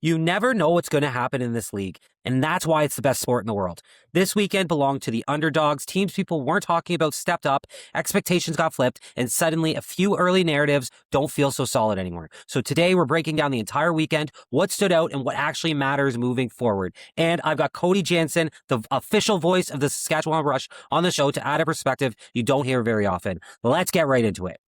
You never know what's going to happen in this league, and that's why it's the best sport in the world. This weekend belonged to the Underdogs. Teams people weren't talking about stepped up, expectations got flipped, and suddenly a few early narratives don't feel so solid anymore. So today we're breaking down the entire weekend, what stood out, and what actually matters moving forward. And I've got Cody Janzen, the official voice of the Saskatchewan Rush, on the show to add a perspective you don't hear very often. Let's get right into it.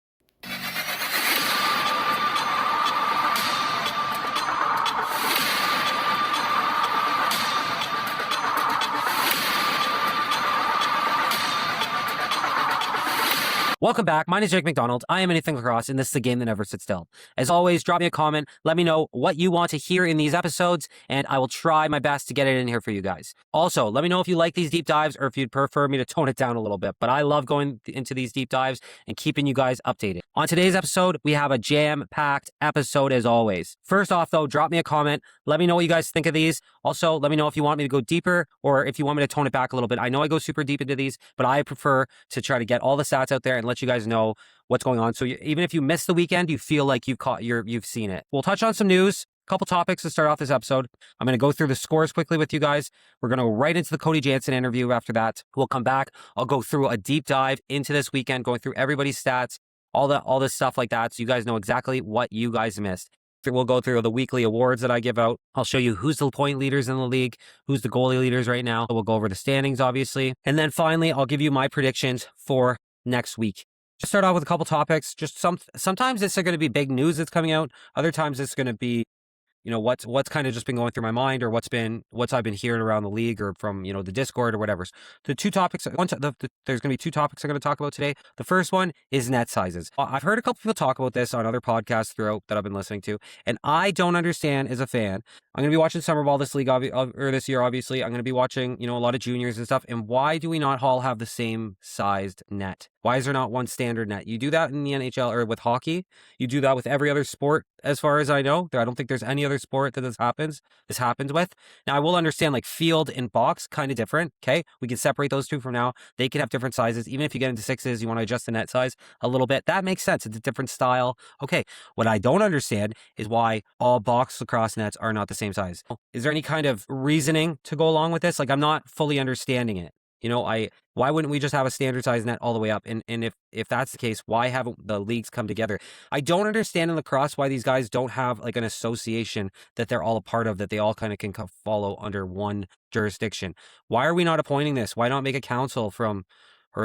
Welcome back. My name is Jake McDonald. I am Anything Lacrosse, and this is the game that never sits still. As always, drop me a comment. Let me know what you want to hear in these episodes, and I will try my best to get it in here for you guys. Also, let me know if you like these deep dives or if you'd prefer me to tone it down a little bit. But I love going into these deep dives and keeping you guys updated. On today's episode, we have a jam-packed episode as always. First off, though, drop me a comment. Let me know what you guys think of these. Also, let me know if you want me to go deeper or if you want me to tone it back a little bit. I know I go super deep into these, but I prefer to try to get all the stats out there and let you guys know what's going on. So even if you miss the weekend, you feel like you've seen it. We'll touch on some news, a couple topics to start off this episode. I'm going to go through the scores quickly with you guys. We're going to go right into the Cody Janzen interview after that. We'll come back. I'll go through a deep dive into this weekend, going through everybody's stats, all this stuff like that, so you guys know exactly what you guys missed. We'll go through the weekly awards that I give out. I'll show you who's the point leaders in the league, who's the goalie leaders right now. We'll go over the standings, obviously. And then finally, I'll give you my predictions for next week. Just start off with a couple topics. Just sometimes it's going to be big news that's coming out. Other times it's going to be, what's kind of just been going through my mind, or what's I've been hearing around the league, or from, the Discord or whatever. The two topics, there's going to be two topics I'm going to talk about today. The first one is net sizes. I've heard a couple people talk about this on other podcasts throughout that I've been listening to, and I don't understand as a fan. I'm going to be watching summer ball this league, or this year, obviously. I'm going to be watching, a lot of juniors and stuff. And why do we not all have the same sized net? Why is there not one standard net? You do that in the NHL or with hockey. You do that with every other sport, as far as I know. I don't think there's any other sport that this happens with. Now, I will understand, like, field and box, kind of different. Okay, we can separate those two from now. They can have different sizes. Even if you get into sixes, you want to adjust the net size a little bit. That makes sense. It's a different style. Okay, what I don't understand is why all box lacrosse nets are not the same size. Is there any kind of reasoning to go along with this? Like, I'm not fully understanding it. Why wouldn't we just have a standard size net all the way up? And if that's the case, why haven't the leagues come together? I don't understand in lacrosse why these guys don't have like an association that they're all a part of, that they all kind of can follow under one jurisdiction. Why are we not appointing this? Why not make a council or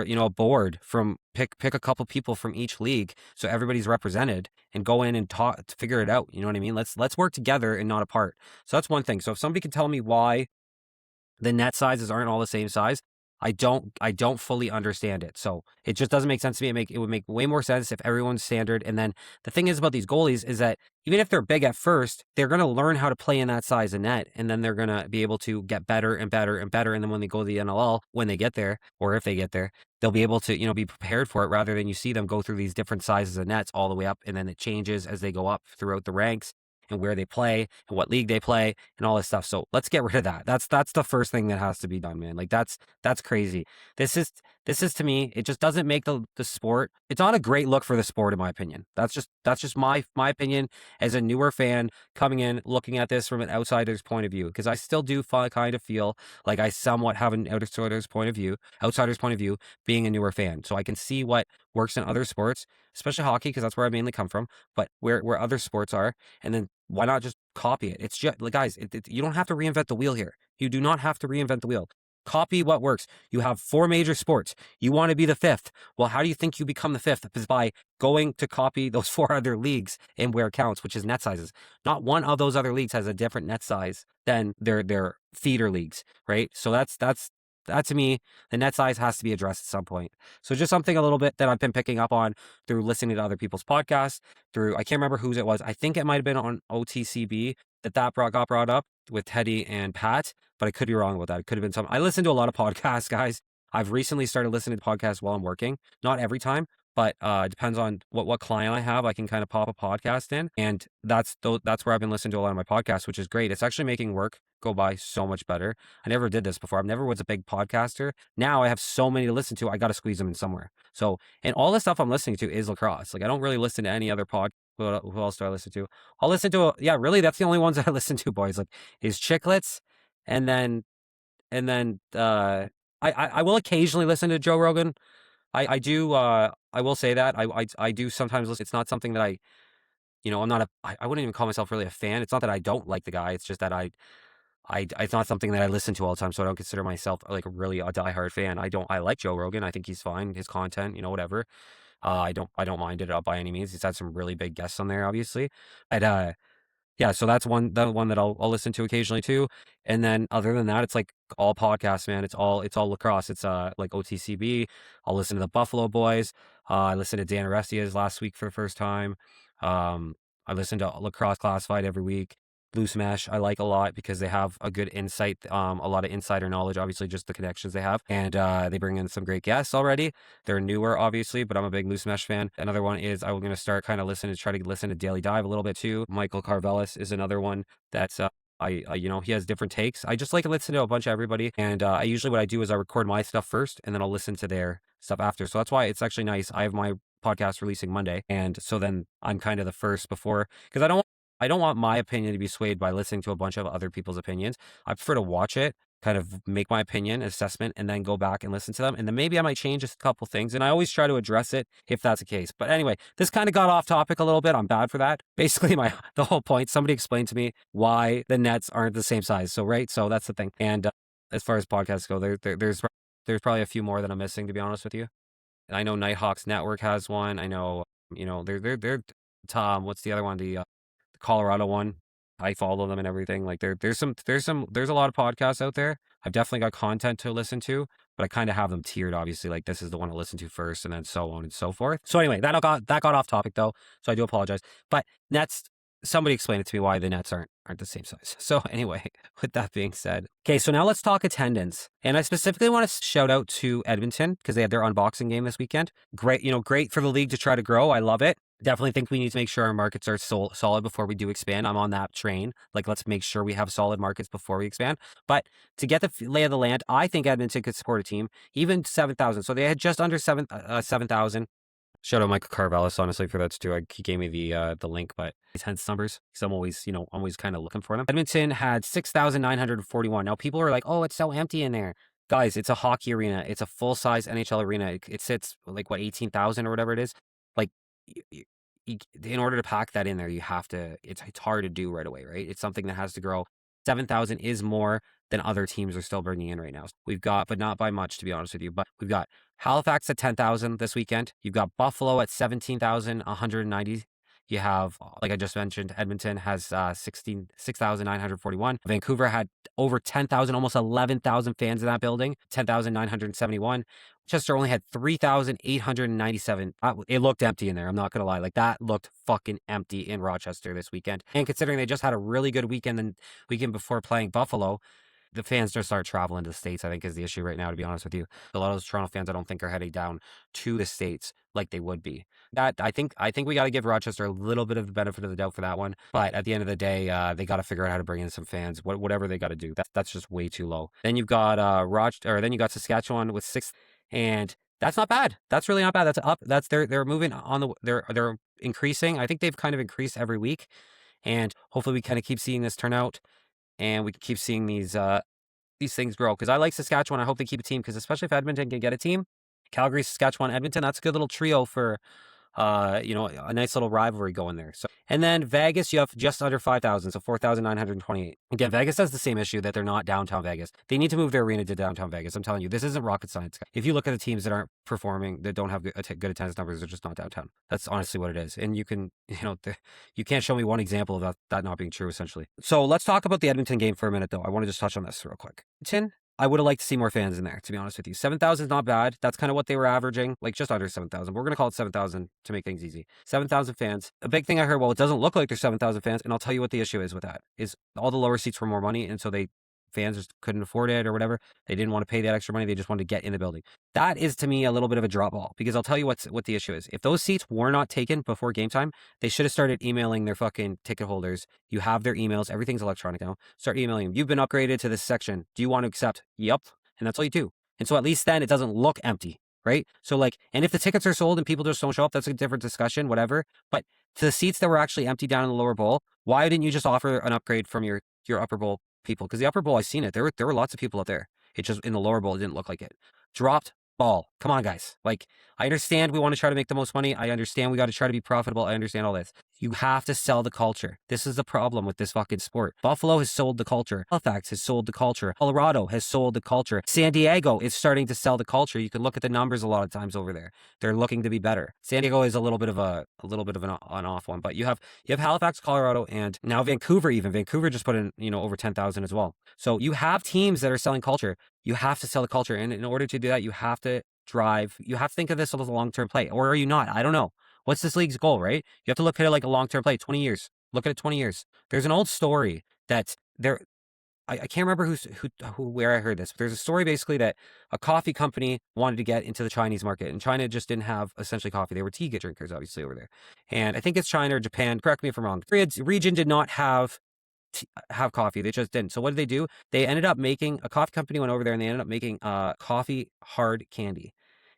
a board from pick a couple people from each league so everybody's represented and go in and talk to figure it out? You know what I mean? Let's work together and not apart. So that's one thing. So if somebody can tell me why the net sizes aren't all the same size, I don't fully understand it. So it just doesn't make sense to me. It would make way more sense if everyone's standard. And then the thing is about these goalies is that even if they're big at first, they're going to learn how to play in that size of net. And then they're going to be able to get better and better and better. And then when they go to the NLL, when they get there, or if they get there, they'll be able to, be prepared for it, rather than you see them go through these different sizes of nets all the way up. And then it changes as they go up throughout the ranks, and where they play and what league they play and all this stuff. So let's get rid of that. That's the first thing that has to be done, man. Like that's crazy. This is to me, it just doesn't make the sport. It's not a great look for the sport, in my opinion. That's just my opinion as a newer fan coming in, looking at this from an outsider's point of view, because I still do kind of feel like I somewhat have an outsider's point of view being a newer fan. So I can see what works in other sports, especially hockey, because that's where I mainly come from, but where other sports are. And then why not just copy it? It's just, like, guys, you don't have to reinvent the wheel here. You do not have to reinvent the wheel. Copy what works. You have 4 major sports. You want to be the 5th. Well, how do you think you become the 5th? Is by going to copy those 4 other leagues and where it counts, which is net sizes. Not one of those other leagues has a different net size than their feeder leagues, right? So that to me, the net size has to be addressed at some point. So just something a little bit that I've been picking up on through listening to other people's podcasts, I can't remember whose it was. I think it might have been on OTCB that got brought up with Teddy and Pat, but I could be wrong about that. It could have been I listen to a lot of podcasts, guys. I've recently started listening to podcasts while I'm working. Not every time, but it depends on what client I have. I can kind of pop a podcast in, and that's where I've been listening to a lot of my podcasts, which is great. It's actually making work go by so much better. I never did this before. I never was a big podcaster. Now I have so many to listen to. I got to squeeze them in somewhere. So, and all the stuff I'm listening to is lacrosse. Like, I don't really listen to any other Who else do I listen to? I'll listen to, yeah, really, that's the only ones I listen to, boys. Like, is Chicklets, and then, and then, I will occasionally listen to Joe Rogan. I do, I will say that. I do sometimes listen. It's not something that I'm not I wouldn't even call myself really a fan. It's not that I don't like the guy. It's just that it's not something that I listen to all the time, so I don't consider myself like really a diehard fan. I like Joe Rogan. I think he's fine. His content, whatever. I don't mind it by any means. He's had some really big guests on there, obviously. But yeah, so that's the one that I'll listen to occasionally too. And then other than that, it's like all podcasts, man. It's all lacrosse. It's like OTCB. I'll listen to the Buffalo Boys. I listened to Dan Arestia's last week for the first time. I listen to Lacrosse Classified every week. Loose Mesh I like a lot because they have a good insight, a lot of insider knowledge, obviously just the connections they have, and they bring in some great guests already. They're newer, obviously, but I'm a big Loose Mesh fan. Another one is I'm going to start kind of try to listen to Daily Dive a little bit too. Michael Carvelis is another one that's he has different takes. I just like to listen to a bunch of everybody, and I usually what I do is I record my stuff first, and then I'll listen to their stuff after. So that's why it's actually nice. I have my podcast releasing Monday, and so then I'm kind of the first before, because I don't want my opinion to be swayed by listening to a bunch of other people's opinions. I prefer to watch it, kind of make my opinion, assessment, and then go back and listen to them. And then maybe I might change a couple things. And I always try to address it if that's the case. But anyway, this kind of got off topic a little bit. I'm bad for that. Basically, the whole point, somebody explained to me why the nets aren't the same size. So, right. So that's the thing. And as far as podcasts go, there's probably a few more that I'm missing, to be honest with you. And I know Nighthawks Network has one. I know, they're Tom, what's the other one? The Colorado one. I follow them and everything. Like there's a lot of podcasts out there. I've definitely got content to listen to, but I kind of have them tiered, obviously. Like this is the one to listen to first, and then so on and so forth. So anyway, that got off topic though. So I do apologize. But Nets, somebody explain it to me why the Nets aren't the same size. So anyway, with that being said, okay, so now let's talk attendance. And I specifically want to shout out to Edmonton because they had their unboxing game this weekend. Great, great for the league to try to grow. I love it. Definitely think we need to make sure our markets are solid before we do expand. I'm on that train. Like, let's make sure we have solid markets before we expand. But to get the lay of the land, I think Edmonton could support a team, even 7,000. So they had just under 7,000. Shout out Michael Carvelis, honestly, for that too. He gave me the link, but his hence numbers, because I'm always kind of looking for them. Edmonton had 6,941. Now people are like, oh, it's so empty in there. Guys, it's a hockey arena. It's a full-size NHL arena. It sits like, 18,000 or whatever it is. Like, in order to pack that in there, you have to, it's hard to do right away, right? It's something that has to grow. 7,000 is more than other teams are still bringing in right now. We've got, but not by much, to be honest with you, but we've got Halifax at 10,000 this weekend. You've got Buffalo at 17,190. You have, like I just mentioned, Edmonton has 6,941. Vancouver had over 10,000, almost 11,000 fans in that building, 10,971. Chester only had 3,897. It looked empty in there. I'm not going to lie. Like, that looked fucking empty in Rochester this weekend. And considering they just had a really good weekend the weekend before playing Buffalo, the fans just start traveling to the States, I think, is the issue right now, to be honest with you. A lot of those Toronto fans, I don't think, are heading down to the States like they would be. That I think we got to give Rochester a little bit of the benefit of the doubt for that one. But at the end of the day, they got to figure out how to bring in some fans. Whatever they got to do, that's just way too low. Then you've got then you got Saskatchewan with 6, and that's not bad. That's really not bad. That's up. They're moving on they're increasing. I think they've kind of increased every week, and hopefully we kind of keep seeing this turn out. And we can keep seeing these things grow, because I like Saskatchewan. I hope they keep a team, because especially if Edmonton can get a team, Calgary, Saskatchewan, Edmonton, that's a good little trio for a nice little rivalry going there. So, and then Vegas, you have just under 5,000, so 4,928. Again, Vegas has the same issue that they're not downtown Vegas. They need to move their arena to downtown Vegas. I'm telling you, this isn't rocket science. If you look at the teams that aren't performing, that don't have good attendance numbers, they're just not downtown. That's honestly what it is. And you can, you can't show me one example of that not being true, essentially. So let's talk about the Edmonton game for a minute, though. I want to just touch on this real quick. I would have liked to see more fans in there, to be honest with you. 7,000 is not bad. That's kind of what they were averaging, like just under 7,000. We're going to call it 7,000 to make things easy. 7,000 fans. A big thing I heard, well, it doesn't look like there's 7,000 fans, and I'll tell you what the issue is with that, is all the lower seats were more money, and so fans just couldn't afford it or whatever. They didn't want to pay that extra money. They just wanted to get in the building. That is, to me, a little bit of a drop ball, because I'll tell you what the issue is. If those seats were not taken before game time, they should have started emailing their fucking ticket holders. You have their emails. Everything's electronic now. Start emailing them. You've been upgraded to this section. Do you want to accept? Yep. And that's all you do. And so at least then it doesn't look empty. right? So like, and if the tickets are sold and people just don't show up, that's a different discussion, whatever. But to the seats that were actually empty down in the lower bowl, why didn't you just offer an upgrade from your upper bowl people? Because the upper bowl, I seen it. There were lots of people up there. It just in the lower bowl, it didn't look like it. Dropped ball. Come on, guys. Like, I understand we want to try to make the most money. I understand we got to try to be profitable. I understand all this. You have to sell the culture. This is the problem with this fucking sport. Buffalo has sold the culture. Halifax has sold the culture. Colorado has sold the culture. San Diego is starting to sell the culture. You can look at the numbers a lot of times over there. They're looking to be better. San Diego is a little bit of an off one, but you have Halifax, Colorado, and now Vancouver even. Vancouver just put in, over 10,000 as well. So you have teams that are selling culture. You have to sell the culture. And in order to do that, you have to think of this as a long-term play. Or are you not? I don't know. What's this league's goal, right? You have to look at it like a long-term play, 20 years. Look at it 20 years. There's an old story that I can't remember where I heard this, but there's a story basically that a coffee company wanted to get into the Chinese market, and China just didn't have essentially coffee. They were tea drinkers, obviously, over there. And I think it's China or Japan. Correct me if I'm wrong. The region did not have coffee. They just didn't. So what did they do? They ended up making, a coffee company went over there and they ended up making coffee hard candy,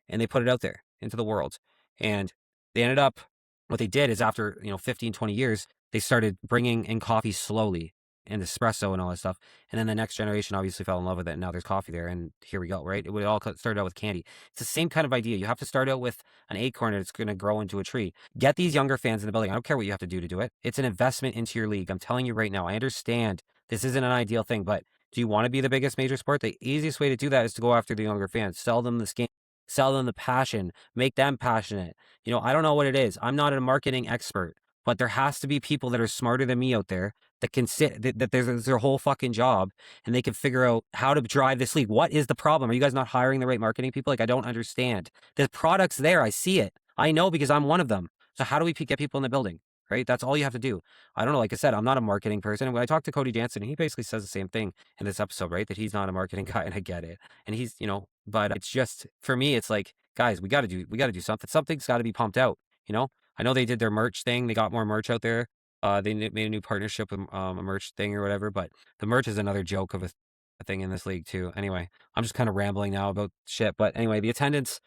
and they put it out there into the world. And they ended up, what they did is after 15, 20 years, they started bringing in coffee slowly and espresso and all that stuff. And then the next generation obviously fell in love with it, and now there's coffee there, and here we go, right? It all started out with candy. It's the same kind of idea. You have to start out with an acorn and it's going to grow into a tree. Get these younger fans in the building. I don't care what you have to do it. It's an investment into your league. I'm telling you right now, I understand this isn't an ideal thing, but do you want to be the biggest major sport? The easiest way to do that is to go after the younger fans. Sell them this game. Sell them the passion. Make them passionate. I don't know what it is. I'm not a marketing expert, but there has to be people that are smarter than me out there that can that there's their whole fucking job, and they can figure out how to drive this league. What is the problem? Are you guys not hiring the right marketing people? Like, I don't understand. The product's there. I see it. I know because I'm one of them. So how do we get people in the building? Right? That's all you have to do. I don't know. Like I said, I'm not a marketing person. When I talked to Cody Janzen, he basically says the same thing in this episode, right? That he's not a marketing guy, and I get it. And he's, but it's just, for me, it's like, guys, we got to do something. Something's got to be pumped out. I know they did their merch thing. They got more merch out there. They made a new partnership with a merch thing or whatever, but the merch is another joke of a thing in this league too. Anyway, I'm just kind of rambling now about shit, but anyway, the attendance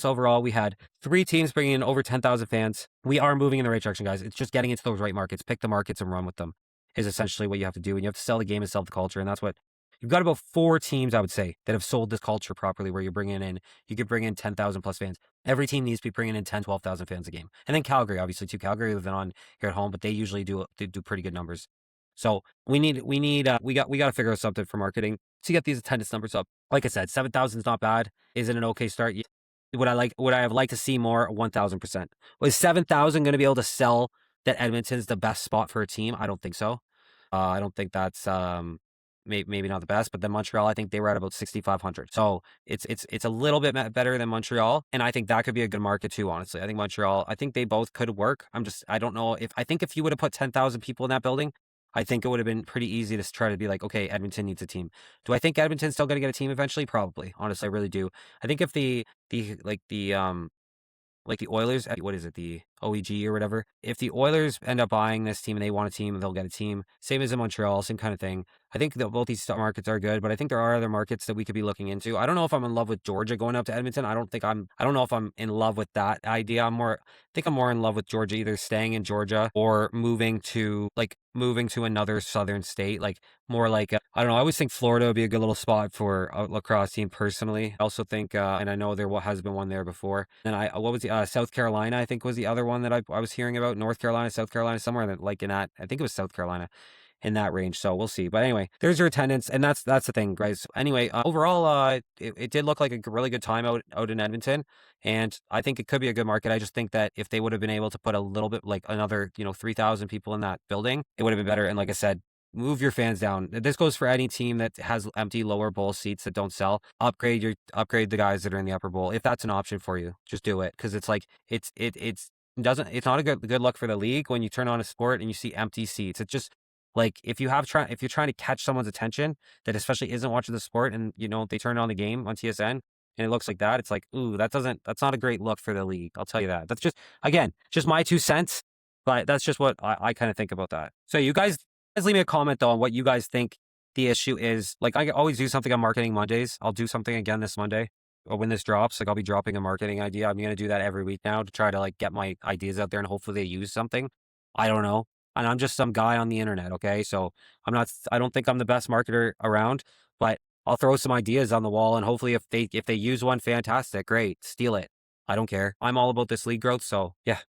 overall, we had 3 teams bringing in over 10,000 fans. We are moving in the right direction, guys. It's just getting into those right markets. Pick the markets and run with them is essentially what you have to do. And you have to sell the game and sell the culture. And that's what you've got. About 4 teams, I would say, that have sold this culture properly, where you could bring in 10,000 plus fans. Every team needs to be bringing in 10, 12,000 fans a game. And then Calgary, obviously, too. Calgary live on here at home, but they usually do pretty good numbers. So we got to figure out something for marketing to get these attendance numbers up. Like I said, 7,000 is not bad. Is it an okay start? Would I have liked to see more? 1,000%. Was 7,000 going to be able to sell that Edmonton's the best spot for a team? I don't think so. I don't think that's maybe not the best, but then Montreal, I think they were at about 6,500. So it's a little bit better than Montreal, and I think that could be a good market too. Honestly, I think Montreal, I think they both could work. I don't know if you would have put 10,000 people in that building, I think it would have been pretty easy to try to be like, okay, Edmonton needs a team. Do I think Edmonton's still going to get a team eventually? Probably. Honestly, I really do. I think if the Oilers, what is it, the OEG or whatever, if the Oilers end up buying this team and they want a team, they'll get a team. Same as in Montreal, same kind of thing. I think that both these markets are good, but I think there are other markets that we could be looking into. I don't know if I'm in love with Georgia going up to Edmonton. I don't know if I'm in love with that idea. I'm more in love with Georgia, either staying in Georgia or moving to another southern state, like more like, I don't know. I always think Florida would be a good little spot for a lacrosse team personally. I also think, and I know there has been one there before. And what was the, South Carolina, I think was the other one that I was hearing about. North Carolina, South Carolina, somewhere like in that, I think it was South Carolina, in that range. So we'll see. But anyway, there's your attendance, and that's the thing, guys. Anyway, overall, it did look like a really good time out in Edmonton, and I think it could be a good market. I just think that if they would have been able to put a little bit, like another 3,000 people in that building, it would have been better. And like I said, move your fans down. This goes for any team that has empty lower bowl seats that don't sell. Upgrade the guys that are in the upper bowl. If that's an option for you, just do it. Because it's like it's not a good look for the league when you turn on a sport and you see empty seats. It's just like if you're trying to catch someone's attention that especially isn't watching the sport, and they turn on the game on TSN and it looks like that, it's like, ooh, that's not a great look for the league. I'll tell you that. That's just my 2 cents, but that's just what I kind of think about that. So you guys leave me a comment though on what you guys think the issue is. Like, I always do something on Marketing Mondays. I'll do something again this Monday when this drops, like I'll be dropping a marketing idea. I'm going to do that every week now to try to like get my ideas out there and hopefully they use something. I don't know. And I'm just some guy on the internet. Okay. So I don't think I'm the best marketer around, but I'll throw some ideas on the wall and hopefully if they use one, fantastic, great, steal it. I don't care. I'm all about this league growth. So yeah.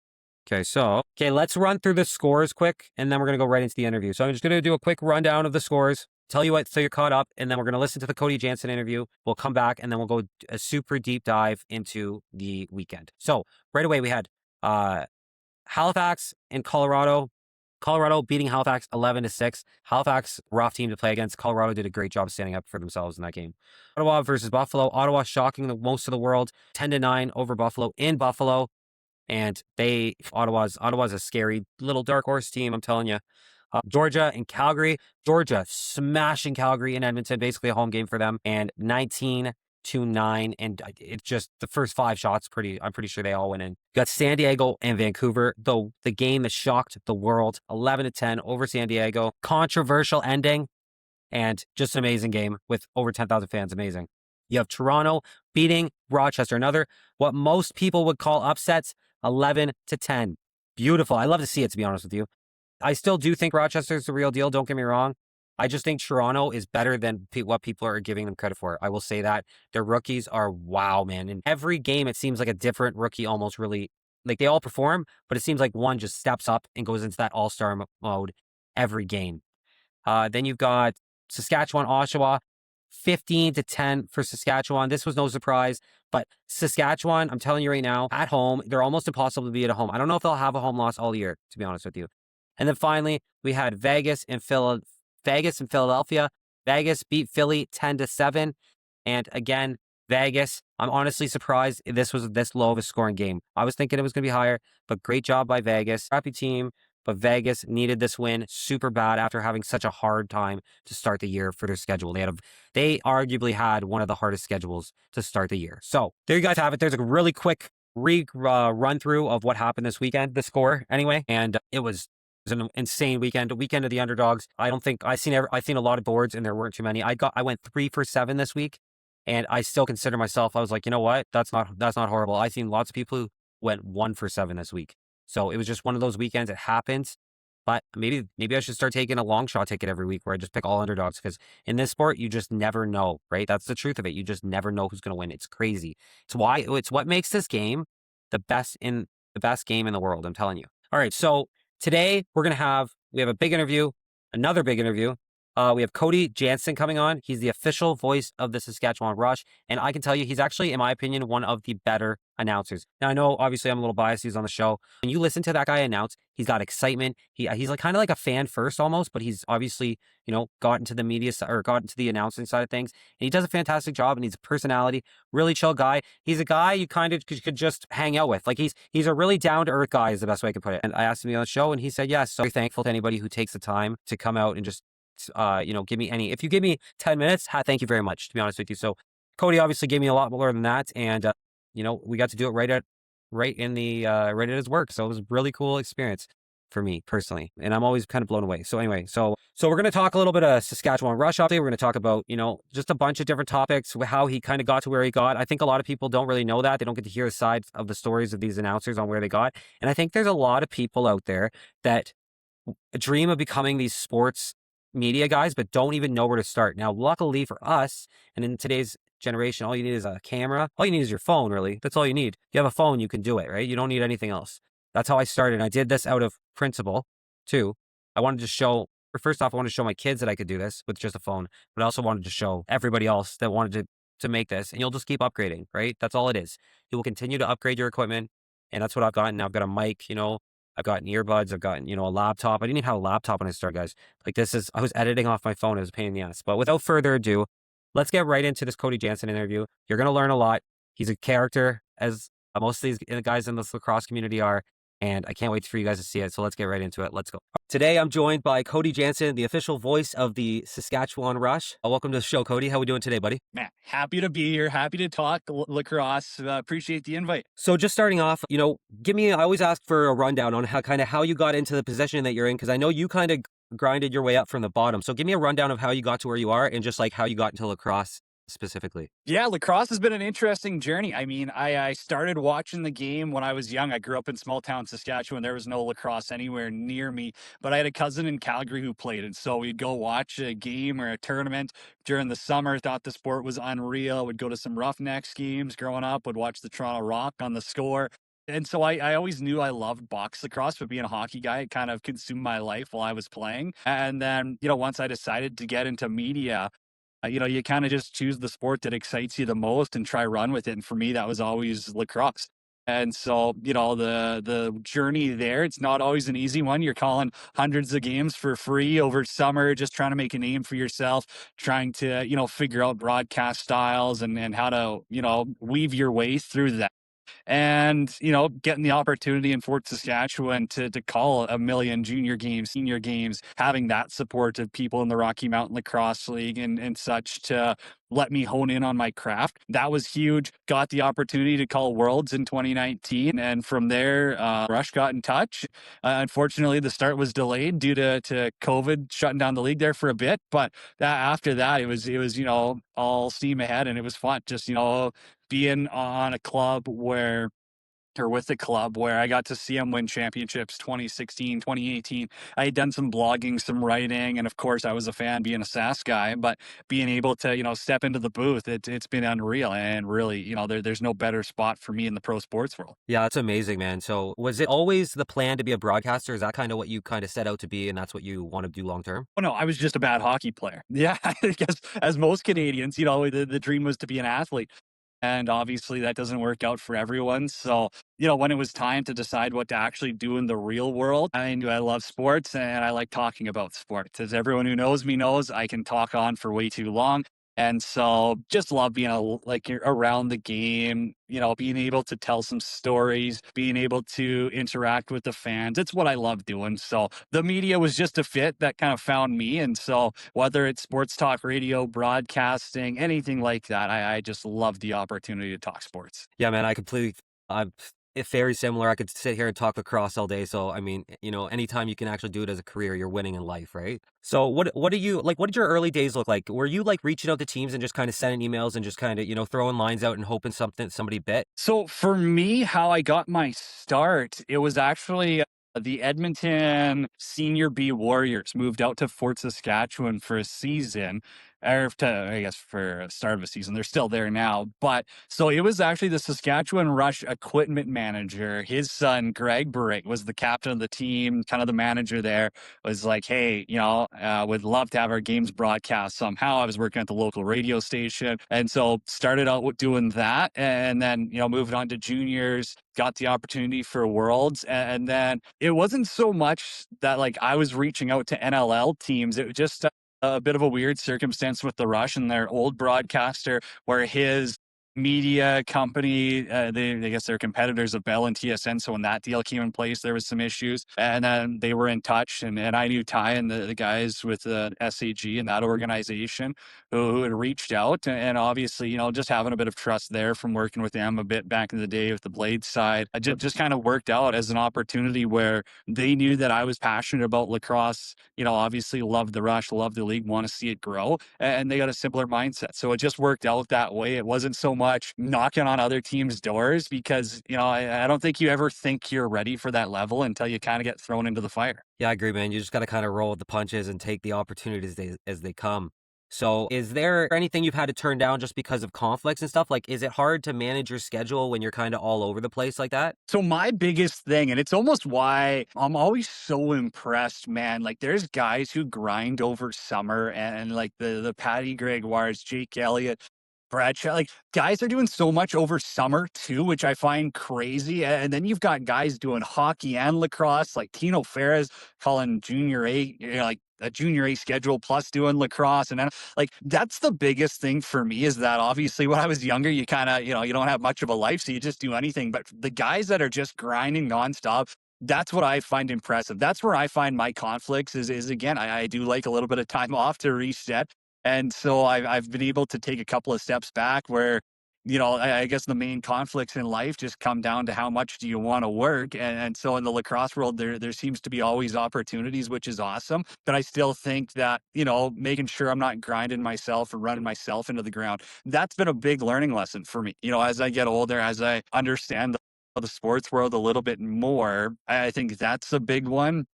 Okay, let's run through the scores quick, and then we're going to go right into the interview. So I'm just going to do a quick rundown of the scores, tell you what, so you're caught up, and then we're going to listen to the Cody Janzen interview. We'll come back, and then we'll go a super deep dive into the weekend. So right away, we had Halifax and Colorado. Colorado beating Halifax 11-6. Halifax, rough team to play against. Colorado did a great job standing up for themselves in that game. Ottawa versus Buffalo. Ottawa shocking the most of the world, 10-9 over Buffalo in Buffalo. And Ottawa's a scary little dark horse team, I'm telling you. Georgia and Calgary. Georgia smashing Calgary in Edmonton, basically a home game for them. And 19-9. And it's just the first 5 shots, I'm pretty sure they all went in. You got San Diego and Vancouver, though the game that shocked the world, 11-10 over San Diego. Controversial ending. And just an amazing game with over 10,000 fans. Amazing. You have Toronto beating Rochester. Another, what most people would call upsets, 11-10. Beautiful. I love to see it, to be honest with you. I still do think Rochester's the real deal. Don't get me wrong. I just think Toronto is better than what people are giving them credit for. I will say that. Their rookies are wow, man. In every game, it seems like a different rookie almost really, like they all perform, but it seems like one just steps up and goes into that all-star mode every game. Then you've got Saskatchewan, Oshawa, 15-10 for Saskatchewan. This was no surprise, but Saskatchewan, I'm telling you right now, at home, they're almost impossible to beat at home. I don't know if they'll have a home loss all year, to be honest with you. And then finally, we had Vegas and Philadelphia. Vegas beat Philly 10-7. And again, Vegas, I'm honestly surprised this was this low of a scoring game. I was thinking it was going to be higher, but great job by Vegas. Happy team. But Vegas needed this win super bad after having such a hard time to start the year for their schedule. They arguably had one of the hardest schedules to start the year. So there you guys have it. There's a really quick run through of what happened this weekend, the score anyway. And it was an insane weekend, a weekend of the underdogs. I don't think I've seen a lot of boards and there weren't too many. I went 3 for 7 this week, and I still consider myself. I was like, you know what? That's not horrible. I've seen lots of people who went 1 for 7 this week. So it was just one of those weekends. It happens. But maybe I should start taking a long shot ticket every week where I just pick all underdogs, because in this sport, you just never know, right? That's the truth of it. You just never know who's going to win. It's crazy. It's what makes this game the best game in the world. I'm telling you. All right. So today we have a big interview, another big interview. We have Cody Janzen coming on. He's the official voice of the Saskatchewan Rush. And I can tell you, he's actually, in my opinion, one of the better announcers. Now, I know, obviously, I'm a little biased. He's on the show. When you listen to that guy announce, he's got excitement. He's like kind of like a fan first almost, but he's obviously, got into the media or got into the announcing side of things. And he does a fantastic job, and he's a personality, really chill guy. He's a guy you kind of could just hang out with. Like he's a really down-to-earth guy is the best way I could put it. And I asked him on the show, and he said yes. So I'm thankful to anybody who takes the time to come out and just if you give me 10 minutes, thank you very much, to be honest with you. So Cody obviously gave me a lot more than that. And, we got to do it right at his work. So it was a really cool experience for me personally. And I'm always kind of blown away. So anyway, so we're going to talk a little bit of Saskatchewan Rush update. We're going to talk about, just a bunch of different topics, how he kind of got to where he got. I think a lot of people don't really know that. They don't get to hear the side of the stories of these announcers on where they got. And I think there's a lot of people out there that dream of becoming these sports media guys, but don't even know where to start. Now, luckily for us, and in today's generation, all you need is a camera. All you need is your phone, really. That's all you need. You have a phone, you can do it, right? You don't need anything else. That's how I started. I did this out of principle, too. I wanted to show my kids that I could do this with just a phone, but I also wanted to show everybody else that wanted to make this, and you'll just keep upgrading, right? That's all it is. You will continue to upgrade your equipment, and that's what I've gotten. Now I've got a mic, I've gotten earbuds. I've gotten, a laptop. I didn't even have a laptop when I started, guys. I was editing off my phone. It was a pain in the ass. But without further ado, let's get right into this Cody Janzen interview. You're going to learn a lot. He's a character, as most of these guys in the lacrosse community are. And I can't wait for you guys to see it. So let's get right into it. Let's go. Today, I'm joined by Cody Janzen, the official voice of the Saskatchewan Rush. Welcome to the show, Cody. How we doing today, buddy? Man, happy to be here. Happy to talk lacrosse. Appreciate the invite. So just starting off, I always ask for a rundown on how you got into the position that you're in, because I know you kind of grinded your way up from the bottom. So give me a rundown of how you got to where you are and just like how you got into lacrosse specifically? Yeah, lacrosse has been an interesting journey. I mean, I started watching the game when I was young. I grew up in small town Saskatchewan. There was no lacrosse anywhere near me, but I had a cousin in Calgary who played it. So we'd go watch a game or a tournament during the summer. Thought the sport was unreal. Would go to some Roughnecks games growing up. Would watch the Toronto Rock on the score. And so I always knew I loved box lacrosse, but being a hockey guy, it kind of consumed my life while I was playing. And then, once I decided to get into media, you kind of just choose the sport that excites you the most and try run with it. And for me, that was always lacrosse. And so, the journey there, it's not always an easy one. You're calling hundreds of games for free over summer, just trying to make a name for yourself, trying to, figure out broadcast styles and how to, weave your way through that. And getting the opportunity in Fort Saskatchewan to call a million junior games, senior games, having that support of people in the Rocky Mountain Lacrosse League and such to let me hone in on my craft, that was huge. Got the opportunity to call Worlds in 2019, and from there Rush got in touch. Unfortunately, the start was delayed due to COVID shutting down the league there for a bit, but after that, it was all steam ahead, and it was fun just being on a club where or with the club where I got to see them win championships 2016, 2018. I had done some blogging, some writing, and of course I was a fan being a Sask guy, but being able to, step into the booth, it's been unreal. And really, there's no better spot for me in the pro sports world. Yeah, that's amazing, man. So was it always the plan to be a broadcaster? Is that kind of what you kind of set out to be and that's what you want to do long term? Oh no, I was just a bad hockey player. Yeah, I guess as most Canadians, the dream was to be an athlete. And obviously that doesn't work out for everyone. So, when it was time to decide what to actually do in the real world, I love sports and I like talking about sports. As everyone who knows me knows, I can talk on for way too long. And so just love being around the game, being able to tell some stories, being able to interact with the fans. It's what I love doing. So the media was just a fit that kind of found me. And so whether it's sports talk radio, broadcasting, anything like that, I just love the opportunity to talk sports. Yeah, man, I'm very similar. I could sit here and talk lacrosse all day. So, I mean, anytime you can actually do it as a career, you're winning in life, right? So what do you like? What did your early days look like? Were you like reaching out to teams and just kind of sending emails and just kind of, throwing lines out and hoping somebody bit? So for me, how I got my start, it was actually the Edmonton Senior B Warriors moved out to Fort Saskatchewan for a season, or I guess for a start of a season. They're still there now. But so it was actually the Saskatchewan Rush equipment manager. His son, Greg Burick, was the captain of the team, kind of the manager there, was like, hey, would love to have our games broadcast somehow. I was working at the local radio station. And so started out with doing that. And then, moved on to juniors, got the opportunity for Worlds. And then it wasn't so much that like I was reaching out to NLL teams. It was just a bit of a weird circumstance with the Rush and their old broadcaster where his media company, I guess they're competitors of Bell and TSN. So when that deal came in place, there was some issues, and then they were in touch, and I knew Ty and the guys with the SAG and that organization who had reached out, and obviously, just having a bit of trust there from working with them a bit back in the day with the Blade side, I just kind of worked out as an opportunity where they knew that I was passionate about lacrosse, obviously loved the Rush, loved the league, want to see it grow, and they got a similar mindset. So it just worked out that way. It wasn't so much knocking on other teams' doors because, I don't think you ever think you're ready for that level until you kind of get thrown into the fire. Yeah, I agree, man. You just got to kind of roll with the punches and take the opportunities as they come. So is there anything you've had to turn down just because of conflicts and stuff? Like, is it hard to manage your schedule when you're kind of all over the place like that? So my biggest thing, and it's almost why I'm always so impressed, man. Like there's guys who grind over summer and like the Patty Gregoires, Jake Elliott, Bradshaw, like guys are doing so much over summer too, which I find crazy. And then you've got guys doing hockey and lacrosse, like Tino Ferres calling junior A, like a junior A schedule plus doing lacrosse. And then like, that's the biggest thing for me is that obviously when I was younger, you kind of, you don't have much of a life. So you just do anything. But the guys that are just grinding nonstop, that's what I find impressive. That's where I find my conflicts is again, I do like a little bit of time off to reset. And so I've been able to take a couple of steps back where, I guess the main conflicts in life just come down to how much do you want to work. And so in the lacrosse world, there seems to be always opportunities, which is awesome. But I still think that, making sure I'm not grinding myself or running myself into the ground, that's been a big learning lesson for me. As I get older, as I understand the sports world a little bit more, I think that's a big one.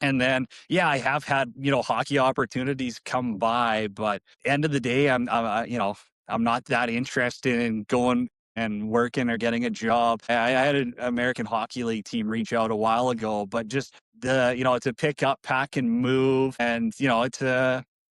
And then, yeah, I have had, hockey opportunities come by, but end of the day, I'm not that interested in going and working or getting a job. I had an American Hockey League team reach out a while ago, but just it's a pick up, pack and move. And,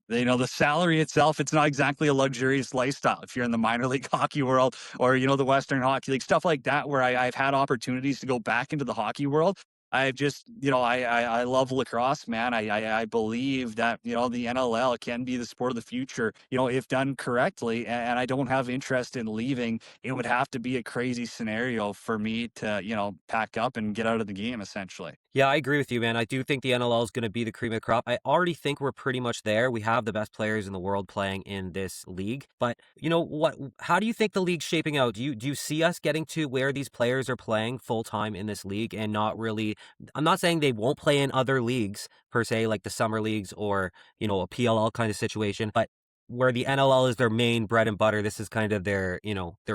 the salary itself, it's not exactly a luxurious lifestyle. If you're in the minor league hockey world or, the Western Hockey League, stuff like that, where I've had opportunities to go back into the hockey world. I've just, I love lacrosse, man. I believe that, the NLL can be the sport of the future, if done correctly. And I don't have interest in leaving. It would have to be a crazy scenario for me to, pack up and get out of the game, essentially. Yeah, I agree with you, man. I do think the NLL is going to be the cream of the crop. I already think we're pretty much there. We have the best players in the world playing in this league. But you know what? How do you think the league's shaping out? Do you see us getting to where these players are playing full time in this league and not really? I'm not saying they won't play in other leagues per se, like the summer leagues or a PLL kind of situation, but where the NLL is their main bread and butter, this is kind of their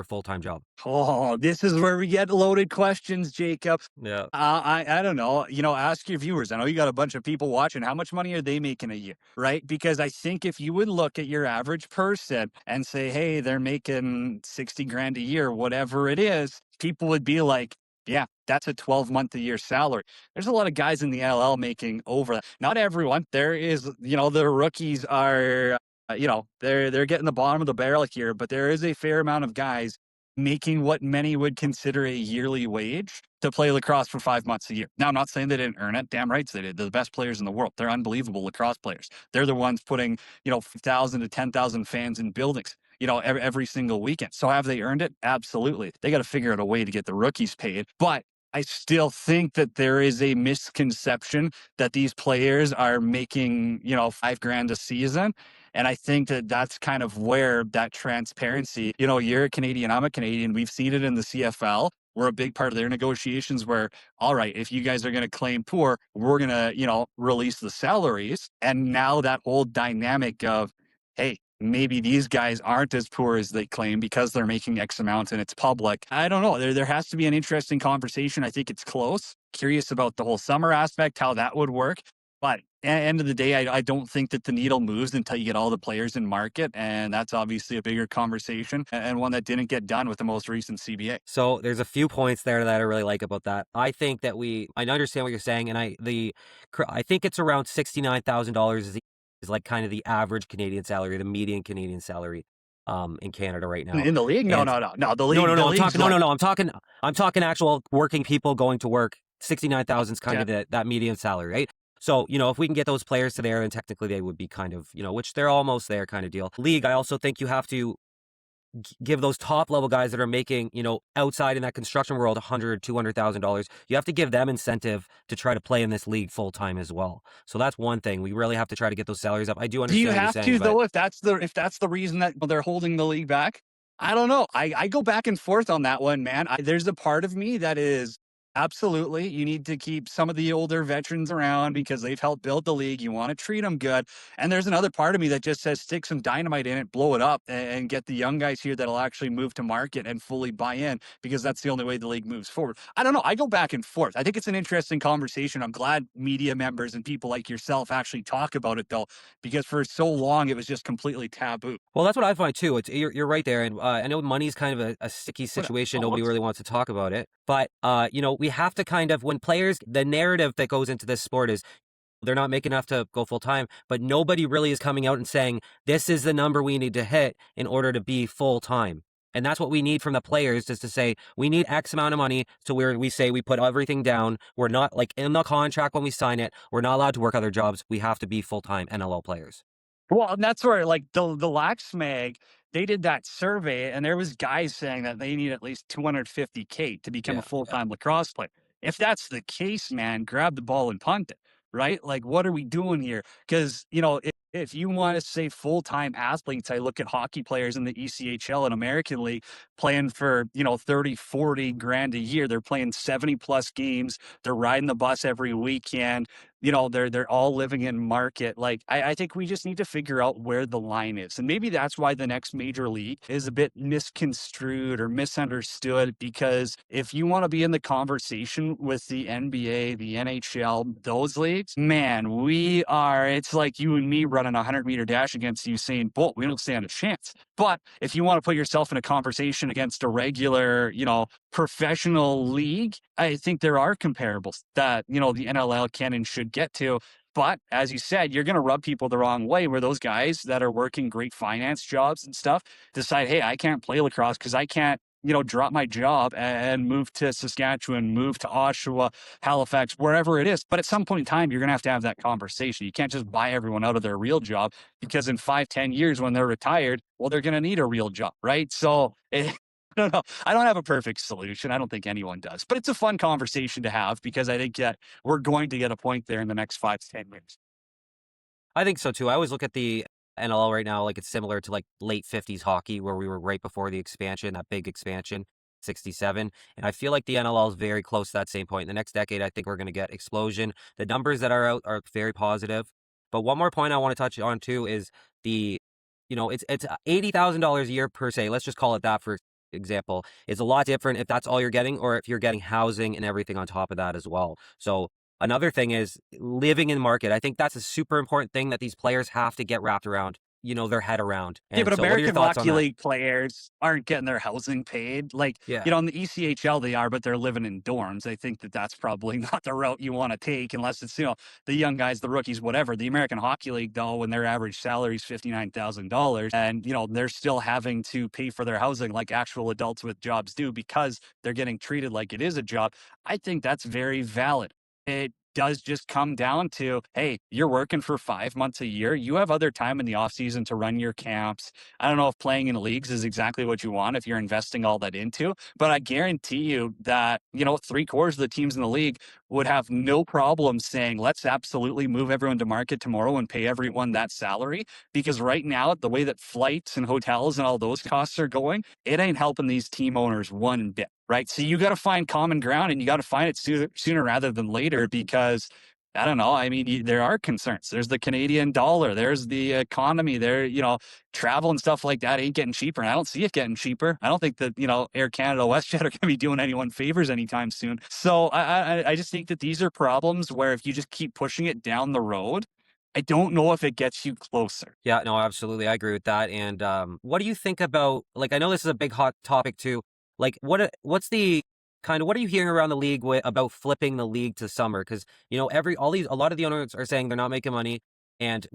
full time job. Oh, this is where we get loaded questions, Jacob. Yeah. I don't know. Ask your viewers. I know you got a bunch of people watching. How much money are they making a year, right? Because I think if you would look at your average person and say, hey, they're making 60 grand a year, whatever it is, people would be like, yeah, that's a 12-month a year salary. There's a lot of guys in the NLL making over that. Not everyone. There is, the rookies are, they're getting the bottom of the barrel here, but there is a fair amount of guys making what many would consider a yearly wage to play lacrosse for 5 months a year. Now, I'm not saying they didn't earn it. Damn right they did. They're the best players in the world. They're unbelievable lacrosse players. They're the ones putting, 1,000 to 10,000 fans in buildings, every single weekend. So have they earned it? Absolutely. They got to figure out a way to get the rookies paid. But I still think that there is a misconception that these players are making, 5 grand a season. And I think that that's kind of where that transparency, you're a Canadian, I'm a Canadian. We've seen it in the CFL. We're a big part of their negotiations where, all right, if you guys are going to claim poor, we're going to, release the salaries. And now that whole dynamic of, hey, maybe these guys aren't as poor as they claim because they're making X amount and it's public. I don't know. There has to be an interesting conversation. I think it's close. Curious about the whole summer aspect, how that would work. But at the end of the day, I don't think that the needle moves until you get all the players in market. And that's obviously a bigger conversation and one that didn't get done with the most recent CBA. So there's a few points there that I really like about that. I think that I understand what you're saying, and I think it's around $69,000 is like kind of the average Canadian salary, the median Canadian salary, in Canada right now. In the league? No, And no, no, no. The league. no, The I'm league's talking, like, no, I'm talking actual working people going to work. 69,000 is kind of that median salary, right? So, if we can get those players to there, and technically they would be kind of, which they're almost there kind of deal. League, I also think you have to give those top level guys that are making, outside in that construction world, $100,000, $200,000. You have to give them incentive to try to play in this league full time as well. So that's one thing. We really have to try to get those salaries up. I do do understand you what you're have saying, to but though? If that's the reason that they're holding the league back, I don't know. I go back and forth on that one, man. There's a part of me that is absolutely you need to keep some of the older veterans around because they've helped build the league. You want to treat them good. And there's another part of me that just says stick some dynamite in it, blow it up, and get the young guys here that'll actually move to market and fully buy in because that's the only way the league moves forward. I don't know. I go back and forth. I think it's an interesting conversation. I'm glad media members and people like yourself actually talk about it though, because for so long it was just completely taboo. well, that's what I find too. You're right there, and I know money's kind of a sticky situation. Nobody really wants to talk about it, but we have to kind of when players, the narrative that goes into this sport is they're not making enough to go full time, but nobody really is coming out and saying this is the number we need to hit in order to be full time. And that's what we need from the players is to say we need X amount of money to where we say we put everything down. We're not like in the contract when we sign it. We're not allowed to work other jobs. We have to be full time NLL players. Well, and that's where like the Lax Mag, they did that survey and there was guys saying that they need at least 250K to become a Yeah. full-time lacrosse player. If that's the case, man, grab the ball and punt it, right? Like, what are we doing here? Because, If you want to say full-time athletes, I look at hockey players in the ECHL and American League playing for, 30, 40 grand a year. They're playing 70 plus games. They're riding the bus every weekend. They're all living in market. Like I think we just need to figure out where the line is. And maybe that's why the next major league is a bit misconstrued or misunderstood, because if you want to be in the conversation with the NBA, the NHL, those leagues, man, it's like you and me running a 100-meter dash against Usain Bolt. We don't stand a chance. But if you want to put yourself in a conversation against a regular, professional league, I think there are comparables that, the NLL can and should get to. But as you said, you're going to rub people the wrong way, where those guys that are working great finance jobs and stuff decide, hey, I can't play lacrosse because I can't, drop my job and move to Saskatchewan, move to Oshawa, Halifax, wherever it is. But at some point in time, you're going to have that conversation. You can't just buy everyone out of their real job, because in 5, 10 years when they're retired, well, they're going to need a real job, right? So I don't know. I don't have a perfect solution. I don't think anyone does, but it's a fun conversation to have, because I think that we're going to get a point there in the next 5 to 10 years. I think so too. I always look at the NLL right now like it's similar to like late 50s hockey, where we were right before the expansion, that big expansion, 67. And I feel like the NLL is very close to that same point. In the next decade, I think we're going to get explosion. The numbers that are out are very positive. But one more point I want to touch on too is it's $80,000 a year per se. Let's just call it that for example. It's a lot different if that's all you're getting, or if you're getting housing and everything on top of that as well. So another thing is living in market. I think that's a super important thing that these players have to get wrapped around, their head around. Yeah, And but so what are your American thoughts on Hockey that? League players aren't getting their housing paid. Like, Yeah. in the ECHL they are, but they're living in dorms. I think that that's probably not the route you want to take, unless it's, the young guys, the rookies, whatever. The American Hockey League, though, when their average salary is $59,000, and, they're still having to pay for their housing like actual adults with jobs do, because they're getting treated like it is a job. I think that's very valid. It does just come down to, hey, you're working for 5 months a year. You have other time in the off season to run your camps. I don't know if playing in leagues is exactly what you want if you're investing all that into, but I guarantee you that, 3/4 of the teams in the league would have no problem saying, let's absolutely move everyone to market tomorrow and pay everyone that salary. Because right now, the way that flights and hotels and all those costs are going, it ain't helping these team owners one bit. Right. So you got to find common ground, and you got to find it sooner rather than later, because I don't know. I mean, there are concerns. There's the Canadian dollar. There's the economy there, travel and stuff like that ain't getting cheaper. And I don't see it getting cheaper. I don't think that, Air Canada, WestJet are going to be doing anyone favors anytime soon. So I just think that these are problems where if you just keep pushing it down the road, I don't know if it gets you closer. Yeah, no, absolutely. I agree with that. And what do you think about, like, I know this is a big hot topic too. Like, what's the what are you hearing around the league about flipping the league to summer? Because, a lot of the owners are saying they're not making money. And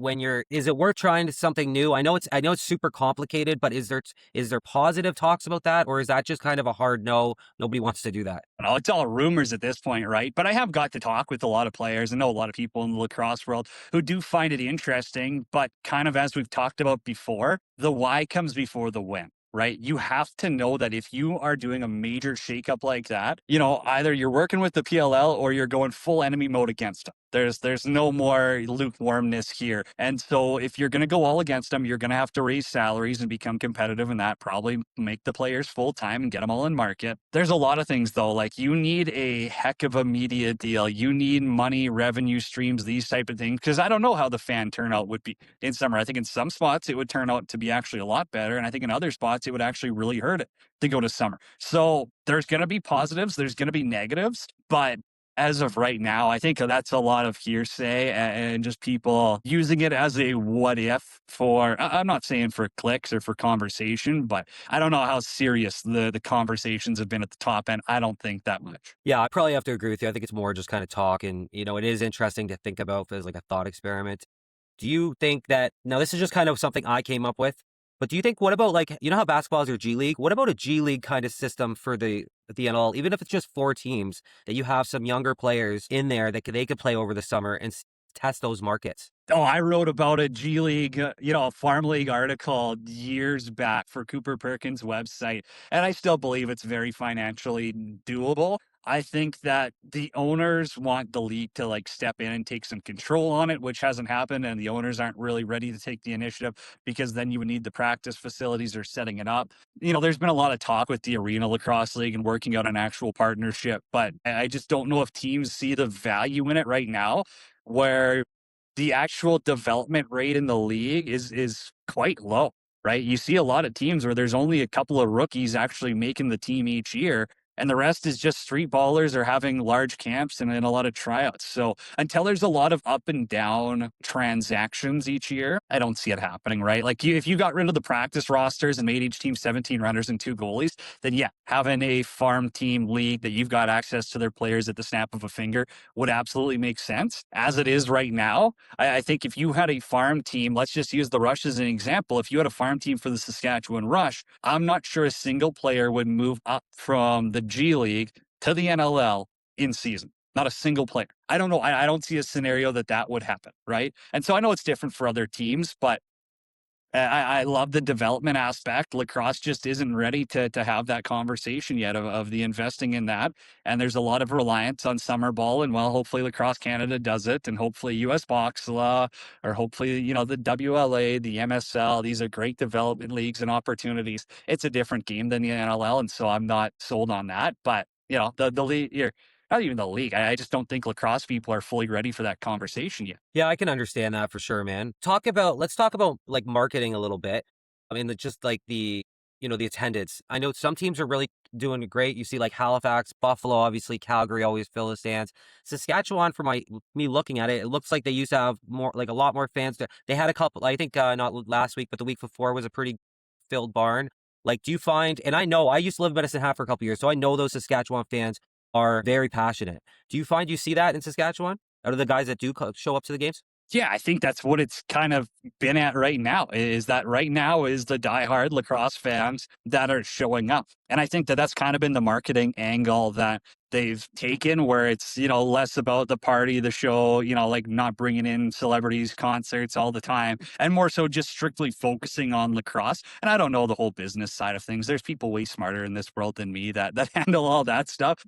is it worth trying something new? I know it's super complicated, but is there positive talks about that? Or is that just kind of a hard no? Nobody wants to do that. No, it's all rumors at this point, right? But I have got to talk with a lot of players and know a lot of people in the lacrosse world who do find it interesting. But kind of as we've talked about before, the why comes before the when. Right. You have to know that if you are doing a major shakeup like that, either you're working with the PLL or you're going full enemy mode against them. There's no more lukewarmness here. And so if you're going to go all against them, you're going to have to raise salaries and become competitive, and that probably make the players full time and get them all in market. There's a lot of things though, like you need a heck of a media deal. You need money, revenue streams, these type of things. Because I don't know how the fan turnout would be in summer. I think in some spots it would turn out to be actually a lot better. And I think in other spots it would actually really hurt it to go to summer. So there's going to be positives, there's going to be negatives, but as of right now, I think that's a lot of hearsay and just people using it as a what if for, I'm not saying for clicks or for conversation, but I don't know how serious the conversations have been at the top end. I don't think that much. Yeah, I probably have to agree with you. I think it's more just kind of talk, and it is interesting to think about as like a thought experiment. Do you think that now this is just kind of something I came up with, but do you think what about like how basketball is your G League? What about a G League kind of system for the NL, even if it's just 4 teams, that you have some younger players in there that they could play over the summer and test those markets? Oh, I wrote about a G League, Farm League article years back for Cooper Perkins' website, and I still believe it's very financially doable. I think that the owners want the league to like step in and take some control on it, which hasn't happened. And the owners aren't really ready to take the initiative because then you would need the practice facilities or setting it up. There's been a lot of talk with the Arena Lacrosse League and working out an actual partnership, but I just don't know if teams see the value in it right now, where the actual development rate in the league is quite low, right? You see a lot of teams where there's only a couple of rookies actually making the team each year, and the rest is just street ballers or having large camps and a lot of tryouts. So until there's a lot of up and down transactions each year, I don't see it happening, right? Like if you got rid of the practice rosters and made each team 17 runners and 2 goalies, then yeah, having a farm team league that you've got access to their players at the snap of a finger would absolutely make sense. As it is right now, I think if you had a farm team, let's just use the Rush as an example. If you had a farm team for the Saskatchewan Rush, I'm not sure a single player would move up from the G League to the NLL in season. Not a single player. I don't know. I don't see a scenario that would happen, right? And so I know it's different for other teams, but I love the development aspect. Lacrosse just isn't ready to have that conversation yet of the investing in that. And there's a lot of reliance on summer ball. And well, hopefully Lacrosse Canada does it. And hopefully US Box Law, or hopefully, the WLA, the MSL, these are great development leagues and opportunities. It's a different game than the NLL. And so I'm not sold on that. But, the league here, not even the league. I just don't think lacrosse people are fully ready for that conversation yet. Yeah, I can understand that for sure, man. Let's talk about like marketing a little bit. I mean, just like the attendance. I know some teams are really doing great. You see like Halifax, Buffalo, obviously Calgary always fill the stands. Saskatchewan, for me looking at it, it looks like they used to have a lot more fans. They had a couple, I think not last week, but the week before was a pretty filled barn. Like, do you find, and I know I used to live in Medicine Hat for a couple years, so I know those Saskatchewan fans are very passionate. Do you find you see that in Saskatchewan? Out of the guys that do show up to the games? Yeah, I think that's what it's kind of been at right now, is that right now is the diehard lacrosse fans that are showing up. And I think that that's kind of been the marketing angle that they've taken, where it's, less about the party, the show, like not bringing in celebrities, concerts all the time, and more so just strictly focusing on lacrosse. And I don't know the whole business side of things. There's people way smarter in this world than me that handle all that stuff.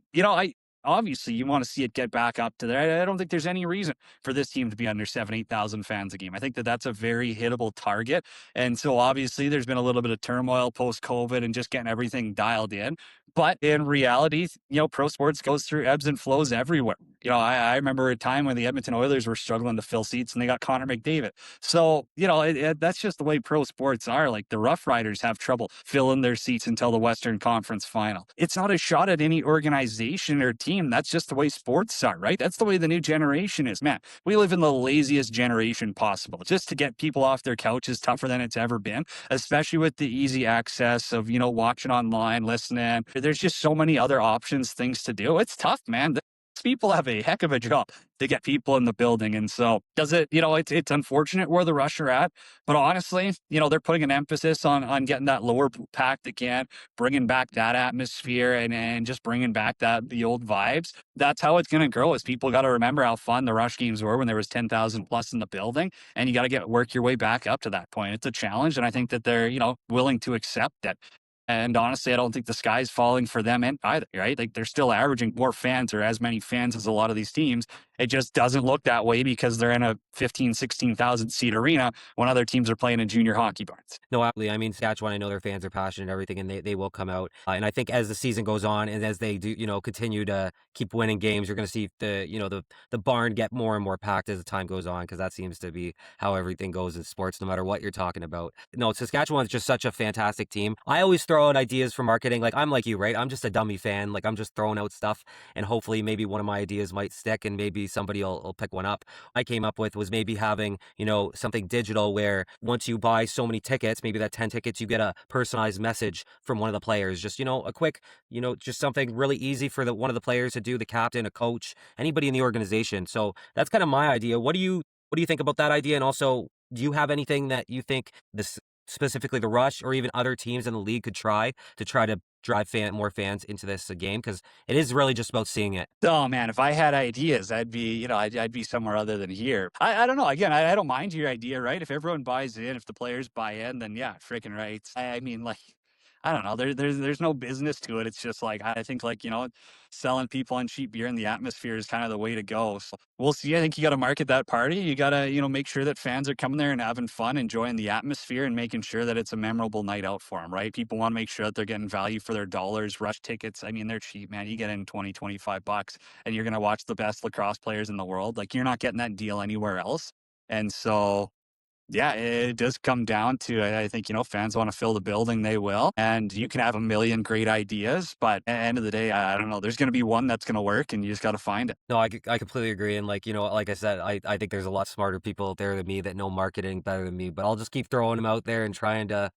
Obviously you want to see it get back up to there. I don't think there's any reason for this team to be under 7,000-8,000 fans a game. I think that that's a very hittable target. And so obviously there's been a little bit of turmoil post-COVID and just getting everything dialed in. But in reality, pro sports goes through ebbs and flows everywhere. I remember a time when the Edmonton Oilers were struggling to fill seats and they got Connor McDavid. So, that's just the way pro sports are. Like the Rough Riders have trouble filling their seats until the Western Conference final. It's not a shot at any organization or team. That's just the way sports are, right? That's the way the new generation is. Man, we live in the laziest generation possible. Just to get people off their couch is tougher than it's ever been, especially with the easy access of, watching online, listening. There's just so many other options, things to do. It's tough, man. People have a heck of a job to get people in the building. And so it's unfortunate where the Rush are at, but honestly, they're putting an emphasis on getting that lower packed again, bringing back that atmosphere and just bringing back the old vibes. That's how it's going to grow, is people got to remember how fun the Rush games were when there was 10,000 plus in the building, and you got to work your way back up to that point. It's a challenge. And I think that they're, willing to accept it. And honestly, I don't think the sky's falling for them either, right? Like they're still averaging more fans, or as many fans as a lot of these teams. It just doesn't look that way because they're in a 15, 16,000 seat arena when other teams are playing in junior hockey barns. No, absolutely. I mean, Saskatchewan, I know their fans are passionate and everything, and they will come out. And I think as the season goes on and as they do, continue to keep winning games, you're going to see the barn get more and more packed as the time goes on, because that seems to be how everything goes in sports, no matter what you're talking about. No, Saskatchewan's just such a fantastic team. I always throw out ideas for marketing. Like, I'm like you, right? I'm just a dummy fan. Like, I'm just throwing out stuff, and hopefully maybe one of my ideas might stick and maybe somebody will pick one up. I came up with was maybe having, something digital where once you buy so many tickets, maybe that 10 tickets, you get a personalized message from one of the players. Just, a quick, just something really easy for one of the players to do, the captain, a coach, anybody in the organization. So that's kind of my idea. What do you think about that idea? And also, do you have anything that you think this, specifically the Rush or even other teams in the league, could try to drive more fans into this game? Because it is really just about seeing it. Oh man, if I had ideas, I'd be, I'd be somewhere other than here. I don't know. Again, I don't mind your idea, right? If everyone buys in, if the players buy in, then yeah, freaking right. I mean, like, I don't know. There's no business to it. It's just like I think like selling people on cheap beer in the atmosphere is kind of the way to go. So we'll see. I think you got to market that party. You got to make sure that fans are coming there and having fun, enjoying the atmosphere, and making sure that it's a memorable night out for them. Right? People want to make sure that they're getting value for their dollars. Rush tickets. I mean, they're cheap, man. You get in 20, 25 bucks, and you're gonna watch the best lacrosse players in the world. Like you're not getting that deal anywhere else. And so yeah, it does come down to I think, fans want to fill the building, they will. And you can have a million great ideas, but at the end of the day, I don't know. There's going to be one that's going to work and you just got to find it. No, I completely agree. And like I said, I think there's a lot smarter people out there than me that know marketing better than me, but I'll just keep throwing them out there and trying to,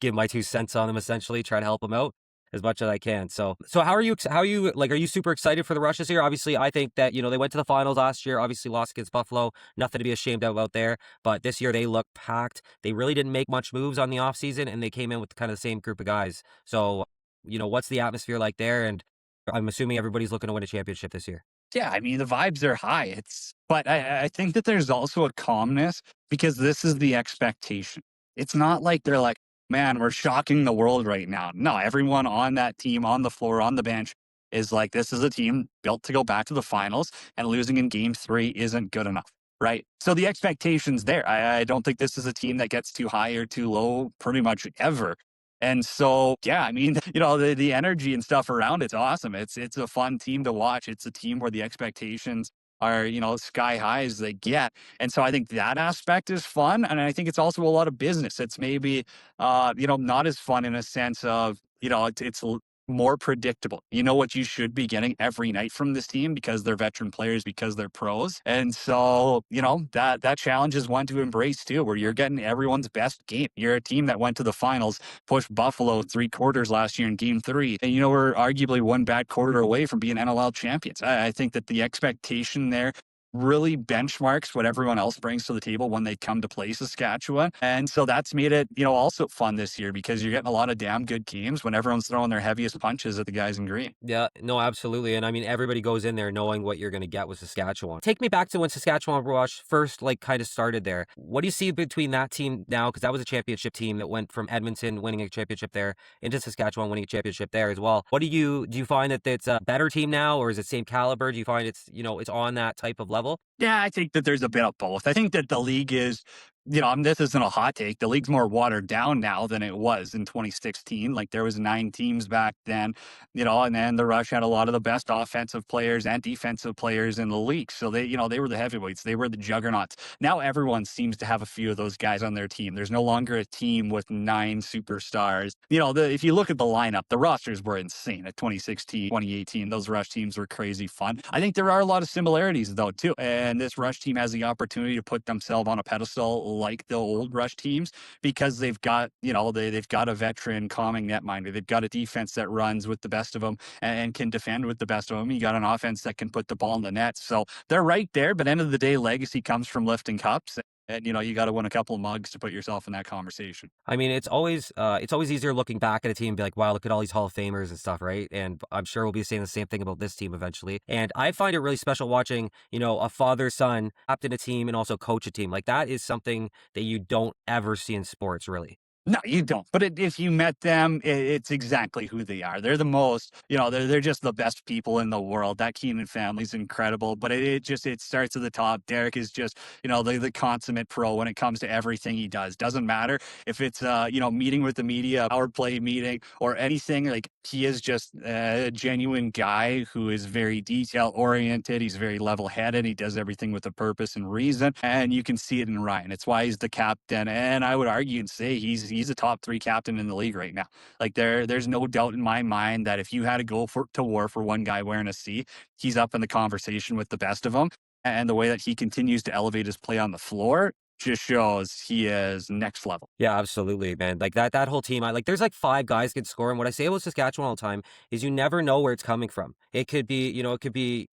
give my 2 cents on them, essentially, try to help them out as much as I can. So how are you like, are you super excited for the Rush this year? Obviously, I think that, they went to the finals last year, obviously lost against Buffalo, nothing to be ashamed of out there. But this year they look packed. They really didn't make much moves on the offseason, and they came in with kind of the same group of guys. So, what's the atmosphere like there? And I'm assuming everybody's looking to win a championship this year. Yeah, I mean, the vibes are high. But I think that there's also a calmness because this is the expectation. It's not like they're like, man, we're shocking the world right now. No, everyone on that team, on the floor, on the bench is like, this is a team built to go back to the finals, and losing in game 3 isn't good enough. Right. So the expectation's there. I don't think this is a team that gets too high or too low pretty much ever. And so, yeah, I mean, the energy and stuff around it's awesome. It's a fun team to watch. It's a team where the expectations are, sky high as they get. And so I think that aspect is fun. And I think it's also a lot of business. It's maybe, not as fun in a sense of, it's more predictable. You know what you should be getting every night from this team because they're veteran players, because they're pros. And so, that challenge is one to embrace too, where you're getting everyone's best game. You're a team that went to the finals, pushed Buffalo 3 quarters last year in game 3. And, we're arguably one bad quarter away from being NLL champions. I think that the expectation there really benchmarks what everyone else brings to the table when they come to play Saskatchewan. And so that's made it, also fun this year because you're getting a lot of damn good games when everyone's throwing their heaviest punches at the guys in green. Yeah, no, absolutely. And I mean, everybody goes in there knowing what you're going to get with Saskatchewan. Take me back to when Saskatchewan Rush first, kind of started there. What do you see between that team now? Because that was a championship team that went from Edmonton winning a championship there into Saskatchewan winning a championship there as well. Do you find that it's a better team now, or is it same caliber? Do you find it's on that type of level? Yeah, I think that there's a bit of both. I think that the league is, this isn't a hot take. The league's more watered down now than it was in 2016. Like there was 9 teams back then, and then the Rush had a lot of the best offensive players and defensive players in the league. So they were the heavyweights. They were the juggernauts. Now everyone seems to have a few of those guys on their team. There's no longer a team with 9 superstars. If you look at the lineup, the rosters were insane at 2016, 2018. Those Rush teams were crazy fun. I think there are a lot of similarities though, too. And this Rush team has the opportunity to put themselves on a pedestal like the old Rush teams because they've got, they've got a veteran calming netminder. They've got a defense that runs with the best of them and can defend with the best of them. You got an offense that can put the ball in the net. So they're right there. But end of the day, legacy comes from lifting cups. And, you got to win a couple of mugs to put yourself in that conversation. I mean, it's always easier looking back at a team and be like, wow, look at all these Hall of Famers and stuff, right? And I'm sure we'll be saying the same thing about this team eventually. And I find it really special watching, a father-son captain a team and also coach a team. Like that is something that you don't ever see in sports, really. No, you don't. But if you met them, it's exactly who they are. They're the most, they're just the best people in the world. That Keenan family's incredible, but it starts at the top. Derek is just, the consummate pro when it comes to everything he does. Doesn't matter if it's, meeting with the media, power play meeting or anything. Like he is just a genuine guy who is very detail oriented. He's very level headed. He does everything with a purpose and reason. And you can see it in Ryan. It's why he's the captain. And I would argue and say he's a top 3 captain in the league right now. Like there's no doubt in my mind that if you had to go to war for one guy wearing a C, he's up in the conversation with the best of them. And the way that he continues to elevate his play on the floor just shows he is next level. Yeah, absolutely, man. Like that whole team, there's 5 guys can score. And what I say about Saskatchewan all the time is you never know where it's coming from. It could be,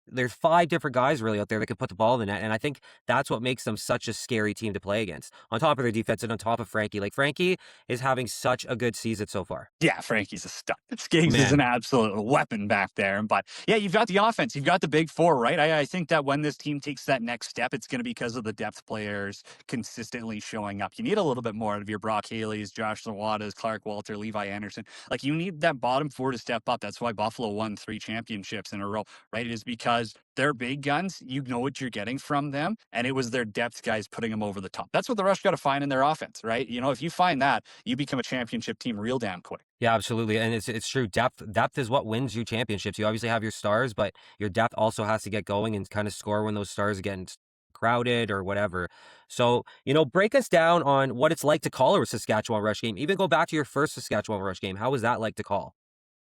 there's 5 different guys really out there that can put the ball in the net. And I think that's what makes them such a scary team to play against. On top of their defense and on top of Frankie. Like Frankie is having such a good season so far. Yeah, Frankie's a stud. Skiggs is an absolute weapon back there. But yeah, you've got the offense. You've got the big 4, right? I think that when this team takes that next step, it's going to be because of the depth players consistently showing up. You need a little bit more out of your Brock Haley's, Josh Zawadas, Clark Walter, Levi Anderson. Like, you need that bottom four to step up. That's why Buffalo won 3 championships in a row, right? It is because they're big guns. You know what you're getting from them. And it was their depth guys putting them over the top. That's what the Rush got to find in their offense, right? You know, if you find that, you become a championship team real damn quick. Yeah, absolutely. And it's true. Depth is what wins you championships. You obviously have your stars, but your depth also has to get going and kind of score when those stars get crowded or whatever. So, break us down on what it's like to call a Saskatchewan Rush game. Even go back to your first Saskatchewan Rush game. How was that like to call?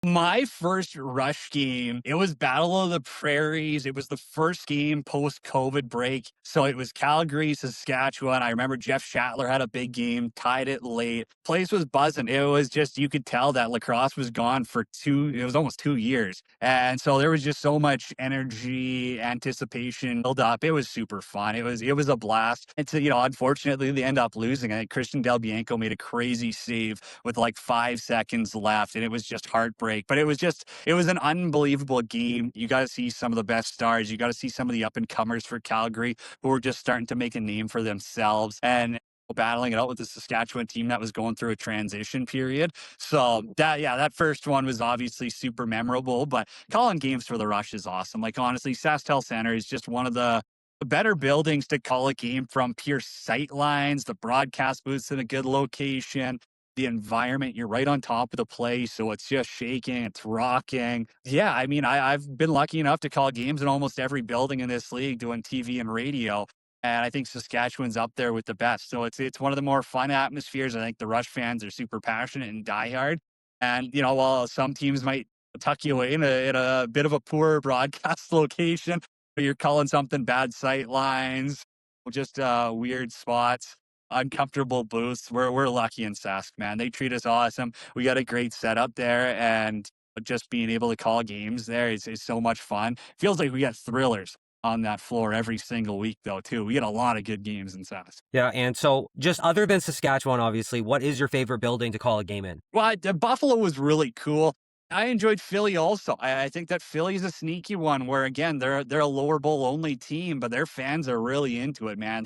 My first Rush game, it was Battle of the Prairies. It was the first game post-COVID break. So it was Calgary, Saskatchewan. I remember Jeff Shatler had a big game, tied it late. Place was buzzing. It was just, you could tell that lacrosse was gone for it was almost 2 years. And so there was just so much energy, anticipation build up. It was super fun. It was a blast. And so, unfortunately, they end up losing. I think Christian Del Bianco made a crazy save with like 5 seconds left, and it was just heartbreak. But it was an unbelievable game. You got to see some of the best stars. You got to see some of the up and comers for Calgary who were just starting to make a name for themselves and battling it out with the Saskatchewan team that was going through a transition period. So that first one was obviously super memorable, but calling games for the Rush is awesome. Like, honestly, SaskTel Center is just one of the better buildings to call a game from. Pure sight lines, the broadcast booth's in a good location, the environment, you're right on top of the place, so it's just shaking, it's rocking. Yeah, I mean, I've been lucky enough to call games in almost every building in this league, doing TV and radio, and I think Saskatchewan's up there with the best. So it's one of the more fun atmospheres. I think the Rush fans are super passionate and diehard, and while some teams might tuck you away in a bit of a poor broadcast location, you're calling something bad sight lines, just weird spots, uncomfortable booths. We're lucky in Sask, man. They treat us awesome. We got a great setup there, and just being able to call games there is so much fun. Feels like we got thrillers on that floor every single week, though, too. We get a lot of good games in Sask. Yeah, and so just other than Saskatchewan, obviously, what is your favorite building to call a game in? Well, Buffalo was really cool. I enjoyed Philly also. I think that Philly's a sneaky one where, again, they're a lower bowl only team, but their fans are really into it, man.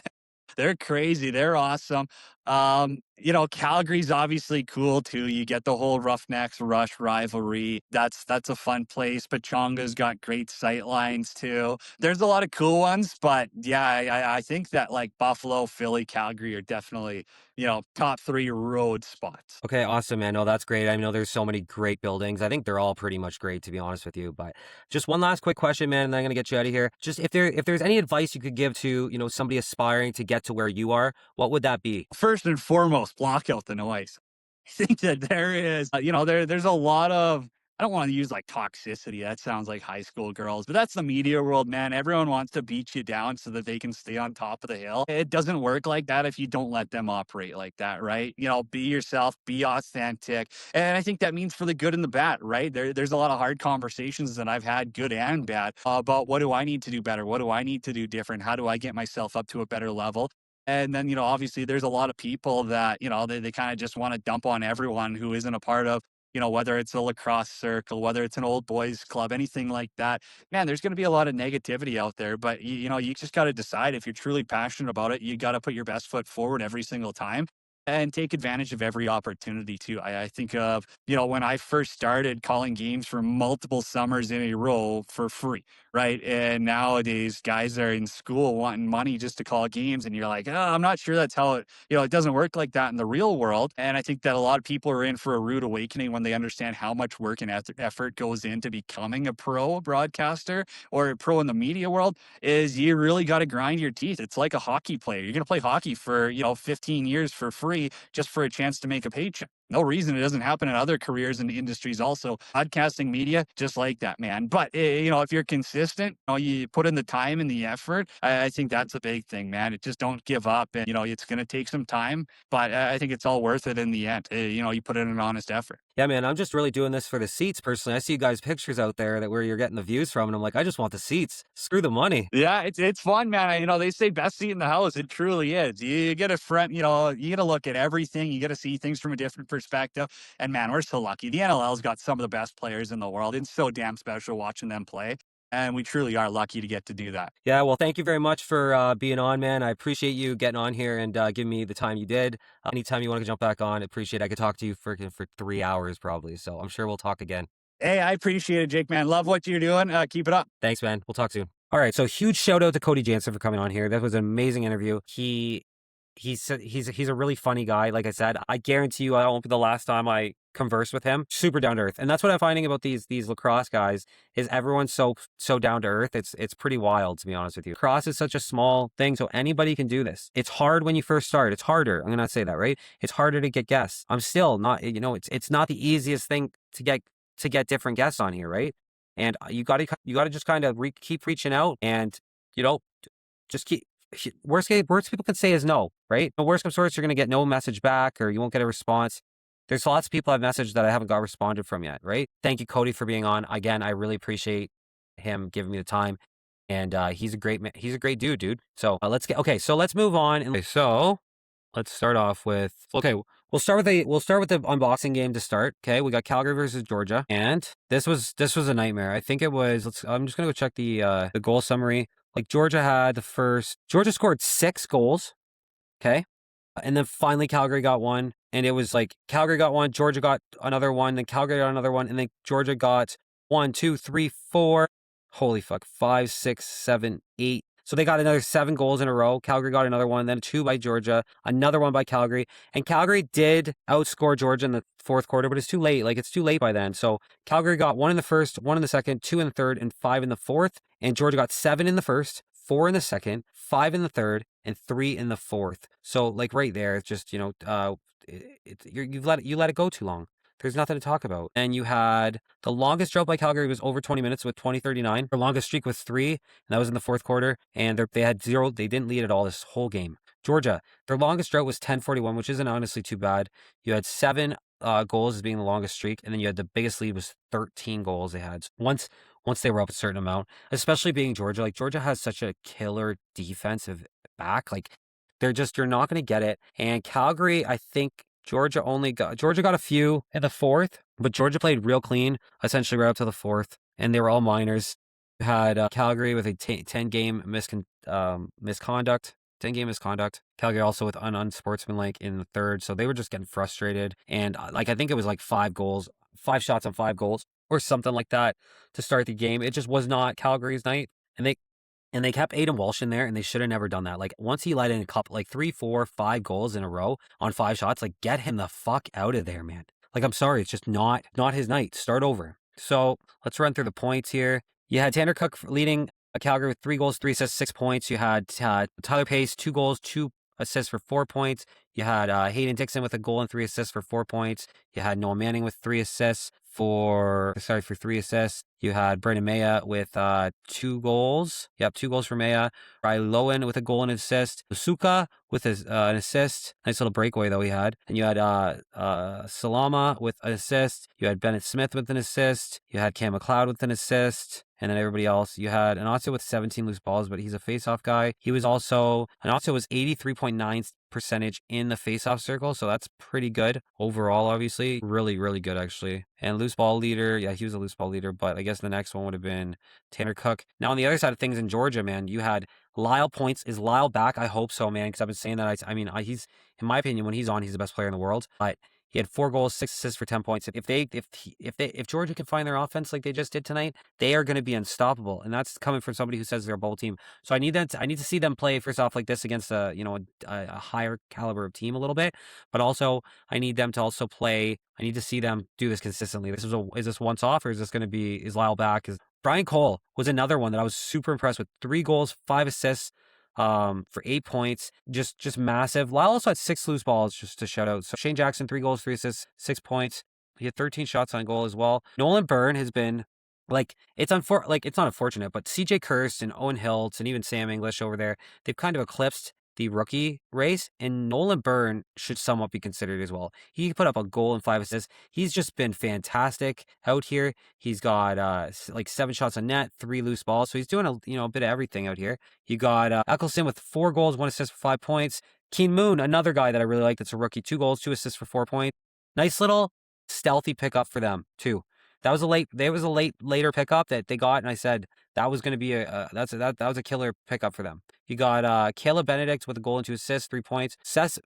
They're crazy. They're awesome. Calgary's obviously cool too. You get the whole Roughnecks Rush rivalry. That's a fun place. Pechonga's got great sight lines too. There's a lot of cool ones, but yeah, I think that like Buffalo, Philly, Calgary are definitely, top three road spots. Okay, awesome, man. No, that's great. I know there's so many great buildings. I think they're all pretty much great, to be honest with you. But just one last quick question, man, and then I'm gonna get you out of here. Just if there's any advice you could give to, somebody aspiring to get to where you are, what would that be? First and foremost, block out the noise. I think that there is, there's a lot of, I don't want to use like toxicity. That sounds like high school girls, but that's the media world, man. Everyone wants to beat you down so that they can stay on top of the hill. It doesn't work like that if you don't let them operate like that, right? Be yourself, be authentic. And I think that means for the good and the bad, right? There's a lot of hard conversations that I've had, good and bad, about what do I need to do better? What do I need to do different? How do I get myself up to a better level? And then, obviously there's a lot of people that, they kind of just want to dump on everyone who isn't a part of, whether it's a lacrosse circle, whether it's an old boys club, anything like that. Man, there's going to be a lot of negativity out there, but you just got to decide if you're truly passionate about it. You got to put your best foot forward every single time and take advantage of every opportunity too. I think of, when I first started calling games for multiple summers in a row for free, right? And nowadays guys are in school wanting money just to call games. And you're like, oh, I'm not sure that's how it doesn't work like that in the real world. And I think that a lot of people are in for a rude awakening when they understand how much work and effort goes into becoming a pro broadcaster or a pro in the media world. Is you really got to grind your teeth. It's like a hockey player. You're going to play hockey for, 15 years for free just for a chance to make a paycheck. No reason it doesn't happen in other careers and industries also. Podcasting media, just like that, man. But, if you're consistent, you put in the time and the effort, I think that's a big thing, man. It just don't give up. And, it's going to take some time, but I think it's all worth it in the end. You put in an honest effort. Yeah, man, I'm just really doing this for the seats personally. I see you guys pictures out there that where you're getting the views from, and I'm like, I just want the seats. Screw the money. Yeah, it's fun, man. They say best seat in the house. It truly is. You get a front, you got to look at everything. You got to see things from a different perspective. And man, we're so lucky. The NLL's got some of the best players in the world. It's so damn special watching them play. And we truly are lucky to get to do that. Yeah, well, thank you very much for being on, man. I appreciate you getting on here and giving me the time you did. Anytime you want to jump back on, I appreciate it. I could talk to you for 3 hours probably. So I'm sure we'll talk again. Hey, I appreciate it, Jake, man. Love what you're doing. Keep it up. Thanks, man. We'll talk soon. All right. So huge shout out to Cody Janzen for coming on here. That was an amazing interview. He's a really funny guy. Like I said, I guarantee you, I won't be the last time I converse with him. Super down to earth, and that's what I'm finding about these lacrosse guys is everyone's so down to earth. It's pretty wild, to be honest with you. Lacrosse is such a small thing, so anybody can do this. It's hard when you first start. It's harder. I'm gonna say that, right? It's harder to get guests. I'm still not. It's not the easiest thing to get different guests on here, right? And you got to just kind of keep reaching out, and you know, just keep. Worst people can say is no, right? The worst comes to worst, you're going to get no message back or you won't get a response. There's lots of people I've messaged that I haven't got responded from yet, right? Thank you, Cody, for being on. Again, I really appreciate him giving me the time. And he's a great man. He's a great dude. So let's move on. Okay, so let's start off with, we'll start with the unboxing game to start. Okay, we got Calgary versus Georgia. And this was a nightmare. I think it was, I'm just going to go check the goal summary. Like Georgia scored 6 goals, okay? And then finally Calgary got one, and it was like Calgary got one, Georgia got another one, then Calgary got another one, and then Georgia got 1, 2, 3, 4, holy fuck, 5, 6, 7, 8. So they got another 7 goals in a row. Calgary got another one, then 2 by Georgia, another one by Calgary. And Calgary did outscore Georgia in the fourth quarter, but it's too late. Like, it's too late by then. So Calgary got 1 in the first, 1 in the second, 2 in the third, and 5 in the fourth. And Georgia got 7 in the first, 4 in the second, 5 in the third, and 3 in the fourth. So, like, right there, it's just, you let it go too long. There's nothing to talk about. And you had the longest drought by Calgary was over 20 minutes with 20:39. Their longest streak was 3, and that was in the fourth quarter. And they had 0. They didn't lead at all this whole game. Georgia, their longest drought was 10:41, which isn't honestly too bad. You had 7 goals as being the longest streak, and then you had the biggest lead was 13 goals they had. So once they were up a certain amount, especially being Georgia, like Georgia has such a killer defensive back. Like you're not going to get it. And Calgary, I think Georgia got a few in the fourth, but Georgia played real clean, essentially right up to the fourth, and they were all minors. You had Calgary with a 10-game misconduct. 10-game misconduct. Calgary also with unsportsmanlike in the third, so they were just getting frustrated. And I think it was like 5 shots on 5 goals, or something like that to start the game. It just was not Calgary's night, and they kept Aiden Walsh in there, and they should have never done that. Like, once he let in a couple, like 3, 4, 5 goals in a row on 5 shots, like, get him the fuck out of there, man. Like, I'm sorry, it's just not his night. Start over. So let's run through the points here. You had Tanner Cook leading Calgary with 3 goals, 3 assists, 6 points. You had Tyler Pace, 2 goals, 2 assists for 4 points. You had Hayden Dixon with a goal and 3 assists for 4 points. You had Noah Manning with 3 assists for 3 assists. You had Brandon Maya with 2 goals. Yep, 2 goals for Maya. Riley Lowen with a goal and an assist. Usuka with an assist. Nice little breakaway, though, he had. And you had Salama with an assist. You had Bennett Smith with an assist. You had Cam McLeod with an assist. And then everybody else. You had Anatso with 17 loose balls, but he's a face-off guy. Anatso was 83.9% in the face-off circle, so that's pretty good overall, obviously. Really, really good, actually. And loose ball leader, yeah, he was a loose ball leader, but I guess the next one would have been Tanner Cook. Now, on the other side of things in Georgia, man, you had Lyle Points. Is Lyle back? I hope so, man, because I've been saying that. He's, in my opinion, when he's on, he's the best player in the world. But he had 4 goals, 6 assists for 10 points. If Georgia can find their offense like they just did tonight, they are going to be unstoppable. And that's coming from somebody who says they're a bowl team. So I need to see them play first off like this against a higher caliber of team a little bit, but also I need them to also play. I need to see them do this consistently. Is this once off, or is this going to be, is Lyle back? Brian Cole was another one that I was super impressed with. 3 goals, 5 assists. For 8 points, just massive. Lyle also had 6 loose balls, just to shout out. So Shane Jackson, 3 goals, 3 assists, 6 points. He had 13 shots on goal as well. Nolan Byrne has been it's not unfortunate, but CJ Kirst and Owen Hiltz and even Sam English over there, they've kind of eclipsed the rookie race, and Nolan Byrne should somewhat be considered as well. He put up a goal and 5 assists. He's just been fantastic out here. He's got 7 shots on net, 3 loose balls, so he's doing a bit of everything out here. You got Eccleston with 4 goals, 1 assist for 5 points. Keen Moon, another guy that I really like that's a rookie, 2 goals, 2 assists for 4 points. Nice little stealthy pickup for them too. That was a later pickup that they got, and I said that was going to be that was a killer pickup for them. You got Caleb Benedict with a goal and 2 assists, 3 points. Seth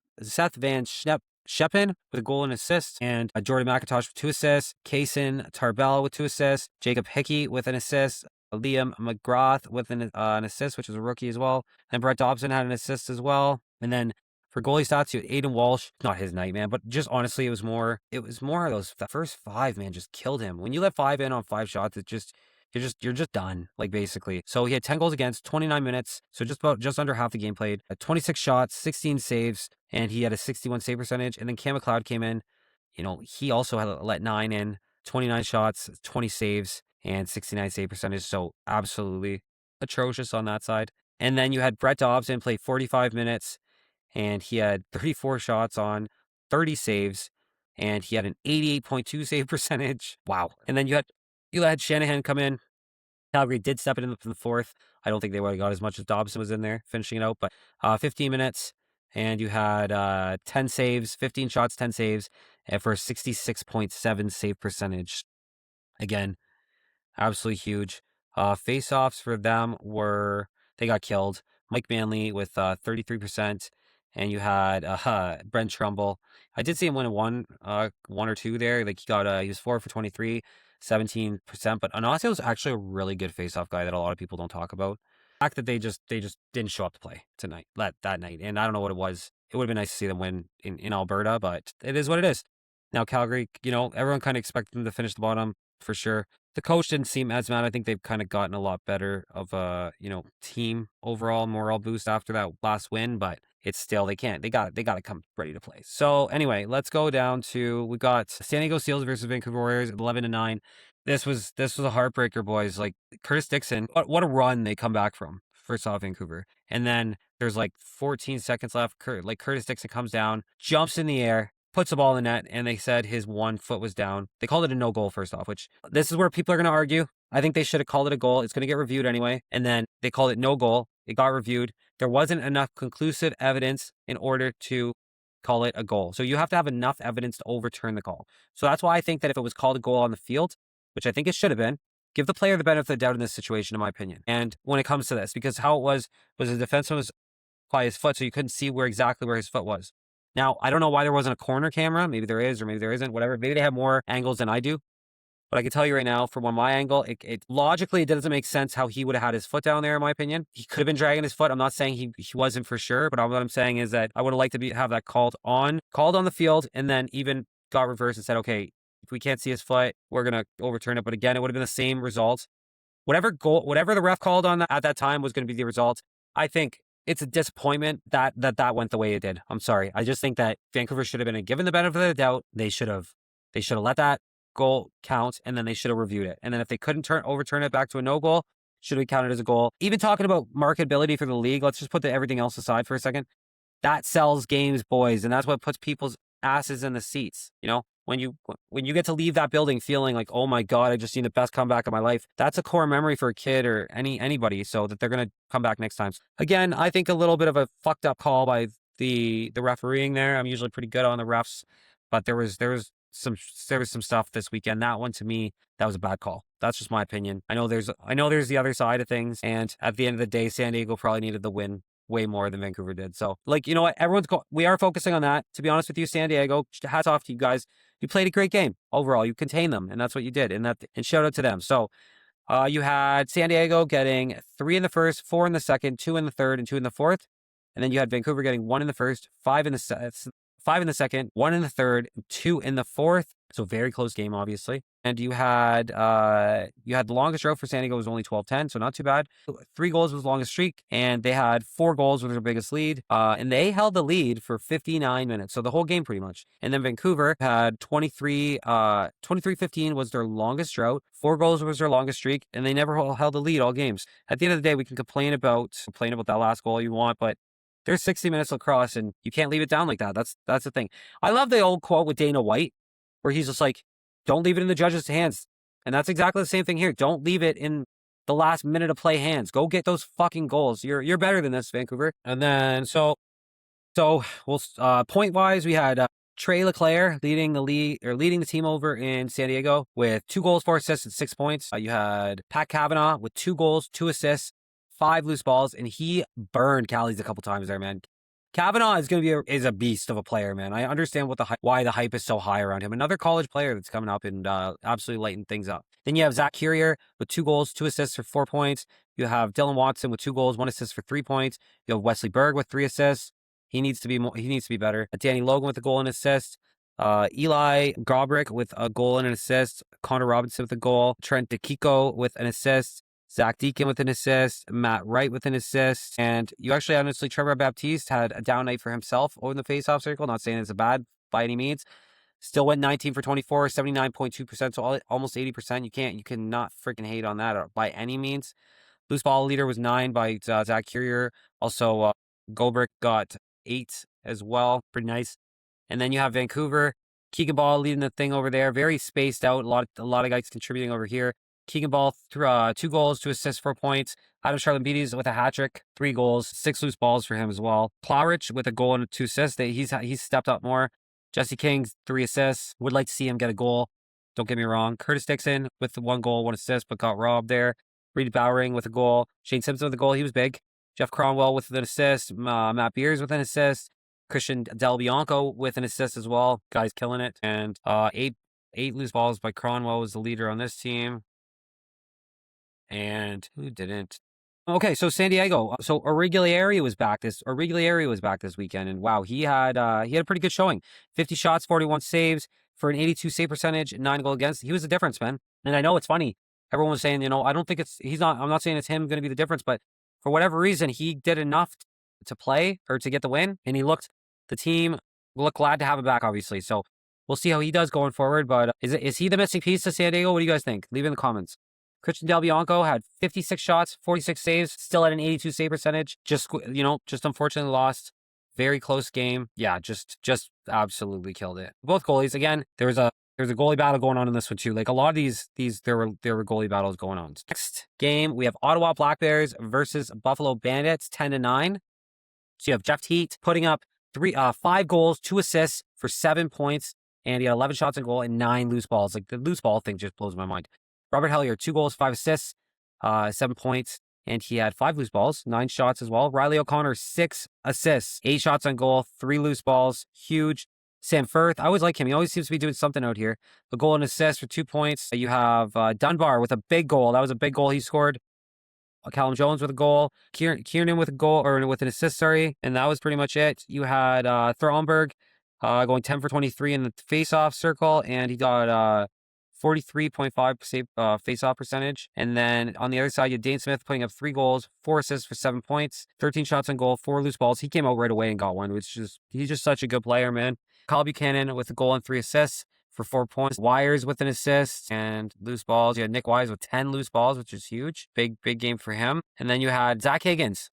Van Scheppen with a goal and assist, and Jordan McIntosh with 2 assists. Kaysen Tarbell with 2 assists. Jacob Hickey with an assist. Liam McGrath with an assist, which is a rookie as well. And Brett Dobson had an assist as well. And then for goalie stats, you had Aiden Walsh. Not his night, man, but just honestly, it was more of those. The first 5, man, just killed him. When you let 5 in on 5 shots, you're just done, like, basically. So he had 10 goals against, 29 minutes, so just under half the game played. 26 shots, 16 saves, and he had a 61 save percentage. And then Cam McLeod came in. He also had let 9 in, 29 shots, 20 saves, and 69 save percentage. So absolutely atrocious on that side. And then you had Brett Dobson play 45 minutes, and he had 34 shots on 30 saves, and he had an 88.2 save percentage. Wow. And then you had Shanahan come in. Calgary did step it in the 4th. I don't think they would have got as much as Dobson was in there finishing it out, but 15 minutes, and you had 10 saves, 15 shots, 10 saves, and for a 66.7 save percentage. Again, absolutely huge. Face-offs for them they got killed. Mike Manley with 33%, and you had Brent Trumbull. I did see him win one or two there. Like, he was 4 for 23, 17%. But Anasio was actually a really good face-off guy that a lot of people don't talk about. The fact that they just didn't show up to play that night, and I don't know what it was. It would have been nice to see them win in Alberta, but it is what it is. Now Calgary, everyone kind of expected them to finish the bottom for sure. The coach didn't seem as mad. I think they've kind of gotten a lot better of a, team overall morale boost after that last win, but it's still, they got to come ready to play. So anyway, let's go down to, we got San Diego Seals versus Vancouver Warriors, 11-9. This was a heartbreaker, boys. Like, Curtis Dixon, what a run they come back from, first off, Vancouver. And then there's like 14 seconds left. Curtis Dixon comes down, jumps in the air, puts the ball in the net, and they said his 1 foot was down. They called it a no goal, first off, which this is where people are going to argue. I think they should have called it a goal. It's going to get reviewed anyway. And then they called it no goal. It got reviewed. There wasn't enough conclusive evidence in order to call it a goal. So you have to have enough evidence to overturn the call. So that's why I think that if it was called a goal on the field, which I think it should have been, give the player the benefit of the doubt in this situation, in my opinion. And when it comes to this, because how it was the defenseman was by his foot, so you couldn't see exactly where his foot was. Now, I don't know why there wasn't a corner camera. Maybe there is, or maybe there isn't, whatever. Maybe they have more angles than I do. But I can tell you right now, from my angle, it logically, it doesn't make sense how he would have had his foot down there, in my opinion. He could have been dragging his foot. I'm not saying he wasn't for sure, but what I'm saying is that I would have liked to have that called on the field, and then even got reversed and said, okay, if we can't see his foot, we're going to overturn it. But again, it would have been the same result. Whatever the ref called on at that time was going to be the result. I think it's a disappointment that went the way it did. I'm sorry. I just think that Vancouver should have been given the benefit of the doubt. They should have let that goal count, and then they should have reviewed it. And then if they couldn't overturn it back to a no goal, should have counted as a goal. Even talking about marketability for the league, let's just put everything else aside for a second. That sells games, boys, and that's what puts people's asses in the seats. When you get to leave that building feeling like, oh my God, I just seen the best comeback of my life. That's a core memory for a kid or anybody, so that they're gonna come back next time. Again, I think a little bit of a fucked up call by the refereeing there. I'm usually pretty good on the refs, but there was some stuff this weekend. That one, to me, that was a bad call. That's just my opinion. I know there's the other side of things, and at the end of the day, San Diego probably needed the win way more than Vancouver did. So, you know what? We are focusing on that. To be honest with you, San Diego, hats off to you guys. You played a great game overall. You contained them, and that's what you did. And shout out to them. So, you had San Diego getting 3 in the first, 4 in the second, 2 in the third, and 2 in the fourth. And then you had Vancouver getting 1 in the first, 5 in the second, 1 in the third, 2 in the fourth. So very close game, obviously. And you had the longest drought for San Diego was only 12-10, so not too bad. 3 goals was the longest streak, and they had 4 goals with their biggest lead. And they held the lead for 59 minutes, so the whole game pretty much. And then Vancouver had 23-15 was their longest drought. 4 goals was their longest streak, and they never held the lead all games. At the end of the day, we can complain about that last goal you want, but there's 60 minutes lacrosse, and you can't leave it down like that. That's the thing. I love the old quote with Dana White, where he's just like, don't leave it in the judges' hands. And that's exactly the same thing here. Don't leave it in the last minute of play hands. Go get those fucking goals. You're better than this, Vancouver. And then, so we'll, point-wise, we had Trey LeClaire leading the team over in San Diego with 2 goals, 4 assists, and 6 points. You had Pat Kavanaugh with 2 goals, 2 assists, 5 loose balls, and he burned Callies a couple times there, man. Kavanaugh is going to be is a beast of a player, man. I understand why the hype is so high around him. Another college player that's coming up and absolutely lighting things up. Then you have Zach Currier with 2 goals, 2 assists for 4 points. You have Dylan Watson with 2 goals, 1 assist for 3 points. You have Wesley Berg with 3 assists. He needs to be more. He needs to be better. Danny Logan with a goal and assist. Eli Gobrick with a goal and an assist. Connor Robinson with a goal. Trent DeKiko with an assist. Zach Deacon with an assist. Matt Wright with an assist. And you actually, honestly, Trevor Baptiste had a down night for himself over in the faceoff circle. Not saying it's a bad by any means. Still went 19 for 24, 79.2%, so almost 80%. You cannot freaking hate on that by any means. Loose ball leader was 9 by Zach Currier. Also, Gobrick got 8 as well. Pretty nice. And then you have Vancouver. Keegan Ball leading the thing over there. Very spaced out. A lot of guys contributing over here. Keegan Ball, 2 goals, 2 assists, 4 points. Adam Charlambides with a hat trick, 3 goals, 6 loose balls for him as well. Plowrich with a goal and 2 assists. He's stepped up more. Jesse King, 3 assists. Would like to see him get a goal. Don't get me wrong. Curtis Dixon with the 1 goal, 1 assist, but got robbed there. Reed Bowering with a goal. Shane Simpson with a goal. He was big. Jeff Cronwell with an assist. Matt Beers with an assist. Christian Del Bianco with an assist as well. Guys killing it. And 8 loose balls by Cronwell was the leader on this team. And who didn't? Okay, so San Diego. So Origlieri was back this weekend, and wow, he had a pretty good showing. 50 shots, 41 saves for an 82 save percentage, 9 goal against. He was the difference, man. And I know it's funny. Everyone was saying, I don't think I'm not saying it's him going to be the difference, but for whatever reason, he did enough to play or to get the win, and the team looked glad to have him back, obviously. So we'll see how he does going forward. But is he the missing piece to San Diego? What do you guys think? Leave it in the comments. Christian Del Bianco had 56 shots, 46 saves, still at an 82 save percentage. Just unfortunately lost. Very close game. Yeah, just absolutely killed it. Both goalies, again, there was a goalie battle going on in this one too. Like a lot of these there were goalie battles going on. Next game, we have Ottawa Black Bears versus Buffalo Bandits, 10-9. So you have Jeff Teat putting up 5 goals, 2 assists for 7 points, and he had 11 shots on goal and 9 loose balls. Like the loose ball thing just blows my mind. Robert Hellier, 2 goals, 5 assists, 7 points, and he had 5 loose balls, 9 shots as well. Riley O'Connor, 6 assists, 8 shots on goal, 3 loose balls, huge. Sam Firth, I always like him. He always seems to be doing something out here. A goal and assist for 2 points. You have Dunbar with a big goal. That was a big goal he scored. Callum Jones with a goal. Kiernan with a goal, or with an assist, sorry. And that was pretty much it. You had Thornberg going 10 for 23 in the face-off circle, and he got 43.5 face-off percentage. And then on the other side, you had Dane Smith putting up 3 goals, 4 assists for 7 points, 13 shots on goal, 4 loose balls. He came out right away and got one, he's just such a good player, man. Kyle Buchanan with a goal and 3 assists for 4 points. Wires with an assist and loose balls. You had Nick Wise with 10 loose balls, which is huge. Big game for him. And then you had Zach Higgins.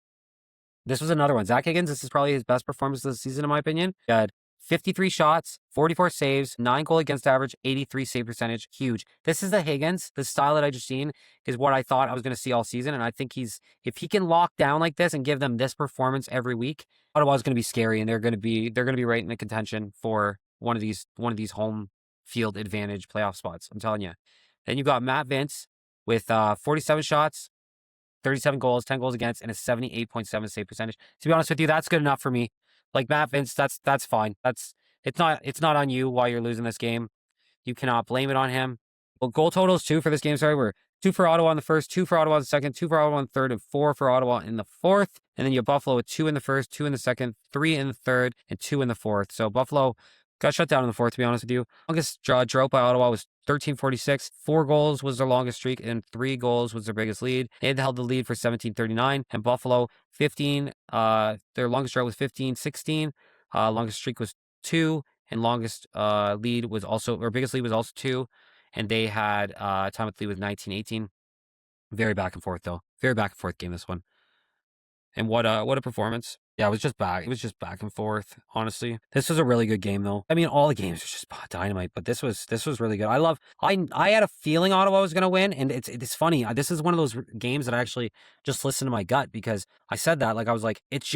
This was another one. Zach Higgins, this is probably his best performance of the season, in my opinion. He had 53 shots, 44 saves, 9 goal against average, 83 save percentage. Huge. This is the Higgins. The style that I just seen is what I thought I was going to see all season. And I think if he can lock down like this and give them this performance every week, Ottawa's going to be scary, and they're going to be right in the contention for one of these home field advantage playoff spots. I'm telling you. Then you got Matt Vince with 47 shots, 37 goals, 10 goals against, and a 78.7 save percentage. To be honest with you, that's good enough for me. Like Matt Vince, that's fine. It's not on you why you're losing this game. You cannot blame it on him. Well, goal totals too for this game, sorry, were 2 for Ottawa in the first, 2 for Ottawa in the second, 2 for Ottawa in the third, and 4 for Ottawa in the fourth. And then you have Buffalo with 2 in the first, 2 in the second, 3 in the third, and 2 in the fourth. So Buffalo got shut down in the fourth, to be honest with you. Longest drought by Ottawa was 13:46. 4 goals was their longest streak, and 3 goals was their biggest lead. They had held the lead for 17:39, and Buffalo 15. Their longest drought was 15:16. Longest streak was 2, and longest lead was also, or biggest lead was also 2. And they had time with lead with 19:18. Very back and forth though. Very back and forth game, this one. And what a performance. Yeah, it was just back and forth, honestly. This was a really good game though. I mean, all the games were just dynamite, but this was really good. I had a feeling Ottawa was going to win, and it's funny. This is one of those games that I actually just listened to my gut, because I said that, like, I was like, it's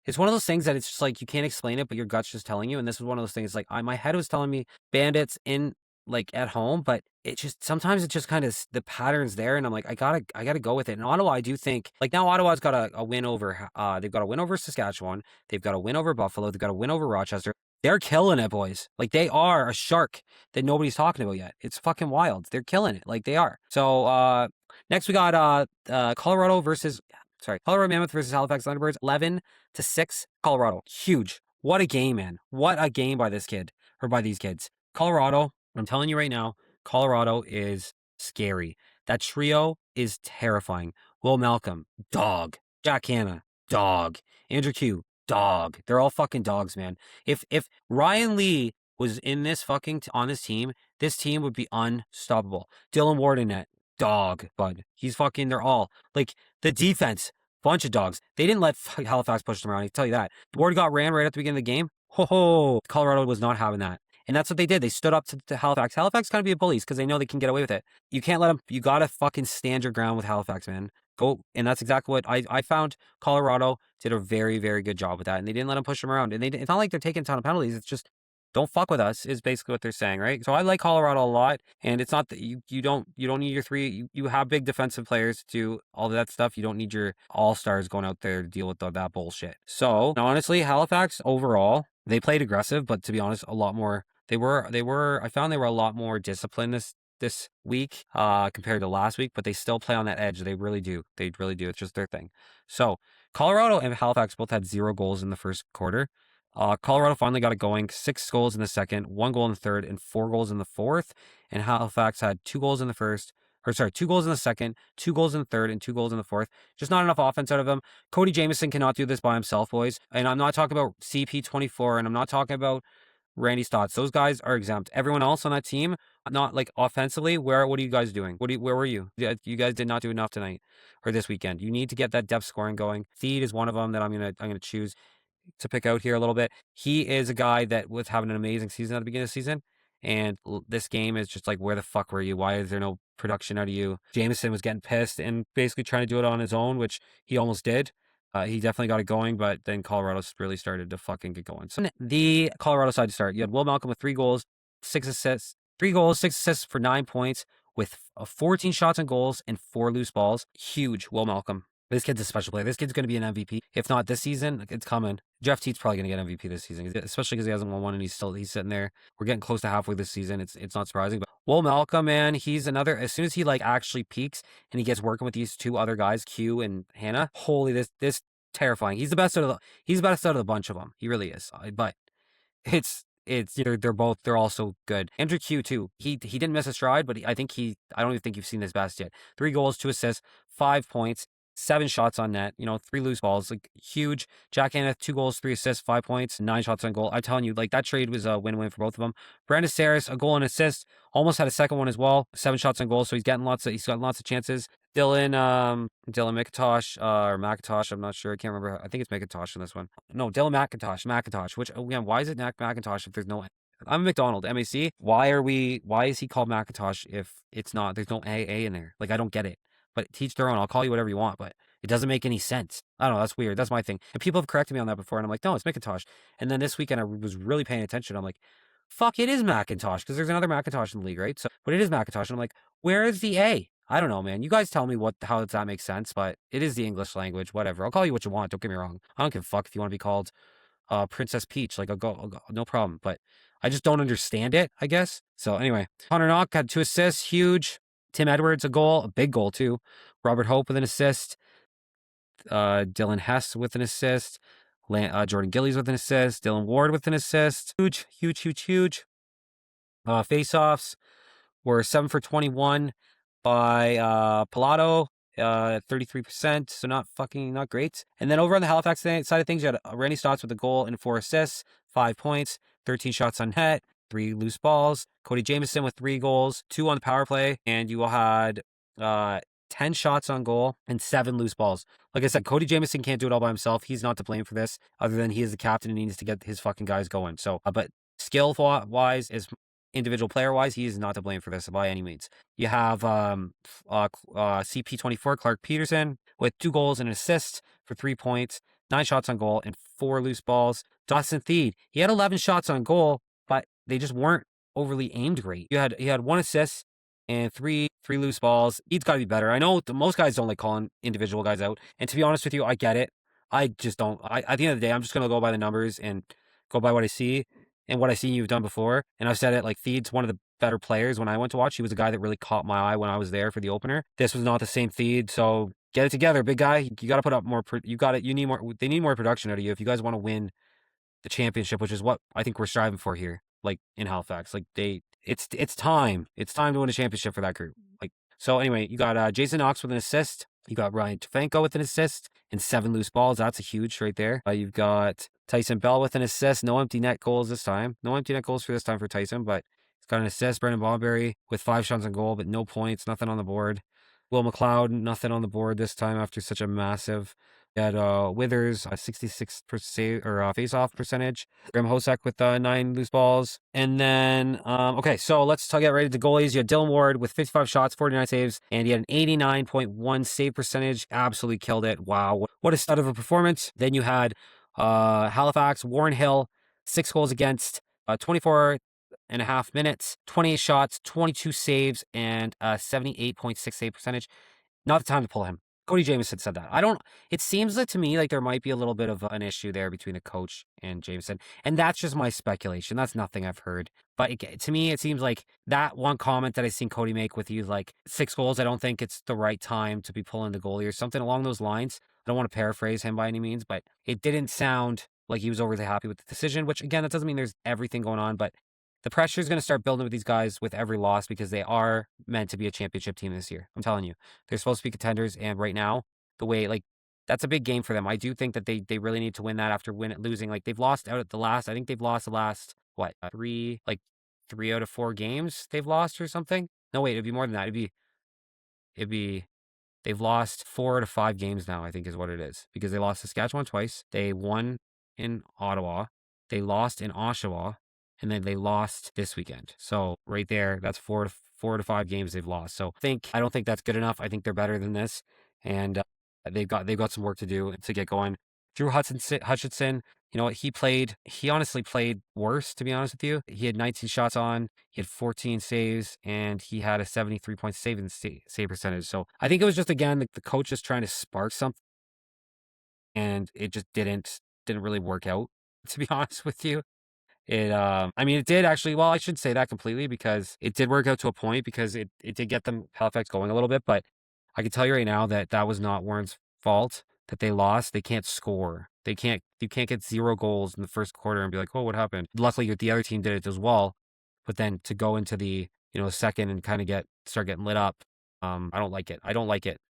It's one of those things that it's just like you can't explain it, but your gut's just telling you. And this was one of those things like my head was telling me Bandits in like at home, but it just sometimes it just kind of the patterns there, and I'm like, I gotta go with it. And Ottawa, I do think like now Ottawa's got a win over they've got a win over Saskatchewan, they've got a win over Buffalo, they've got a win over Rochester. They're killing it, boys. Like they are a shark that nobody's talking about yet. It's fucking wild. They're killing it. Like they are. So next we got Colorado versus Colorado Mammoth versus Halifax Thunderbirds, 11-6, Colorado. Huge. What a game, man. What a game by this kid, or by these kids. Colorado, I'm telling you right now, Colorado is scary. That trio is terrifying. Will Malcolm, dog. Jack Hanna, dog. Andrew Q, dog. They're all fucking dogs, man. If Ryan Lee was in this fucking on this team would be unstoppable. Dylan Ward in net, dog, bud. He's fucking, they're all like the defense, bunch of dogs. They didn't let Halifax push them around. I can tell you that. Ward got ran right at the beginning of the game. Ho, Colorado was not having that. And that's what they did. They stood up to Halifax. Halifax kind of be bullies because they know they can get away with it. You can't let them. You got to fucking stand your ground with Halifax, man. Go. And that's exactly what I found. Colorado did a very, very good job with that. And they didn't let them push them around. And it's not like they're taking a ton of penalties. It's just don't fuck with us is basically what they're saying, right? So I like Colorado a lot. And it's not that you don't need your three. You have big defensive players to do all of that stuff. You don't need your all-stars going out there to deal with that bullshit. So honestly, Halifax overall, they played aggressive, but to be honest, a lot more. I found they were a lot more disciplined this week compared to last week, but they still play on that edge. They really do. They really do. It's just their thing. So Colorado and Halifax both had 0 goals in the first quarter. Colorado finally got it going. 6 goals in the second, 1 goal in the third, and 4 goals in the fourth. And Halifax had 2 goals in the first. 2 goals in the second, 2 goals in the third, and 2 goals in the fourth. Just not enough offense out of him. Cody Janzen cannot do this by himself, boys. And I'm not talking about CP24, and I'm not talking about Randy Stotts. Those guys are exempt. Everyone else on that team, not like offensively, what are you guys doing? Where were you? You guys did not do enough tonight or this weekend. You need to get that depth scoring going. Theed is one of them that I'm gonna choose to pick out here a little bit. He is a guy that was having an amazing season at the beginning of the season. And this game is just like, where the fuck were you? Why is there no production out of you? Jameson was getting pissed and basically trying to do it on his own, which he almost did. He definitely got it going, but then Colorado really started to fucking get going. So the Colorado side to start, you had Will Malcolm with 3 goals, 6 assists, 3 goals, 6 assists for 9 points with 14 shots on goals and 4 loose balls. Huge, Will Malcolm. This kid's a special player. This kid's going to be an MVP. If not this season, it's coming. Jeff Teat's probably going to get MVP this season, especially because he hasn't won one and he's sitting there. We're getting close to halfway this season. It's not surprising. But Will Malcolm, man, he's another. As soon as he like actually peaks and he gets working with these 2 other guys, Q and Hannah, holy this terrifying. He's the best out of the bunch of them. He really is. But it's they're all so good. Andrew Q too. He didn't miss a stride, but I don't even think you've seen his best yet. 3 goals, 2 assists, 5 points. 7 shots on net, 3 loose balls, like huge. Jack Hanna, 2 goals, 3 assists, 5 points, 9 shots on goal. I'm telling you, like that trade was a win-win for both of them. Brandon Saris, a goal and assist, almost had a second one as well. 7 shots on goal, so he's got lots of chances. Dylan McIntosh, or McIntosh, I'm not sure. I can't remember. I think it's McIntosh in this one. No, Dylan McIntosh, which, again, why is it McIntosh if there's no... I'm McDonald, MAC. Why is he called McIntosh if there's no AA in there? Like, I don't get it. But teach their own. I'll call you whatever you want, but it doesn't make any sense. I don't know. That's weird. That's my thing. And people have corrected me on that before, and I'm like, no, it's McIntosh. And then this weekend, I was really paying attention. I'm like, fuck, it is McIntosh, because there's another McIntosh in the league, right? So, but it is McIntosh. And I'm like, where is the A? I don't know, man. You guys tell me how does that make sense, but it is the English language. Whatever. I'll call you what you want. Don't get me wrong. I don't give a fuck if you want to be called Princess Peach. Like, I'll go, no problem. But I just don't understand it, I guess. So anyway, Connor Knock had 2 assists, huge. Tim Edwards, a goal, a big goal too. Robert Hope with an assist. Dylan Hess with an assist. Jordan Gillies with an assist. Dylan Ward with an assist. Huge. Face-offs were 7 for 21 by Pilato. 33%, so not great. And then over on the Halifax side of things, you had Randy Stotts with a goal and 4 assists, 5 points, 13 shots on net, 3 loose balls. Cody Janzen with 3 goals, 2 on the power play, and you all had 10 shots on goal and 7 loose balls. Like I said, Cody Janzen can't do it all by himself. He's not to blame for this, other than he is the captain and he needs to get his fucking guys going. So, but skill-wise, individual player-wise, he is not to blame for this by any means. You have CP24, Clark Peterson, with 2 goals and an assist for 3 points, 9 shots on goal, and 4 loose balls. Dawson Thied, he had 11 shots on goal, but they just weren't overly aimed great. He had 1 assist and three loose balls. He's got to be better. I know most guys don't like calling individual guys out, and to be honest with you, I get it. I just don't. At the end of the day, I'm just gonna go by the numbers and go by what I see and what I see you've done before. And I've said it, like, Thied's one of the better players. When I went to watch, he was a guy that really caught my eye when I was there for the opener. This was not the same Thied, so get it together, big guy. You got to put up more. You need more. They need more production out of you if you guys want to win the championship, which is what I think we're striving for here. Like in Halifax, like it's time. It's time to win a championship for that group. Like, so anyway, you got Jason Knox with an assist. You got Ryan Tafanko with an assist and 7 loose balls. That's a huge right there. You've got Tyson Bell with an assist. No empty net goals this time. No empty net goals for this time for Tyson, but he's got an assist. Brendan Bobberry with 5 shots on goal, but no points, nothing on the board. Will McLeod, nothing on the board this time after such a massive. You had Withers, 66% face-off percentage. Graham Hosek with 9 loose balls. And then, okay, so let's get ready to goalies. You had Dylan Ward with 55 shots, 49 saves, and he had an 89.1 save percentage. Absolutely killed it. Wow, what a stud of a performance. Then you had Halifax, Warren Hill, 6 goals against, 24.5 minutes, 28 shots, 22 saves, and 78.6 save percentage. Not the time to pull him. Cody Janzen said that. It seems like to me like there might be a little bit of an issue there between the coach and Jameson. And that's just my speculation. That's nothing I've heard. But to me, it seems like that one comment that I seen Cody make with you, like 6 goals, I don't think it's the right time to be pulling the goalie or something along those lines. I don't want to paraphrase him by any means, but it didn't sound like he was overly happy with the decision, which again, that doesn't mean there's everything going on, but the pressure is going to start building with these guys with every loss because they are meant to be a championship team this year. I'm telling you, they're supposed to be contenders. And right now, the way, like, that's a big game for them. I do think that they really need to win that after losing. Like, they've lost out at the last, I think they've lost the last, three out of 4 games they've lost or something. No, wait, it'd be more than that. They've lost 4 out of 5 games now, I think is what it is, because they lost Saskatchewan twice. They won in Ottawa. They lost in Oshawa. And then they lost this weekend. So right there, that's 4 to 5 games they've lost. So I don't think that's good enough. I think they're better than this, and they've got some work to do to get going. Drew Hutchinson, you know what? He honestly played worse, to be honest with you. He had 19 shots on, he had 14 saves, and he had a 73-point save percentage. So I think it was just, again, the coach just trying to spark something, and it just didn't really work out, to be honest with you. It did actually, well, I should say that completely, because it did work out to a point, because it did get them Halifax going a little bit, but I can tell you right now that was not Warren's fault that they lost. They can't score. You can't get 0 goals in the first quarter and be like, oh, what happened? Luckily, the other team did it as well, but then to go into the, second and kind of start getting lit up, I don't like it.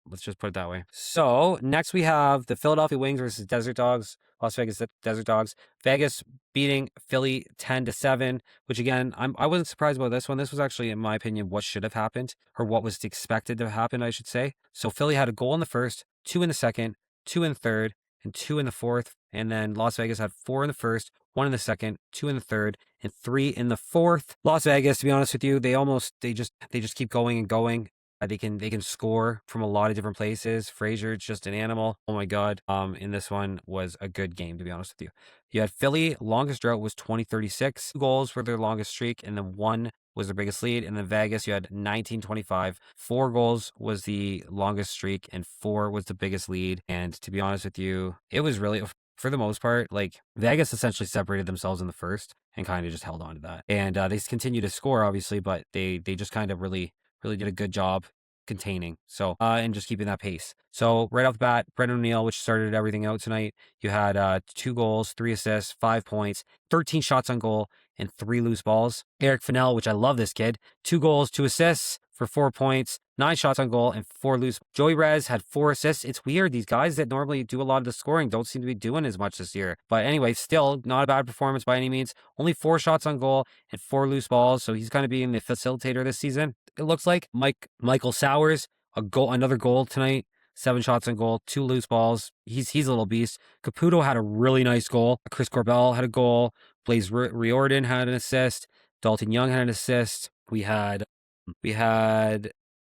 Let's just put it that way. So next we have the Philadelphia Wings versus Desert Dogs, Las Vegas Desert Dogs. Vegas beating Philly 10-7, which again, I wasn't surprised about this one. This was actually, in my opinion, what should have happened, or what was expected to happen, I should say. So Philly had a goal in the first, 2 in the second, 2 in the third, and 2 in the fourth. And then Las Vegas had 4 in the first, 1 in the second, 2 in the third, and 3 in the fourth. Las Vegas, to be honest with you, they just keep going and going. They can score from a lot of different places. Fraser, just an animal. Oh my God. In this one was a good game, to be honest with you. You had Philly, longest drought was 2036. 2 goals for their longest streak, and then 1 was their biggest lead. And then Vegas, you had 1925. 4 goals was the longest streak, and 4 was the biggest lead. And to be honest with you, it was really, for the most part, like, Vegas essentially separated themselves in the first and kind of just held on to that. And they continue to score, obviously, but they just kind of really did a good job containing. So, and just keeping that pace. So right off the bat, Brendan O'Neill, which started everything out tonight, you had 2 goals, 3 assists, 5 points, 13 shots on goal, and 3 loose balls. Eric Fennell, which I love this kid, 2 goals, 2 assists for 4 points, 9 shots on goal, and 4 loose. Joey Rez had 4 assists. It's weird. These guys that normally do a lot of the scoring don't seem to be doing as much this year. But anyway, still not a bad performance by any means. Only 4 shots on goal and 4 loose balls. So he's kind of being the facilitator this season, it looks like. Michael Sowers, another goal tonight. 7 shots on goal, 2 loose balls. He's a little beast. Caputo had a really nice goal. Chris Corbell had a goal. Blaze Riordan had an assist. Dalton Young had an assist. We had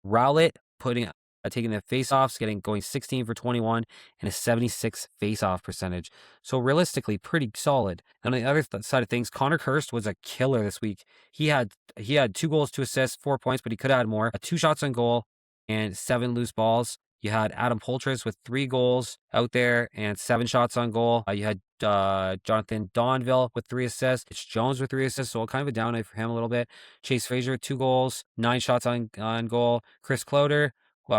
Rowlett taking the face-offs, going 16 for 21 and a 76 face-off percentage. So realistically, pretty solid. And on the other side of things, Connor Kirst was a killer this week. He had 2 goals, 2 assists, 4 points, but he could have had more. 2 shots on goal and 7 loose balls. You had Adam Poultris with 3 goals out there and 7 shots on goal. You had Jonathan Donville with 3 assists. It's Jones with 3 assists, so kind of a down night for him a little bit. Chase Frazier, 2 goals, 9 shots on goal. Chris Klutzer. You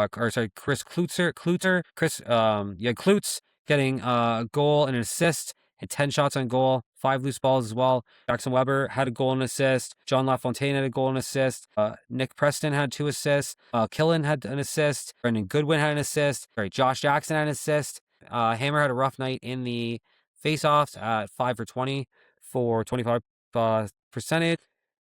had Klutz getting a goal and an assist and 10 shots on goal, 5 loose balls as well. Jackson Weber had a goal and assist. John LaFontaine had a goal and assist. Nick Preston had 2 assists. Killen had an assist. Brendan Goodwin had an assist. Josh Jackson had an assist. Hammer had a rough night in the face-offs at 5 for 20 for 25 percentage.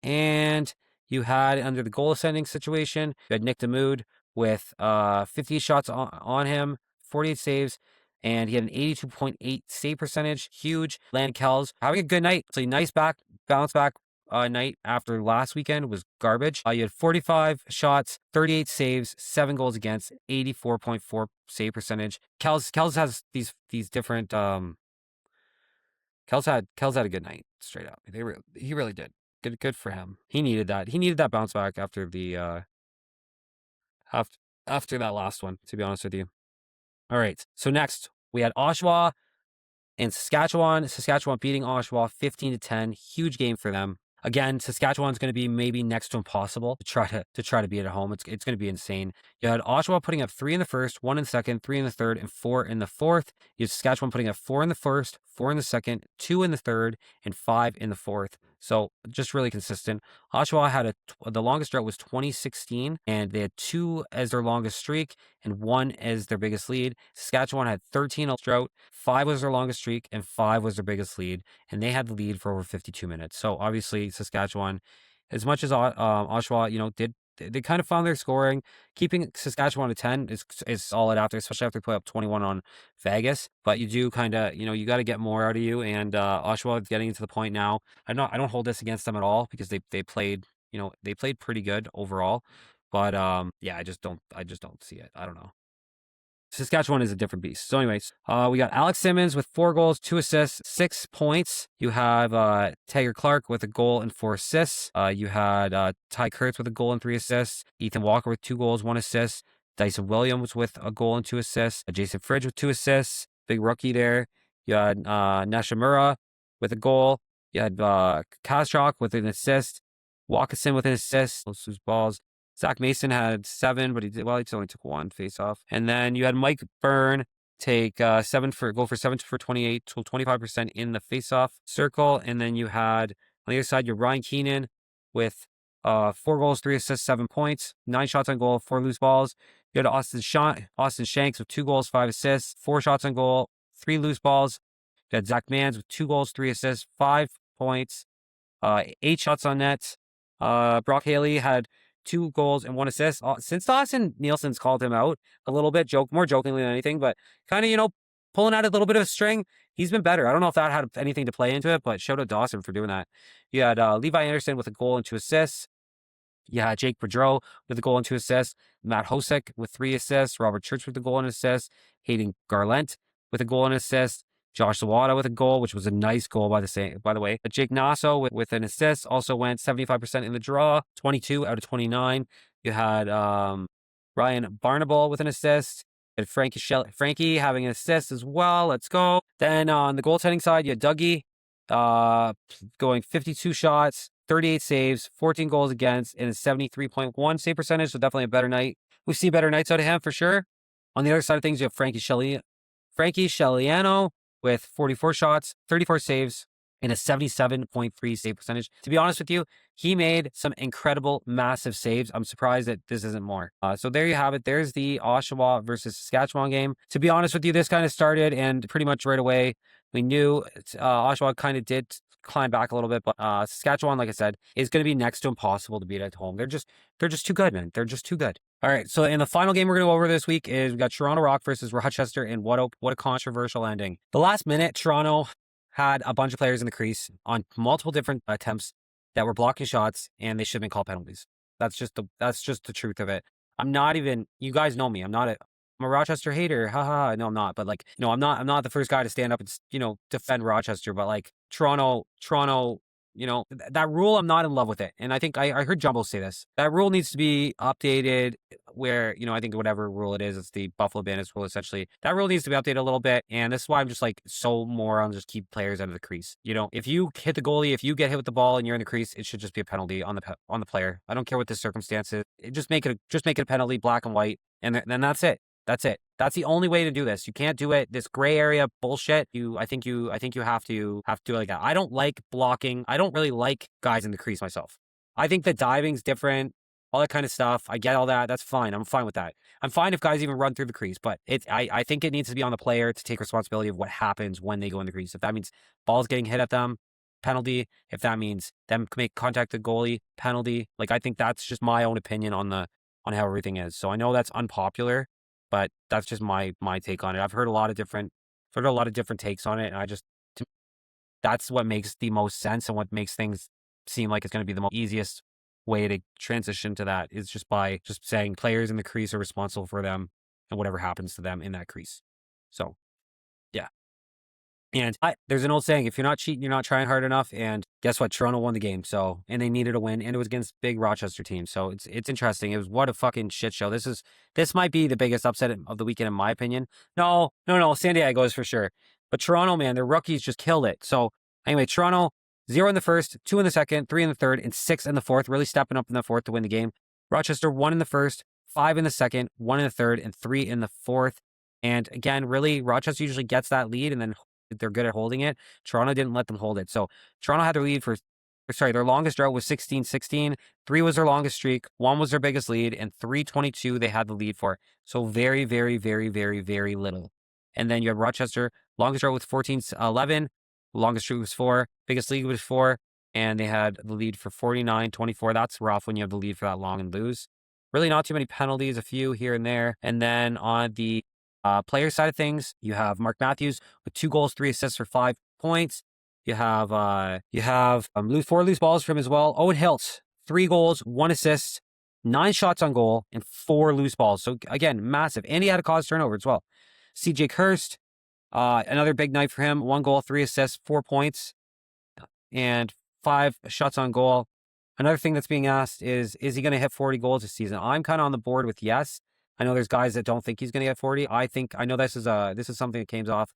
And you had, under the goal ascending situation, you had Nick DeMood with 50 shots on him, 48 saves, and he had an 82.8 save percentage. Huge. Landon Kells having a good night. It's a nice bounce back night after last weekend was garbage. You had 45 shots, 38 saves, 7 goals against, 84.4 save percentage. Kells has these different. Kells had a good night, straight up. He really did. Good for him. He needed that. He needed that bounce back after the after that last one, to be honest with you. All right. So next we had Oshawa and Saskatchewan. Saskatchewan beating Oshawa 15-10. Huge game for them. Again, Saskatchewan's going to be maybe next to impossible to try to beat at home. It's going to be insane. You had Oshawa putting up 3 in the first, 1 in the second, 3 in the third, and 4 in the fourth. You had Saskatchewan putting up 4 in the first, 4 in the second, 2 in the third, and 5 in the fourth. So just really consistent. Oshawa had the longest drought was 2016, and they had 2 as their longest streak and 1 as their biggest lead. Saskatchewan had 13 drought, 5 was their longest streak, and 5 was their biggest lead, and they had the lead for over 52 minutes. So obviously Saskatchewan, as much as Oshawa, they kind of found their scoring. Keeping Saskatchewan at 10 is solid after, especially after they put up 21 on Vegas. But you do kind of, you got to get more out of you. And Oshawa is getting to the point now. I don't hold this against them at all because they played pretty good overall. But I just don't see it. I don't know. Saskatchewan is a different beast. So anyways, we got Alex Simmons with 4 goals, 2 assists, 6 points. You have Tager Clark with a goal and 4 assists. You had Ty Kurtz with a goal and 3 assists. Ethan Walker with 2 goals, 1 assist. Dyson Williams with a goal and 2 assists. Jason Fridge with 2 assists. Big rookie there. You had Nashimura with a goal. You had Kazchuk with an assist. Walkerson with an assist. Those loose balls. Zach Mason had 7, but he only took 1 face-off. And then you had Mike Byrne take 7 for 28, so 25% in the face-off circle. And then you had on the other side, you're Ryan Keenan with 4 goals, 3 assists, 7 points, 9 shots on goal, 4 loose balls. You had Austin Shanks with 2 goals, 5 assists, 4 shots on goal, 3 loose balls. You had Zach Mans with 2 goals, 3 assists, 5 points, 8 shots on net. Brock Haley had 2 goals and 1 assist. Since Dawson Nielsen's called him out a little bit, more jokingly than anything, but kind of, pulling out a little bit of a string, he's been better. I don't know if that had anything to play into it, but shout out Dawson for doing that. You had Levi Anderson with a goal and 2 assists. You had Jake Boudreau with a goal and 2 assists. Matt Hosek with 3 assists. Robert Church with a goal and assist. Hayden Garlent with a goal and assist. Josh Zawada with a goal, which was a nice goal by the way. Jake Nasso with an assist, also went 75% in the draw, 22 out of 29. You had Ryan Barnable with an assist, and Frankie having an assist as well. Let's go. Then on the goaltending side, you had Dougie going 52 shots, 38 saves, 14 goals against, and a 73.1 save percentage, so definitely a better night. We've seen better nights out of him for sure. On the other side of things, you have Frankie Sheliano with 44 shots, 34 saves, and a 77.3 save percentage. To be honest with you, he made some incredible, massive saves. I'm surprised that this isn't more. So there you have it. There's the Oshawa versus Saskatchewan game. To be honest with you, this kind of started, and pretty much right away, we knew Oshawa kind of did climb back a little bit, but Saskatchewan, like I said, is going to be next to impossible to beat at home. They're just too good, man. They're just too good. All right, so in the final game we're going to go over this week is we got Toronto Rock versus Rochester, and what a controversial ending. The last minute, Toronto had a bunch of players in the crease on multiple different attempts that were blocking shots, and they should have been called penalties. That's just the truth of it. I'm not even, you guys know me. I'm a Rochester hater. Ha ha. No, I'm not. But like, I'm not the first guy to stand up and, defend Rochester. But like Toronto, that rule, I'm not in love with it. And I think I heard Jumbo say this. That rule needs to be updated where, I think whatever rule it is, it's the Buffalo Bandits rule essentially. That rule needs to be updated a little bit. And this is why I'm just like so more on just keep players out of the crease. If you hit the goalie, if you get hit with the ball and you're in the crease, it should just be a penalty on the player. I don't care what the circumstance is. Just make it a penalty, black and white. And then that's it. That's it. That's the only way to do this. You can't do it. This gray area bullshit. I think you have to do it like that. I don't like blocking. I don't really like guys in the crease myself. I think the diving's different, all that kind of stuff. I get all that. That's fine. I'm fine with that. I'm fine if guys even run through the crease, but I think it needs to be on the player to take responsibility of what happens when they go in the crease. If that means balls getting hit at them, penalty. If that means them make contact the goalie, penalty. Like, I think that's just my own opinion on how everything is. So I know that's unpopular, but that's just my take on it. I've heard a lot of different takes on it, and that's what makes the most sense and what makes things seem like it's going to be the most easiest way to transition to that is just by just saying players in the crease are responsible for them and whatever happens to them in that crease. So, yeah. And there's an old saying, if you're not cheating, you're not trying hard enough. And guess what? Toronto won the game. So, and they needed a win, and it was against big Rochester team. So it's interesting. It was what a fucking shit show. This might be the biggest upset of the weekend, in my opinion. No. San Diego is for sure. But Toronto, man, their rookies just killed it. So anyway, Toronto, 0 in the first, 2 in the second, 3 in the third, and 6 in the fourth, really stepping up in the fourth to win the game. Rochester, 1 in the first, 5 in the second, 1 in the third, and 3 in the fourth. And again, really, Rochester usually gets that lead and then they're good at holding it. Toronto didn't let them hold it. So Toronto had their lead their longest drought was 16-16. 3 was their longest streak. 1 was their biggest lead, and 3-22 they had the lead for. So very, very, very, very, very little. And then you have Rochester, longest drought with 14-11. Longest streak was 4. Biggest lead was 4. And they had the lead for 49-24. That's rough when you have the lead for that long and lose. Really not too many penalties, a few here and there. And then on the player side of things, you have Mark Matthews with 2 goals, 3 assists for 5 points. You have 4 loose balls from him as well. Owen Hiltz, 3 goals, 1 assist, 9 shots on goal, and 4 loose balls. So again, massive. And he had a cause turnover as well. CJ Kirst, another big night for him. 1 goal, 3 assists, 4 points, and 5 shots on goal. Another thing that's being asked is he going to hit 40 goals this season? I'm kind of on the board with yes. I know there's guys that don't think he's going to get 40. I know this is something that came off.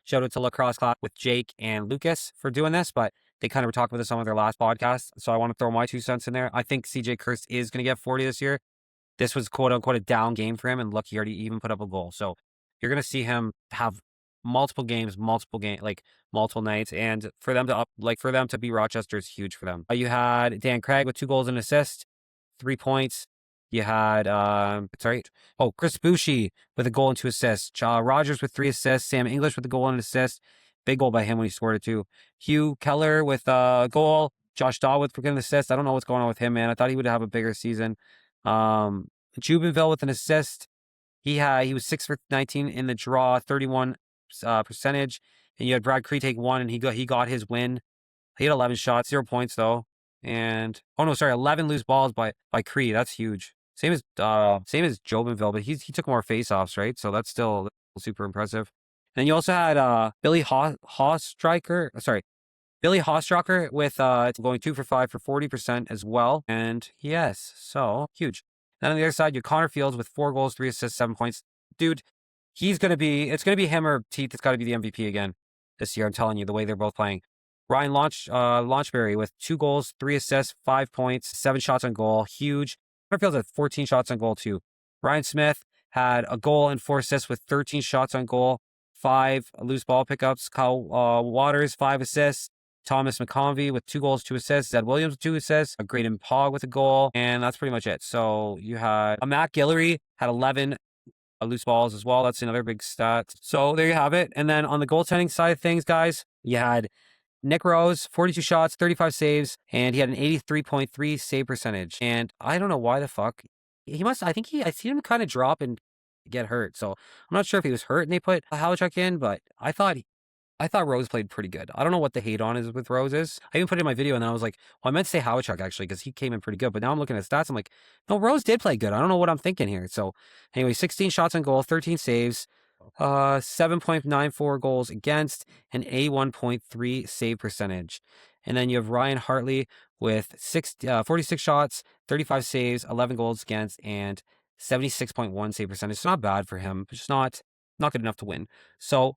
Shout out to Lacrosse Class with Jake and Lucas for doing this, but they kind of were talking about this on their last podcast. So I want to throw my 2 cents in there. I think CJ Kirst is going to get 40 this year. This was quote unquote a down game for him, and look, he already even put up a goal. So you're going to see him have multiple nights, and for them to beat Rochester is huge for them. You had Dan Craig with 2 goals and assist, 3 points. You had, Chris Bushi with a goal and 2 assists. Rogers with 3 assists. Sam English with a goal and an assist. Big goal by him when he scored it too. Hugh Keller with a goal. Josh Daw with an assist. I don't know what's going on with him, man. I thought he would have a bigger season. Jubinville with an assist. He was 6 for 19 in the draw, 31 percentage. And you had Brad Cree take 1, and he got his win. He had 11 shots, 0 points though. And 11 loose balls by Cree. That's huge. Same as Jobinville, but he took more faceoffs, right? So that's still super impressive. And you also had Billy Hostryker with going 2 for 5 for 40% as well. And yes, so huge. Then on the other side, you have Connor Fields with 4 goals, 3 assists, 7 points. Dude, it's gonna be him or Teeth that's gotta be the MVP again this year. I'm telling you, the way they're both playing. Ryan Launchberry with 2 goals, 3 assists, 5 points, 7 shots on goal. Huge. Connor Fields had 14 shots on goal too. Ryan Smith had a goal and 4 assists with 13 shots on goal, 5 loose ball pickups. Kyle Waters, 5 assists. Thomas McConvey with 2 goals, 2 assists. Zed Williams with 2 assists. A Graydon Pog with a goal. And that's pretty much it. So you had Matt Guillory had 11 loose balls as well. That's another big stat. So there you have it. And then on the goaltending side of things, guys, you had Nick Rose, 42 shots, 35 saves, and he had an 83.3 save percentage. And I don't know why the fuck. I see him kind of drop and get hurt. So I'm not sure if he was hurt and they put a Halachuk in, but I thought I thought Rose played pretty good. I don't know what the hate on is with Rose is. I even put it in my video and then I was like, well, I meant to say Howachuk actually because he came in pretty good. But now I'm looking at stats. I'm like, no, Rose did play good. I don't know what I'm thinking here. So anyway, 16 shots on goal, 13 saves, 7.94 goals against, and a 1.3 save percentage. And then you have Ryan Hartley with 46 shots, 35 saves, 11 goals against, and 76.1 save percentage. It's not bad for him. It's just not good enough to win. So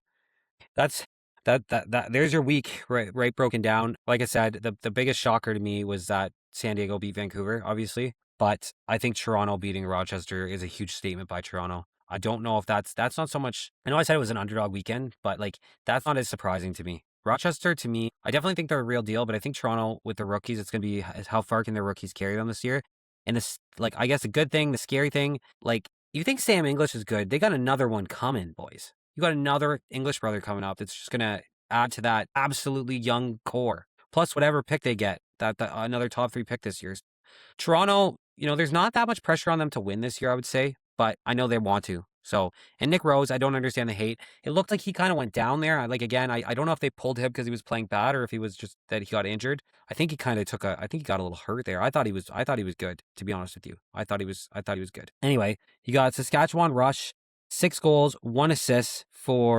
that's that there's your week right broken down. Like I said, the biggest shocker to me was that San Diego beat Vancouver, obviously. But I think Toronto beating Rochester is a huge statement by Toronto. I don't know if that's not so much. I know I said it was an underdog weekend, but like that's not as surprising to me. Rochester, to me, I definitely think they're a real deal, but I think Toronto with the rookies, it's going to be how far can their rookies carry them this year. And this, like, I guess the good thing, the scary thing, like, you think Sam English is good. They got another one coming, boys. You got another English brother coming up that's just going to add to that absolutely young core. Plus whatever pick they get, that another top 3 pick this year. Toronto, there's not that much pressure on them to win this year, I would say, but I know they want to. So, and Nick Rose, I don't understand the hate. It looked like he kind of went down there. I don't know if they pulled him because he was playing bad or if he was just that he got injured. I think he kind of I think he got a little hurt there. I thought he was good, to be honest with you. I thought he was good. Anyway, you got Saskatchewan Rush, 6 goals, 1 assist 6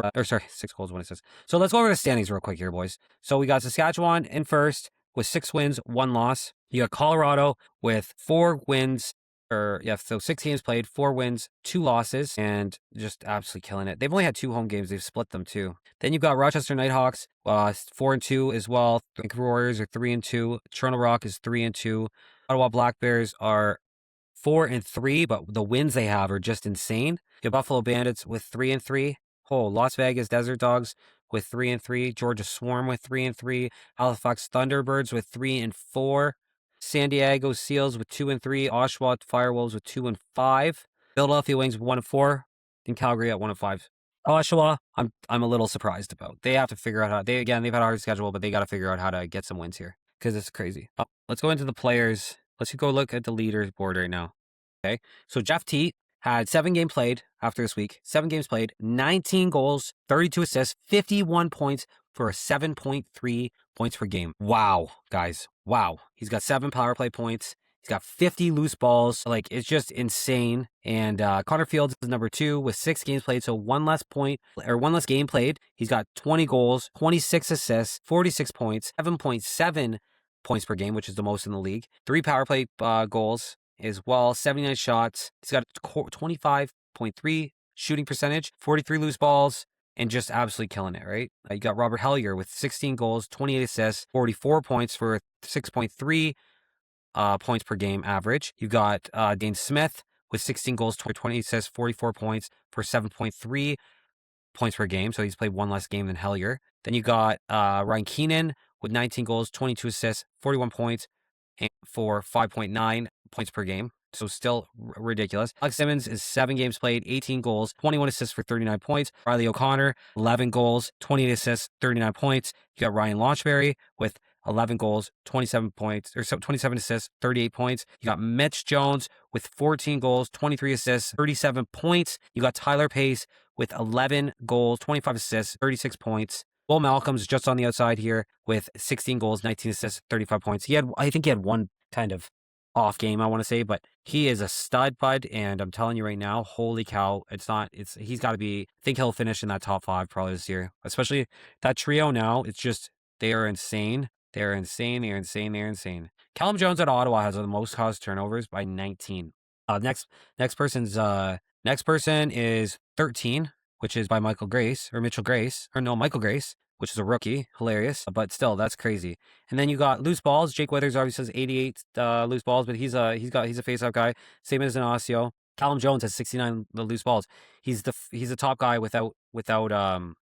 goals, 1 assist. So let's go over the standings real quick here, boys. So we got Saskatchewan in first with 6 wins, 1 loss. You got Colorado with 4 wins, so 6 games played, 4 wins, 2 losses, and just absolutely killing it. They've only had 2 home games. They've split them too. Then you've got Rochester Nighthawks, 4-2 as well. Vancouver Warriors are 3-2. Toronto Rock is 3-2. Ottawa Black Bears are 4-3, but the wins they have are just insane. You have Buffalo Bandits with 3-3. Las Vegas Desert Dogs with 3-3. Georgia Swarm with 3-3. Halifax Thunderbirds with 3-4. San Diego Seals with 2-3. Oshawa Firewolves with 2-5. Philadelphia Wings 1-4. And Calgary at 1-5. Oshawa, I'm a little surprised about. They have to figure out how. They've had a hard schedule, but they got to figure out how to get some wins here because it's crazy. Let's go into the players. Let's go look at the leaderboard right now. Okay, so Jeff T had 7 games played after this week. 7 games played, 19 goals, 32 assists, 51 points for a 7.3 points per game. Wow, guys. Wow. He's got 7 power play points. He's got 50 loose balls. Like, it's just insane. And Connor Fields is number 2 with 6 games played. So 1 less game played. He's got 20 goals, 26 assists, 46 points, 7.7 points per game, which is the most in the league. 3 power play goals as well, 79 shots. He's got 25.3 shooting percentage, 43 loose balls, and just absolutely killing it, right? You got Robert Hellier with 16 goals, 28 assists, 44 points for 6.3 points per game average. You got Dane Smith with 16 goals, 20 assists, 44 points for 7.3 points per game. So he's played 1 less game than Hellier. Then you got Ryan Keenan with 19 goals, 22 assists, 41 points for 5.9 points per game. So still ridiculous. Alex Simmons is 7 games played, 18 goals, 21 assists for 39 points. Riley O'Connor, 11 goals, 28 assists, 39 points. You got Ryan Launchberry with 11 goals, 27 assists, 38 points. You got Mitch Jones with 14 goals, 23 assists, 37 points. You got Tyler Pace with 11 goals, 25 assists, 36 points. Will Malcolm's just on the outside here with 16 goals, 19 assists, 35 points. I think he had one kind of off game, I want to say, but he is a stud, bud. And I'm telling you right now, holy cow, he's got to be, I think he'll finish in that top 5 probably this year, especially that trio now. It's just, they are insane. They're insane. Callum Jones at Ottawa has the most caused turnovers by 19. Next person is 13, which is by Michael Grace, which is a rookie. Hilarious, but still, that's crazy. And then you got loose balls. Jake Withers obviously has 88 loose balls, but he's a face-off guy. Same as Inacio. Callum Jones has 69 loose balls. He's the top guy without so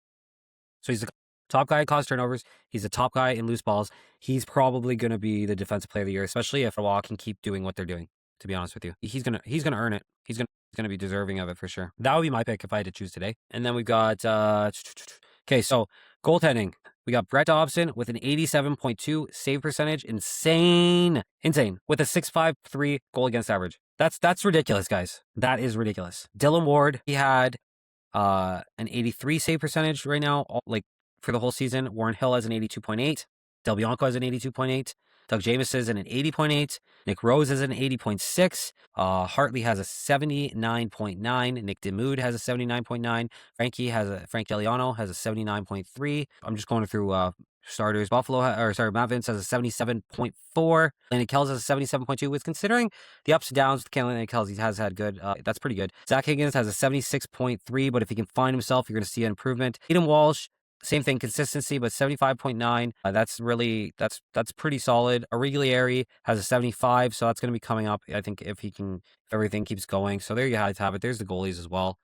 he's the top guy in caused turnovers. He's the top guy in loose balls. He's probably going to be the defensive player of the year, especially if Ottawa can keep doing what they're doing, to be honest with you. He's going to earn it. He's going to be deserving of it for sure. That would be my pick if I had to choose today. And then we've got, okay, so goaltending. We got Brett Dobson with an 87.2 save percentage. Insane. With a 6.53 goal against average. That's ridiculous, guys. That is ridiculous. Dylan Ward, he had an 83 save percentage right now, like for the whole season. Warren Hill has an 82.8. Del Bianco has an 82.8. Doug Jameson is an 80.8. Nick Rose has an 80.6. Hartley has a 79.9. Nick Demood has a 79.9. Frank Galliano has a 79.3. I'm just going through starters. Matt Vince has a 77.4. Landon Kells has a 77.2. With considering the ups and downs with Landon Kells, he has had good. That's pretty good. Zach Higgins has a 76.3, but if he can find himself, you're going to see an improvement. Eden Walsh, same thing, consistency, but 75.9. That's pretty solid. Auriglieri has a 75, so that's going to be coming up, I think, if everything keeps going. So there you guys have it. There's the goalies as well.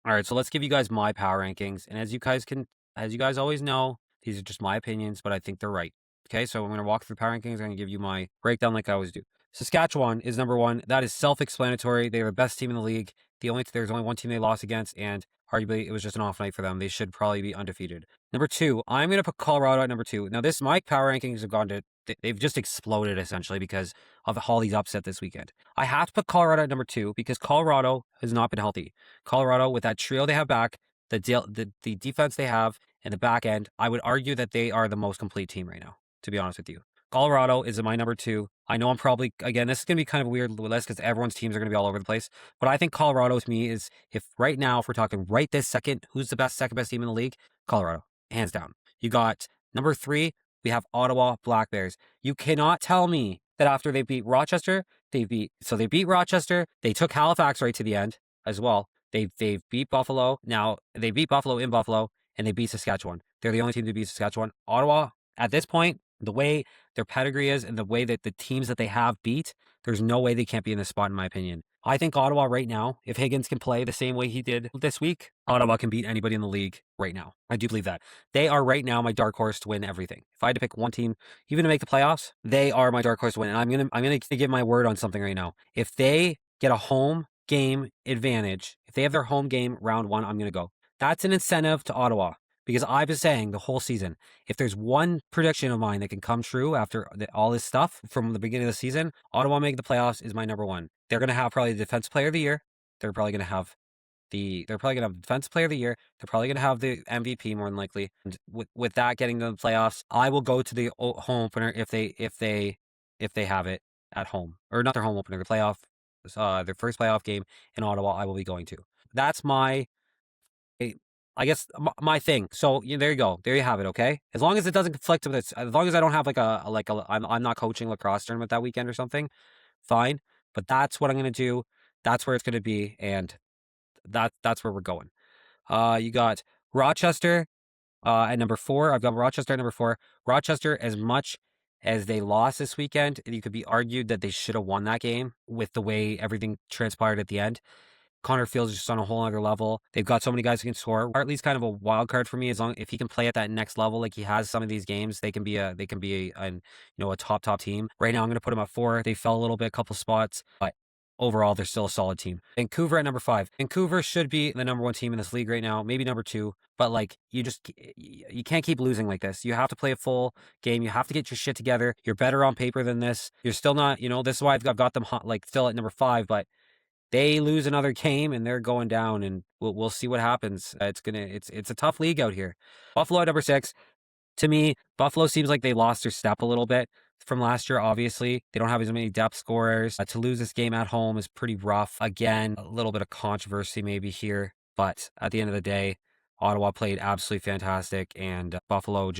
All right, so let's give you guys my power rankings. And as you guys always know, these are just my opinions, but I think they're right. Okay, so I'm going to walk through power rankings. I'm going to give you my breakdown like I always do. Saskatchewan is number one. That is self-explanatory. They're the best team in the league. There's only one team they lost against, and arguably it was just an off night for them. They should probably be undefeated. Number two, I'm going to put Colorado at number two. Now, my power rankings have they've just exploded essentially because of all these upset this weekend. I have to put Colorado at number two because Colorado has not been healthy. Colorado, with that trio they have back, the defense they have, and the back end, I would argue that they are the most complete team right now, to be honest with you. Colorado is my number two. I know I'm probably, again, this is going to be kind of a weird list because everyone's teams are going to be all over the place. But I think Colorado to me is, if we're talking right this second, who's the second best team in the league? Colorado, hands down. You got number three, we have Ottawa Black Bears. You cannot tell me that after they beat Rochester, they beat Rochester, they took Halifax right to the end as well. They beat Buffalo. Now, they beat Buffalo in Buffalo, and they beat Saskatchewan. They're the only team to beat Saskatchewan. Ottawa, at this point, the way their pedigree is and the way that the teams that they have beat, there's no way they can't be in this spot, in my opinion. I think Ottawa right now, if Higgins can play the same way he did this week, Ottawa can beat anybody in the league right now. I do believe that. They are right now my dark horse to win everything. If I had to pick one team, even to make the playoffs, they are my dark horse to win. And I'm gonna give my word on something right now. If they get a home game advantage, if they have their home game round one, I'm gonna go. That's an incentive to Ottawa. Because I've been saying the whole season, if there's one prediction of mine that can come true after all this stuff from the beginning of the season, Ottawa making the playoffs is my number one. They're going to have probably the Defensive Player of the Year. They're probably going to have Defensive Player of the Year. They're probably going to have the MVP more than likely. And with that getting to the playoffs, I will go to the home opener if they have it at home, or not their home opener, their first playoff game in Ottawa. I will be going to. That's my thing. So there you go. There you have it. Okay. As long as it doesn't conflict with it, as long as I don't have I'm not coaching lacrosse tournament that weekend or something, fine. But that's what I'm going to do. That's where it's going to be. And that's where we're going. You got Rochester, at number four. I've got Rochester at number four. Rochester, as much as they lost this weekend, you could be argued that they should have won that game with the way everything transpired at the end. Connor Fields is just on a whole other level. They've got so many guys who can score. Hartley's kind of a wild card for me. If he can play at that next level like he has some of these games, they can be a top team. Right now, I'm going to put them at four. They fell a little bit, a couple spots, but overall, they're still a solid team. Vancouver at number five. Vancouver should be the number one team in this league right now, maybe number two. But you can't keep losing like this. You have to play a full game. You have to get your shit together. You're better on paper than this. You're still not. This is why I've got them still at number five, but they lose another game and they're going down, and we'll see what happens. It's a tough league out here. Buffalo at number six. To me, Buffalo seems like they lost their step a little bit from last year. Obviously, they don't have as many depth scorers. To lose this game at home is pretty rough. Again, a little bit of controversy maybe here, but at the end of the day, Ottawa played absolutely fantastic, and Buffalo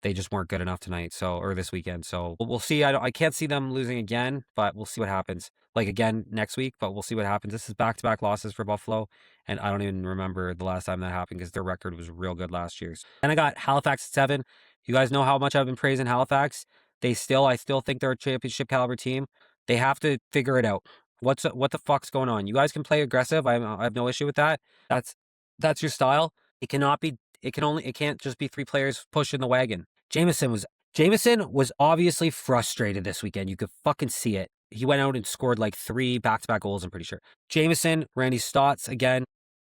they just weren't good enough tonight. Or this weekend. So we'll see. I can't see them losing again, but we'll see what happens. Again next week, but we'll see what happens. This is back-to-back losses for Buffalo, and I don't even remember the last time that happened because their record was real good last year. Then I got Halifax at 7. You guys know how much I've been praising Halifax. I still think they're a championship caliber team. They have to figure it out. What the fuck's going on? You guys can play aggressive. I have no issue with that. That's your style. It can't just be three players pushing the wagon. Jameson was obviously frustrated this weekend. You could fucking see it. He went out and scored 3 back-to-back goals, I'm pretty sure. Jameson, Randy Stotts, again,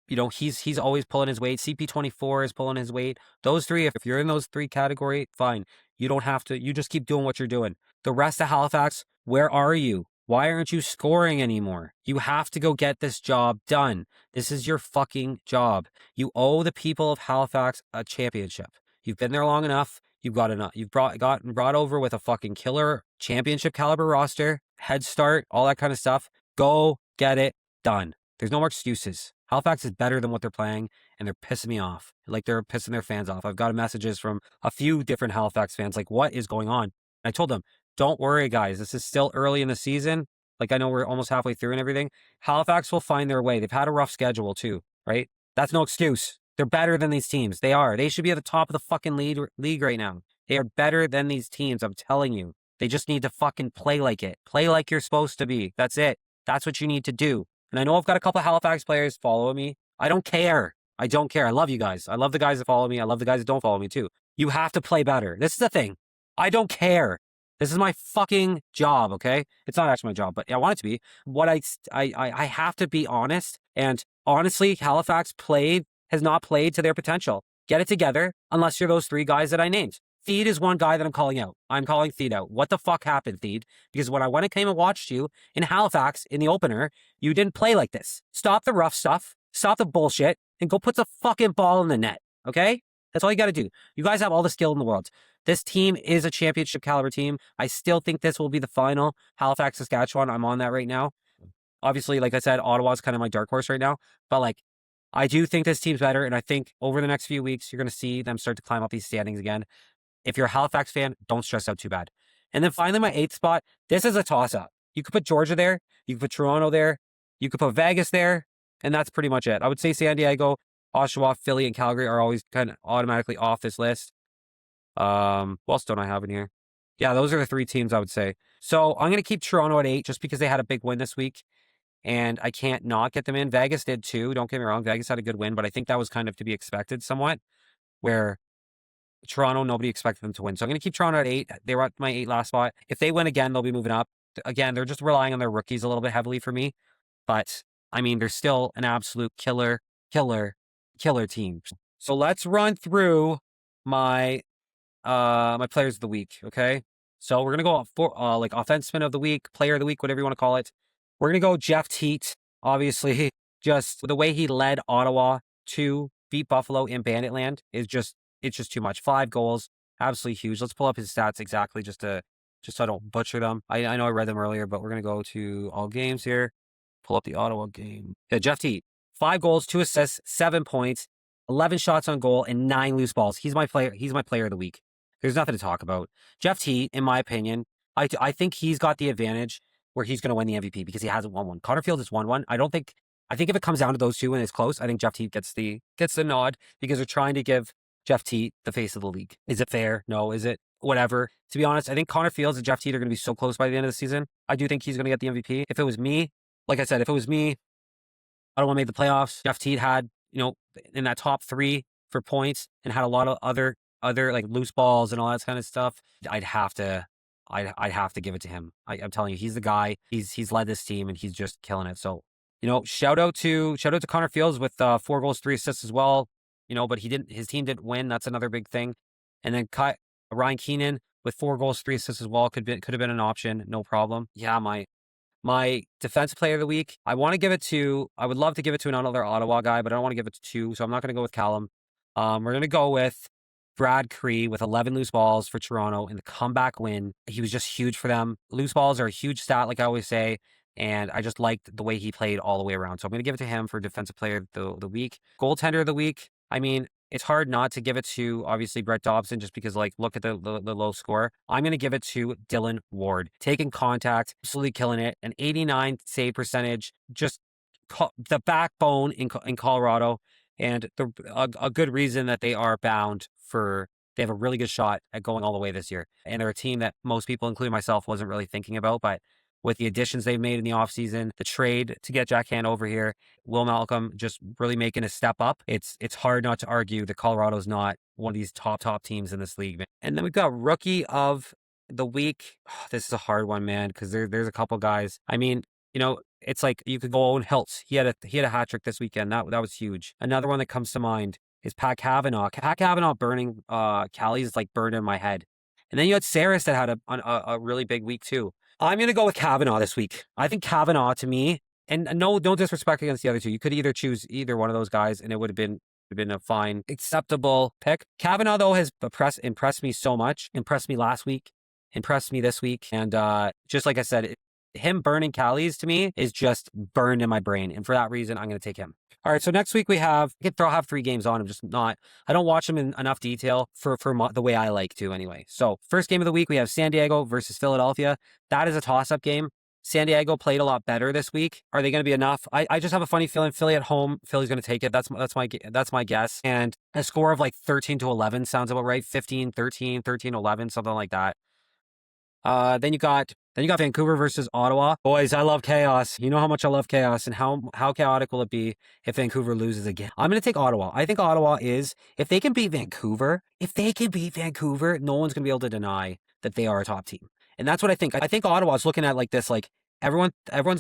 he's always pulling his weight. CP24 is pulling his weight. Those three, if you're in those three category, fine. You don't have to, you just keep doing what you're doing. The rest of Halifax, where are you? Why aren't you scoring anymore? You have to go get this job done. This is your fucking job. You owe the people of Halifax a championship. You've been there long enough. You've got enough. You've gotten brought over with a fucking killer championship caliber roster, head start, all that kind of stuff. Go get it done. There's no more excuses. Halifax is better than what they're playing, and they're pissing me off. Like they're pissing their fans off. I've got messages from a few different Halifax fans, like, what is going on? And I told them, don't worry, guys. This is still early in the season. Like, I know we're almost halfway through and everything. Halifax will find their way. They've had a rough schedule too, right? That's no excuse. They're better than these teams. They are. They should be at the top of the fucking league right now. They are better than these teams. I'm telling you. They just need to fucking play like it. Play like you're supposed to be. That's it. That's what you need to do. And I know I've got a couple of Halifax players following me. I don't care. I don't care. I love you guys. I love the guys that follow me. I love the guys that don't follow me too. You have to play better. This is the thing. I don't care. This is my fucking job, okay? It's not actually my job, but I want it to be. What I have to be honest. And honestly, Halifax has not played to their potential. Get it together, unless you're those three guys that I named. Theed is one guy that I'm calling out. I'm calling Theed out. What the fuck happened, Theed? Because when I came and watched you in Halifax in the opener, you didn't play like this. Stop the rough stuff. Stop the bullshit. And go put the fucking ball in the net, okay? That's all you got to do. You guys have all the skill in the world. This team is a championship caliber team. I still think this will be the final. Halifax, Saskatchewan, I'm on that right now. Obviously, like I said, Ottawa's kind of my dark horse right now. But like, I do think this team's better. And I think over the next few weeks, you're going to see them start to climb up these standings again. If you're a Halifax fan, don't stress out too bad. And then finally, my 8th spot, this is a toss-up. You could put Georgia there. You could put Toronto there. You could put Vegas there. And that's pretty much it. I would say San Diego, Oshawa, Philly, and Calgary are always kind of automatically off this list. What else don't I have in here? Yeah, those are the 3 teams I would say. So I'm going to keep Toronto at 8 just because they had a big win this week. And I can't not get them in. Vegas did too. Don't get me wrong. Vegas had a good win, but I think that was kind of to be expected somewhat, where Toronto, nobody expected them to win. So I'm going to keep Toronto at 8. They were at my 8 last spot. If they win again, they'll be moving up. Again, they're just relying on their rookies a little bit heavily for me. But, I mean, they're still an absolute killer team. So let's run through my my players of the week, okay? So we're going to go for like offenseman of the week, player of the week, whatever you want to call it. We're going to go Jeff Teat, obviously. Just the way he led Ottawa to beat Buffalo in Banditland is just, it's just too much. 5 goals, absolutely huge. Let's pull up his stats exactly just so I don't butcher them. I know I read them earlier, but we're going to go to all games here. Pull up the Ottawa game. Yeah, Jeff Teat, 5 goals, 2 assists, 7 points, 11 shots on goal, and 9 loose balls. He's my player of the week. There's nothing to talk about. Jeff Teat, in my opinion, I think he's got the advantage where he's going to win the MVP because he hasn't won one. Connor Field has won one. I think if it comes down to those two and it's close, I think Jeff Teat gets the nod because they're trying to give Jeff Teat the face of the league. Is it fair? No. Is it? Whatever. To be honest, I think Connor Fields and Jeff Teat are going to be so close by the end of the season. I do think he's going to get the MVP. If it was me, like I said, if it was me, Ottawa made the playoffs. Jeff Teat had, in that top 3 for points and had a lot of other like loose balls and all that kind of stuff. I'd have to give it to him. I'm telling you, he's the guy. He's led this team and he's just killing it. So, shout out to Connor Fields with 4 goals, 3 assists as well. But his team didn't win. That's another big thing. And then Ryan Keenan with 4 goals, 3 assists as well could have been an option. No problem. Yeah, my defense player of the week, I would love to give it to another Ottawa guy, but I don't want to give it to 2. So I'm not going to go with Callum. We're going to go with Brad Cree with 11 loose balls for Toronto in the comeback win. He was just huge for them. Loose balls are a huge stat, like I always say, and I just liked the way he played all the way around. So I'm going to give it to him for defensive player of the week. Goaltender of the week, I mean, it's hard not to give it to, obviously, Brett Dobson, just because, look at the low score. I'm going to give it to Dylan Ward. Taking contact, absolutely killing it. An 89 save percentage, just the backbone in Colorado. And a good reason that they are bound they have a really good shot at going all the way this year. And they're a team that most people, including myself, wasn't really thinking about. But with the additions they've made in the offseason, the trade to get Jack Hand over here, Will Malcolm just really making a step up. It's hard not to argue that Colorado's not one of these top teams in this league. And then we've got rookie of the week. Oh, this is a hard one, man, because there's a couple guys. I mean, it's like you could go Owen Hiltz. He had a hat trick this weekend. That was huge. Another one that comes to mind is Pat Cavanaugh. Pat Cavanaugh burning Callie's burned in my head. And then you had Saris that had a really big week too. I'm going to go with Cavanaugh this week. I think Cavanaugh, to me, and no disrespect against the other two. You could either choose either one of those guys and it would have been been a fine, acceptable pick. Kavanaugh, though, has impressed me so much. Impressed me last week, impressed me this week. And just like I said, him burning Callies to me is just burned in my brain. And for that reason, I'm going to take him. All right, so next week we have, I'll have 3 games on. I don't watch them in enough detail for the way I like to anyway. So first game of the week, we have San Diego versus Philadelphia. That is a toss-up game. San Diego played a lot better this week. Are they going to be enough? I just have a funny feeling Philly at home. Philly's going to take it. That's my guess. And a score of like 13-11 sounds about right. 15-13, 13-11, something like that. Then you got Vancouver versus Ottawa. Boys, I love chaos. You know how much I love chaos, and how chaotic will it be if Vancouver loses again? I'm going to take Ottawa. I think Ottawa is, if they can beat Vancouver, no one's going to be able to deny that they are a top team. And that's what I think. I think Ottawa's looking at like this, like everyone's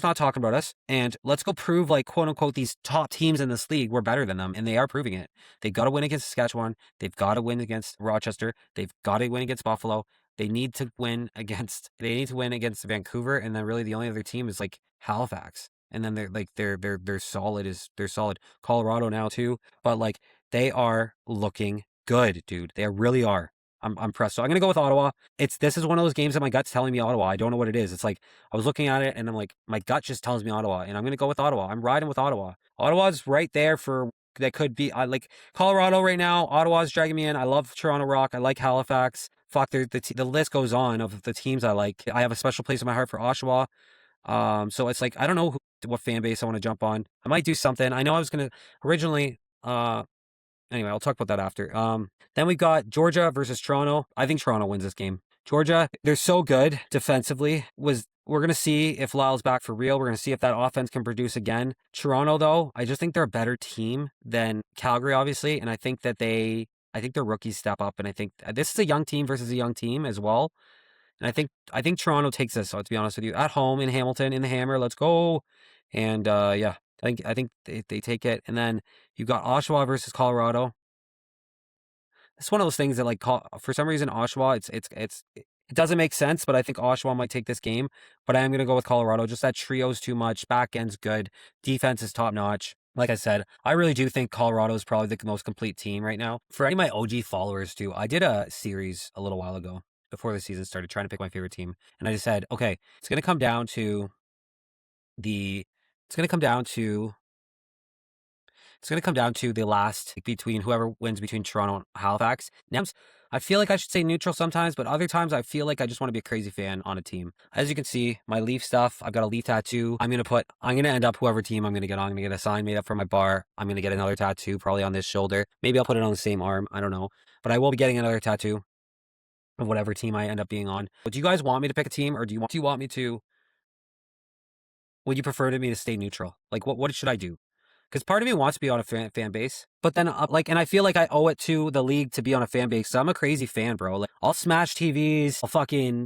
not talking about us, and let's go prove, like, quote unquote, these top teams in this league, we're better than them, and they are proving it. They've got to win against Saskatchewan. They've got to win against Rochester. They've got to win against Buffalo. They need to win against Vancouver, and then really the only other team is like Halifax. And then they're solid. Colorado now too, but like they are looking good, dude. They really are. I'm impressed. So I'm gonna go with Ottawa. This is one of those games that my gut's telling me Ottawa. I don't know what it is. It's like I was looking at it and I'm like, my gut just tells me Ottawa, and I'm gonna go with Ottawa. I'm riding with Ottawa. Ottawa's right there for that could be. I like Colorado right now. Ottawa's dragging me in. I love Toronto Rock. I like Halifax. Fuck, the list goes on of the teams I like. I have a special place in my heart for Oshawa. So it's like I don't know what fan base I want to jump on. I might do something. I know I was gonna originally. Anyway, I'll talk about that after. Then we got Georgia versus Toronto. I think Toronto wins this game. Georgia, they're so good defensively. We're going to see if Lyle's back for real. We're going to see if that offense can produce again. Toronto, though, I just think they're a better team than Calgary, obviously. And I think their rookies step up. And I think this is a young team versus a young team as well. And I think Toronto takes this, so to be honest with you. At home in Hamilton, in the Hammer, let's go. And yeah, I think they take it. And then you got Oshawa versus Colorado. It's one of those things that, like, for some reason, Oshawa, it doesn't make sense, but I think Oshawa might take this game. But I am going to go with Colorado. Just that trio's too much. Back end's good. Defense is top notch. Like I said, I really do think Colorado is probably the most complete team right now. For any of my OG followers too, I did a series a little while ago before the season started trying to pick my favorite team. And I just said, okay, it's going to come down to the last between whoever wins between Toronto and Halifax. Now, I feel like I should say neutral sometimes, but other times I feel like I just want to be a crazy fan on a team. As you can see, my Leaf stuff, I've got a Leaf tattoo. I'm going to end up whoever team I'm going to get on. I'm going to get a sign made up for my bar. I'm going to get another tattoo probably on this shoulder. Maybe I'll put it on the same arm. I don't know. But I will be getting another tattoo of whatever team I end up being on. But do you guys want me to pick a team, or do you want me to, would you prefer me to stay neutral? Like, what should I do? Because part of me wants to be on a fan base, but then and I feel like I owe it to the league to be on a fan base. So I'm a crazy fan, bro. Like, I'll smash TVs,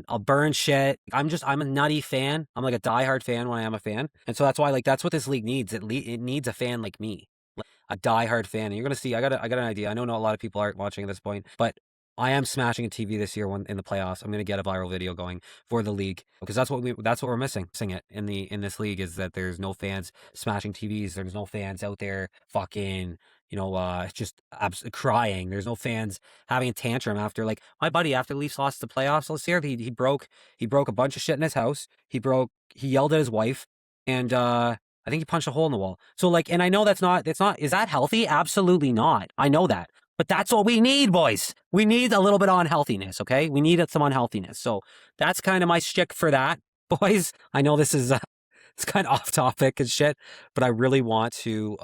I'll burn shit. I'm a nutty fan. I'm like a diehard fan when I am a fan. And so that's why, like, that's what this league needs. It needs a fan like me, like a diehard fan. And you're going to see, I got an idea. I know not a lot of people aren't watching at this point, but I am smashing a TV this year in the playoffs. I'm going to get a viral video going for the league, because that's what we're missing. It in this league is that there's no fans smashing TVs. There's no fans out there fucking, just crying. There's no fans having a tantrum after, like, my buddy, after the Leafs lost the playoffs last year, he broke a bunch of shit in his house. He yelled at his wife, and I think he punched a hole in the wall. So, like, and I know that's not, is that healthy? Absolutely not. I know that. But that's what we need, boys. We need a little bit of unhealthiness, okay? We need some unhealthiness. So that's kind of my shtick for that, boys. I know this is it's kind of off topic and shit, but I really want to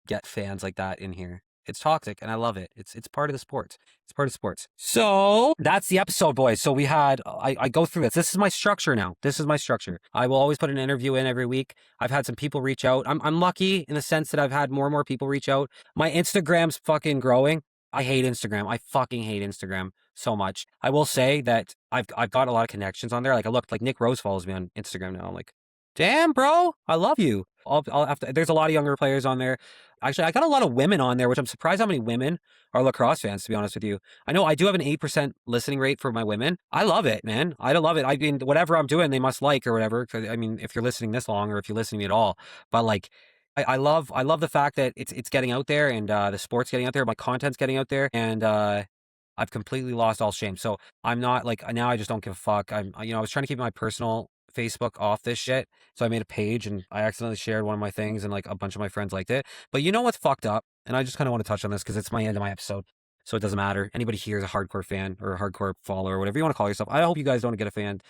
get fans like that in here. It's toxic, and I love it. It's part of the sport. It's part of sports. So that's the episode, boys. So we had, I go through this. This is my structure now. This is my structure. I will always put an interview in every week. I've had some people reach out. I'm lucky in the sense that I've had more and more people reach out. My Instagram's fucking growing. I hate Instagram. I fucking hate Instagram so much. I will say that I've got a lot of connections on there. Like, I looked, like, Nick Rose follows me on Instagram now. I'm like, damn, bro, I love you. I'll have to, there's a lot of younger players on there. Actually, I got a lot of women on there, which I'm surprised how many women are lacrosse fans, to be honest with you. I know I do have an 8% listening rate for my women. I love it, man. I love it. I mean, whatever I'm doing, they must like or whatever. I mean, if you're listening this long, or if you're listening to me at all, but like, I love the fact that it's getting out there and the sport's getting out there, my content's getting out there, and I've completely lost all shame. So I'm not like now I just don't give a fuck. I was trying to keep my personal Facebook off this shit. So I made a page and I accidentally shared one of my things and like a bunch of my friends liked it. But you know what's fucked up? And I just kind of want to touch on this because it's my end of my episode. So it doesn't matter. Anybody here is a hardcore fan or a hardcore follower or whatever you want to call yourself. I hope you guys don't get offended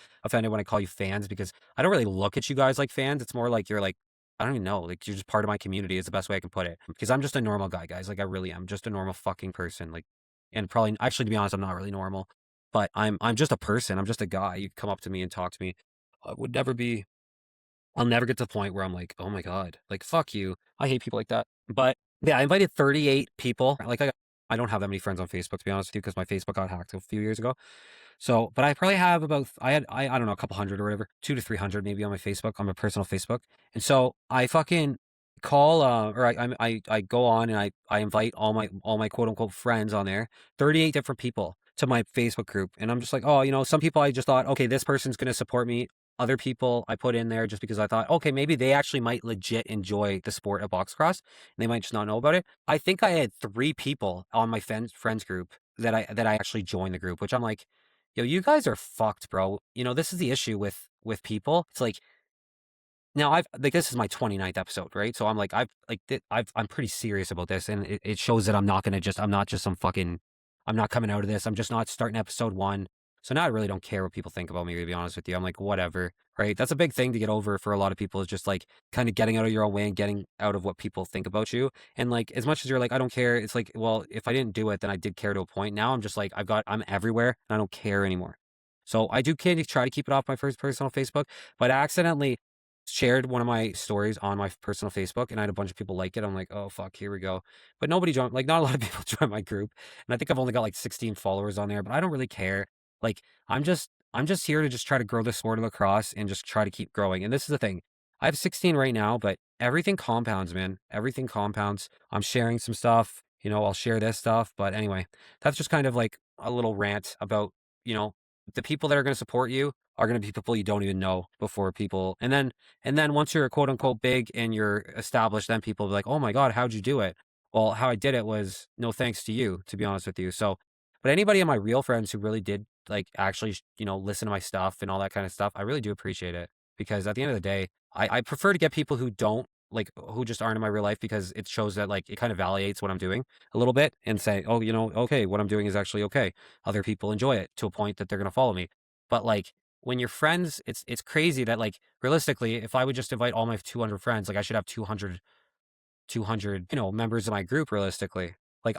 when I call you fans because I don't really look at you guys like fans. It's more like you're like, I don't even know. Like you're just part of my community is the best way I can put it. Because I'm just a normal guy, guys. Like I really am just a normal fucking person. Like, and probably actually to be honest, I'm not really normal, but I'm just a person. I'm just a guy. You come up to me and talk to me. I would never be I'll never get to the point where I'm like, oh my God, like fuck you. I hate people like that. But yeah, I invited 38 people. Like I don't have that many friends on Facebook to be honest with you, because my Facebook got hacked a few years ago. So, but I probably have about I don't know, a couple hundred or whatever, 200 to 300 maybe on my Facebook, on my personal Facebook. And so I fucking call or I go on and I invite all my quote unquote friends on there, 38 different people to my Facebook group. And I'm just like, oh, some people I just thought, okay, this person's gonna support me. Other people I put in there just because I thought, okay, maybe they actually might legit enjoy the sport of box cross and they might just not know about it. I think I had 3 people on my friends group that I actually joined the group, which I'm like, yo, you guys are fucked, bro. This is the issue with people. It's like now I've like this is my 29th episode, right? So I'm like I'm pretty serious about this, and it shows that I'm not just some fucking I'm not coming out of this. I'm just not starting episode 1. So now I really don't care what people think about me, to be honest with you. I'm like, whatever, right? That's a big thing to get over for a lot of people, is just like kind of getting out of your own way and getting out of what people think about you. And like as much as you're like, I don't care, it's like, well, if I didn't do it, then I did care to a point. Now I'm just like, I'm everywhere and I don't care anymore. So I do kind of try to keep it off my first personal Facebook, but I accidentally shared one of my stories on my personal Facebook and I had a bunch of people like it. I'm like, oh fuck, here we go. But nobody joined, like not a lot of people joined my group. And I think I've only got like 16 followers on there, but I don't really care. Like I'm just here to just try to grow the sport of lacrosse and just try to keep growing. And this is the thing. I have 16 right now, but everything compounds, man. Everything compounds. I'm sharing some stuff, I'll share this stuff. But anyway, that's just kind of like a little rant about, you know, the people that are going to support you are going to be people you don't even know before people. And then once you're quote unquote big and you're established, then people will be like, oh my God, how'd you do it? Well, how I did it was no thanks to you, to be honest with you. So, but anybody of my real friends who really did like actually, listen to my stuff and all that kind of stuff, I really do appreciate it, because at the end of the day, I prefer to get people who don't like, who just aren't in my real life, because it shows that like it kind of validates what I'm doing a little bit and say, oh, okay, what I'm doing is actually okay. Other people enjoy it to a point that they're going to follow me. But like when you're friends, it's crazy that like realistically, if I would just invite all my 200 friends, like I should have 200 members of my group realistically. Like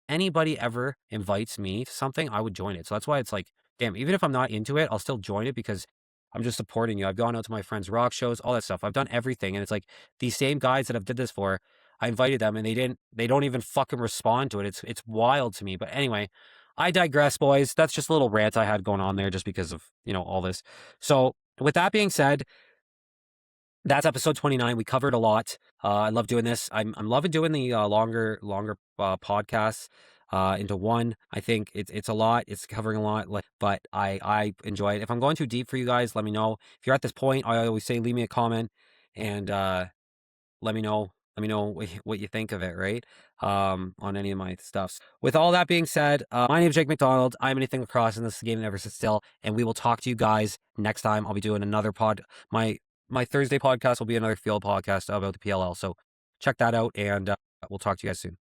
anybody ever invites me to something, I would join it. So that's why it's like, damn, even if I'm not into it, I'll still join it because I'm just supporting you. I've gone out to my friends' rock shows, all that stuff. I've done everything. And it's like these same guys that I've did this for, I invited them and they don't even fucking respond to it. It's wild to me. But anyway, I digress, boys. That's just a little rant I had going on there just because of, all this. So with that being said, that's episode 29. We covered a lot. I love doing this. I'm loving doing the longer podcasts into one. I think it's a lot. It's covering a lot, but I enjoy it. If I'm going too deep for you guys, let me know. If you're at this point, I always say leave me a comment and let me know. Let me know what you think of it, right? On any of my stuffs. With all that being said, my name is Jake McDonald. I'm Anything Lacrosse, and this is the game that never sits still. And we will talk to you guys next time. I'll be doing another my Thursday podcast will be another field podcast about the PLL. So check that out, and we'll talk to you guys soon.